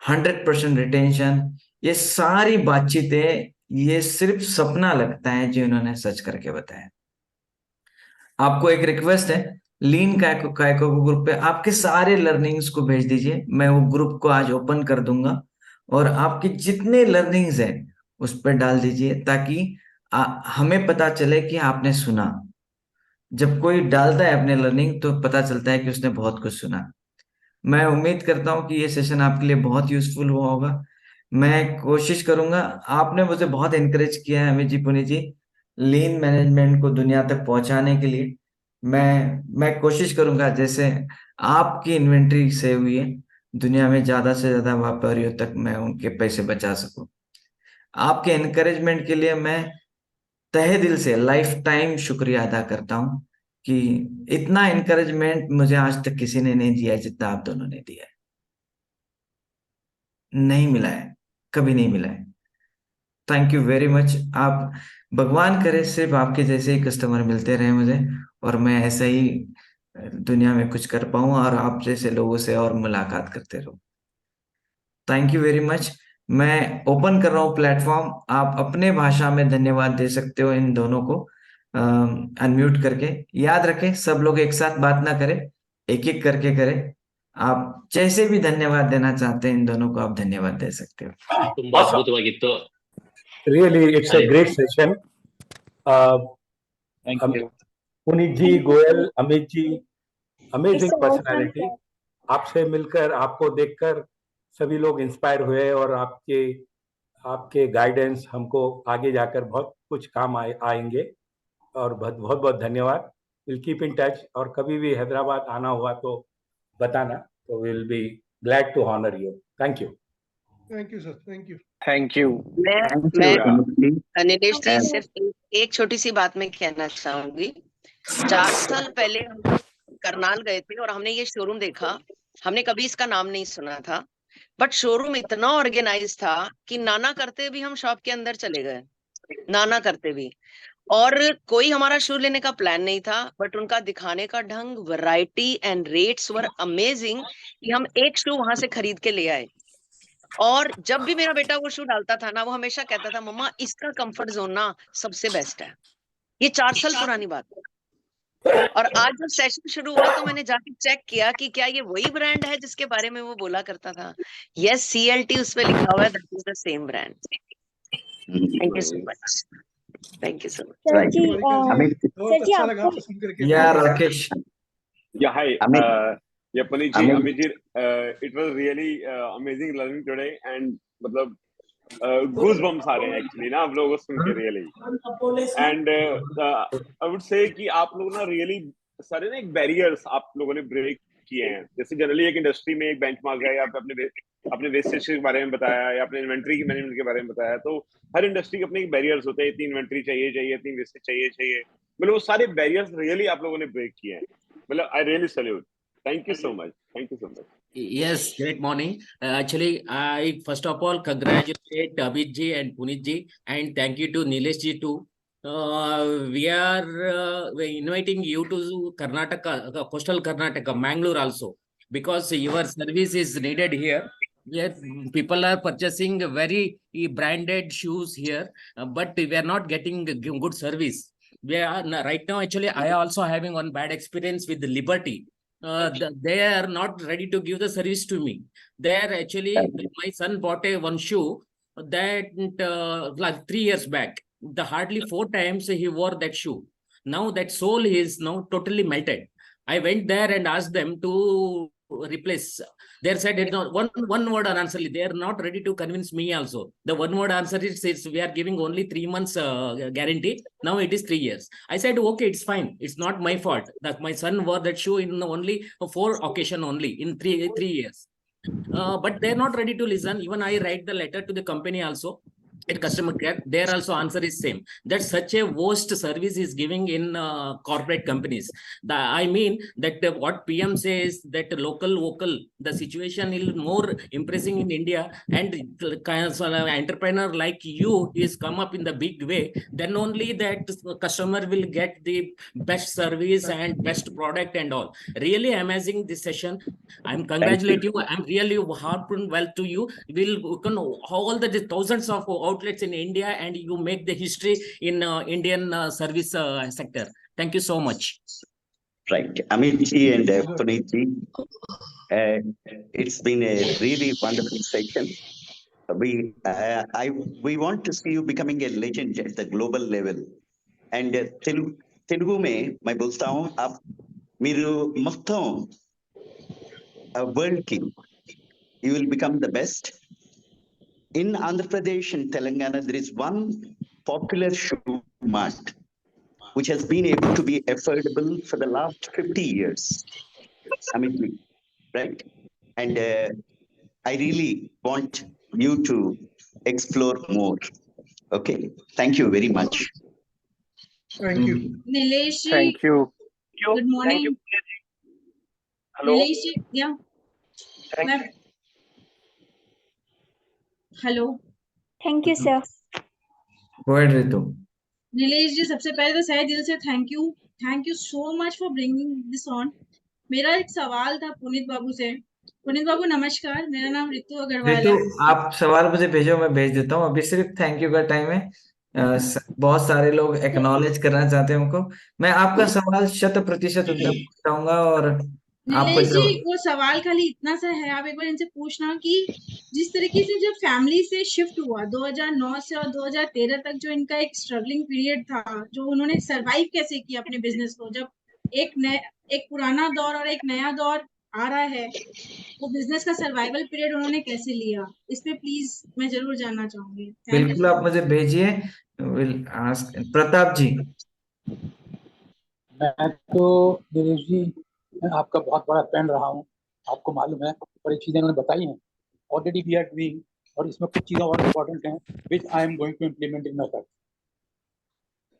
100% रिटेंशन, ये सारी बातचीतें ये सिर्फ सपना लगता है जो इन्होंने सच करके बताया। आपको एक रिक्वेस्ट है, लीन कायको ग्रुप पे आपके सारे लर्निंग्स को भेज दीजिए। मैं वो ग्रुप को आज ओपन कर दूंगा और आपके जितने लर्निंग्स हैं उस पर डाल दीजिए ताकि हमें पता चले कि आपने सुना। जब कोई डालता है अपने लर्निंग तो पता चलता है कि उसने बहुत कुछ सुना। मैं उम्मीद करता हूँ कि ये सेशन आपके लिए बहुत यूजफुल हुआ होगा। मैं कोशिश करूंगा, आपने मुझे बहुत इनकरेज किया है अमित जी, पुनीत जी, लीन मैनेजमेंट को दुनिया तक पहुंचाने के लिए। मैं कोशिश करूंगा जैसे आपकी इन्वेंट्री सेव हुई है, दुनिया में ज्यादा से ज्यादा व्यापारियों तक मैं उनके पैसे बचा सकूं। आपके एनकरेजमेंट के लिए मैं तहे दिल से लाइफ टाइम शुक्रिया अदा करता हूं कि इतना इनकरेजमेंट मुझे आज तक किसी ने नहीं दिया है जितना आप दोनों ने दिया है। नहीं मिला है, कभी नहीं मिला है। Thank you very much. आप, भगवान करे सिर्फ आपके जैसे ही कस्टमर मिलते रहे मुझे, और मैं ऐसा ही दुनिया में कुछ कर पाऊँ और आप जैसे लोगों से और मुलाकात करते रहूं। Thank you very much. मैं ओपन कर रहा हूँ प्लेटफॉर्म, आप अपने भाषा में धन्यवाद दे सकते हो इन दोनों को अनम्यूट करके। याद रखें, सब लोग एक साथ बात ना करें, एक एक करके करें। आप जैसे भी धन्यवाद देना चाहते हैं इन दोनों को, आप धन्यवाद दे सकते हो। ತುಂಬಾ ಅದ್ಭುತವಾಗಿತ್ತು. Really, it's a great session. Thank you. Puneet ji, Goyal, Amit ji, amazing personality. आपसे मिलकर, आपको देखकर सभी लोग इंस्पायर हुए और आपके गाइडेंस हमको आगे जाकर बहुत कुछ काम आएंगे और बहुत बहुत धन्यवाद. विल कीप इन टच और कभी भी हैदराबाद आना हुआ तो बताना, तो will be glad to honour you. Thank you. Thank you sir, thank you. Thank you. मैं नीलेश जी सिर्फ एक छोटी सी बात में कहना चाहूंगी. 4 साल पहले हम करनाल गए थे और हमने ये शोरूम देखा. हमने कभी इसका नाम नहीं सुना था, बट शोरूम इतना ऑर्गेनाइज था कि नाना करते भी हम शॉप के अंदर चले गए, नाना करते भी. और कोई हमारा शू लेने का प्लान नहीं था, बट उनका दिखाने का ढंग, variety and rates were amazing कि हम एक शू वहां से खरीद के ले आए. और जब भी मेरा बेटा वो शू डालता था ना, वो हमेशा कहता था मम्मा इसका कंफर्ट जोन ना सबसे बेस्ट है. ये 4 साल पुरानी बात है. और आज जब सेशन शुरू हुआ तो मैंने जाके चेक किया कि क्या ये वही ब्रांड है जिसके बारे में वो बोला करता था. यस, CLT उस पे लिखा हुआ है. That is the same brand. Thank you so much. Thank you so much. बहुत अच्छा लगा आपको सुन करके. या Rakesh. Yeah, hi. Yeah, Puneet ji, Amit ji, it was really amazing learning today, and मतलब goosebumps आ रहे हैं actually ना आप लोगों को सुन के really. And I would say कि आप लोग ना really सारे ना एक barriers आप लोगों ने break किए हैं. जैसे जनरली एक इंडस्ट्री में एक benchmark है, आप अपने वेस्टेज के बारे में बताया या अपने इन्वेंट्री की मैनेजमेंट के बारे में बताया. तो हर इंडस्ट्री के अपने बैरियर्स होते हैं. इतनी इन्वेंट्री चाहिए, इतनी वेस्टेज चाहिए. मतलब वो सारे बैरियर्स रियली आप लोगों ने ब्रेक किए हैं. मतलब I really salute. Thank you so much. Thank you so much. Yes, great morning. Actually, I first of all congratulate Abhijit ji and Puneet ji, and thank you to Nilesh ji too. We are we're inviting you to Karnataka, coastal Karnataka, Mangalore also, because your service is needed here. Yet people are purchasing very branded shoes here, but we are not getting good service. We are right now. Actually, I also having one bad experience with the Liberty. They are not ready to give the service to me. They are actually, my son bought one shoe that like 3 years back. The hardly 4 times he wore that shoe. Now that sole is now totally melted. I went there and asked them to replace. They said it's not one word answer. They are not ready to convince me also. The one word answer is we are giving only 3 months guarantee. Now it is 3 years. I said, okay, it's fine. It's not my fault that my son wore that shoe in only 4 occasion only in 3 years. But they're not ready to listen. Even I write the letter to the company also. At customer care, their also answer is same. That such a worst service is giving in corporate companies. I mean that what PM says that local, the situation is more impressing in India, and kind of entrepreneur like you is come up in the big way. Then only that customer will get the best service and best product and all. Really amazing this session. I'm congratulate you. I'm really heartfelt well to you. We'll all the thousands of outlets in India, and you make the history in Indian service sector. Thank you so much. Right, Amit ji and Puneet ji, it's been a really wonderful session. We want to see you becoming a legend at the global level. And Telugu में मैं बोलता हूँ, आप मेरे మొత్తం world की, you will become the best. In Andhra Pradesh and Telangana, there is one popular shoe mart which has been able to be affordable for the last 50 years. I mean, right? And I really want you to explore more. Okay. Thank you very much. Thank you. Nilesh ji, Thank you. good morning. Thank you. Hello. Nilesh ji, yeah. Thank Ma'am. Hello. Thank you sir. Go ahead Ritu. Nilesh ji, सबसे पहले तो सही दिल से thank you so much for bringing this on. मेरा एक सवाल था पुनीत बाबू से। पुनीत बाबू नमस्कार, मेरा नाम रितु अग्रवाल रितु, है। आप सवाल मुझे भेजो, मैं भेज देता हूँ। अभी सिर्फ थैंक यू का टाइम है। बहुत सारे लोग एक्नॉलेज करना चाहते हैं हमको। मैं आपका सवाल 100% उत्तर चाहूंगा और आपको नीलेश जी, जब वो सवाल खाली इतना सा है, आप एक बार इनसे पूछना कि जिस तरीके से जब फैमिली से शिफ्ट हुआ 2009 से और 2013 तक, जो इनका एक स्ट्रगलिंग पीरियड था, जो उन्होंने सरवाइव कैसे किया अपने बिजनेस को, जब एक पुराना दौर और एक नया दौर आ रहा है, वो बिजनेस का सर्वाइवल पीरियड उन्होंने कैसे लिया, इस पे प्लीज मैं जरूर जानना चाहूंगी। Thank you. बिल्कुल आप मुझे भेजिए। विल आस्क प्रताप जी। मैं तो दिनेश जी, मैं आपका बहुत बड़ा फैन रहा हूँ, आपको मालूम है। बड़ी चीजें उन्होंने बताई हैं ऑलरेडी वी आर डूइंग, और इसमें कुछ चीजें और इम्पोर्टेंट हैं which I am going to implement in my life,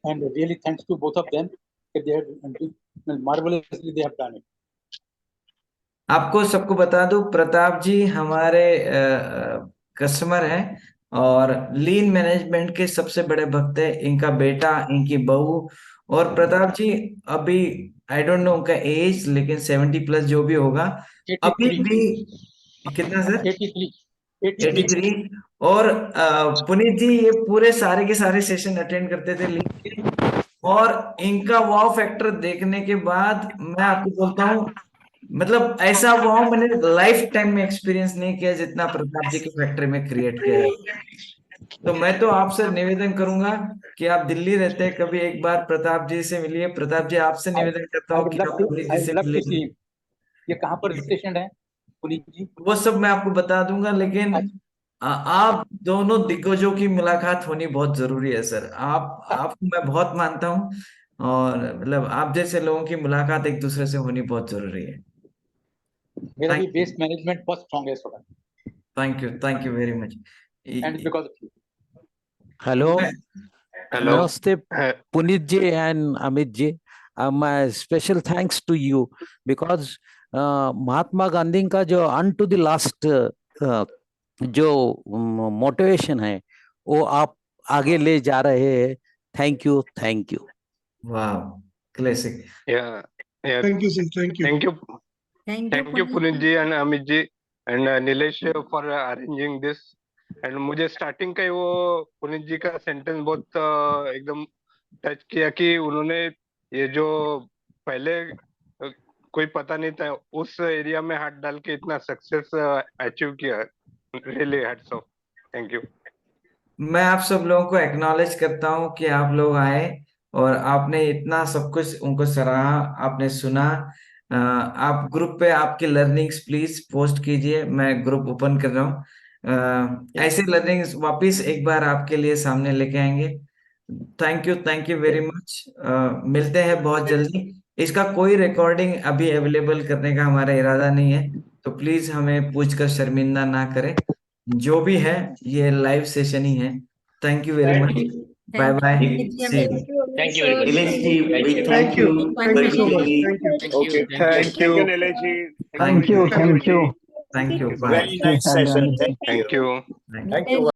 and really thanks to both of them, they have marvellously they have done it. आपको सबको बता दूं, प्रताप जी हमारे कस्टमर हैं और लीन मैनेजमेंट के सबसे बड़े भक्त हैं। इनका बेटा, इनकी बहू। और प्रताप जी अभी आई डोंट नो उनका एज, लेकिन 70+ जो भी होगा, अभी 83 भी। कितना सर? 83 83। और पुनीत जी ये पूरे सारे के सारे सेशन अटेंड करते थे लीन के, और इनका वाव फैक्टर देखने के बाद मैं आपको बोलता हूँ, मतलब ऐसा वाव मैंने लाइफ टाइम में एक्सपीरियंस नहीं किया जितना प्रताप जी की फैक्ट्री में क्रिएट किया है। तो मैं तो आपसे निवेदन करूंगा कि आप दिल्ली रहते हैं, कभी एक बार प्रताप जी से मिलिए। प्रताप जी आपसे निवेदन करता हूँ कि आप पुनीत जी से मिलिए। ये कहाँ पर स्टेशन है पुनीत जी? वो सब मैं आपको बता दूंगा, लेकिन आप दोनों दिग्गजों की मुलाकात होनी बहुत जरूरी है सर। आपको मैं बहुत मानता हूँ, और मतलब आप जैसे लोगों की मुलाकात एक दूसरे से होनी बहुत जरूरी है। मेरा भी बेस मैनेजमेंट बहुत स्ट्रांग है इस वक्त। Thank you very much. And because of you. Hello, hello. नमस्ते Puneet ji and Amit ji. My special thanks to you because Mahatma Gandhi का जो अन टू द लास्ट जो मोटिवेशन है वो आप आगे ले जा रहे हैं। Thank you, thank you. वाह, classic. Thank you, sir. Thank you. Thank you. Thank Thank you, Puneet ji and Amit ji and Nilesh for arranging this. And मुझे स्टार्टिंग का ही वो पुनीत जी का सेंटेंस बहुत एकदम टच किया कि उन्होंने ये जो पहले कोई पता नहीं था उस एरिया में हाथ डाल के इतना सक्सेस अचीव किया। Really hats off. Thank you. मैं आप सब लोगों को एक्नॉलेज करता हूँ कि आप लोग आए और आपने इतना सब कुछ उनको सराहा, आपने सुना। आप ग्रुप पे आपकी लर्निंग्स प्लीज पोस्ट कीजिए, मैं ग्रुप ओपन कर रहा हूँ। ऐसे लर्निंग्स वापस एक बार आपके लिए सामने लेके आएंगे। Thank you very much. मिलते हैं बहुत जल्दी। इसका कोई रिकॉर्डिंग अभी अवेलेबल करने का हमारा इरादा नहीं है, तो प्लीज हमें पूछकर शर्मिंदा ना करें। जो भी है ये लाइव सेशन ही है। Thank you very much. Bye bye. Thank you very much. Nilesh ji, we Thank you. Thank you so much. particularly Thank you. Okay, thank you, Nilesh ji. Thank you. thank you. Thank you. Very nice session. Thank you. Thank you. Thank you.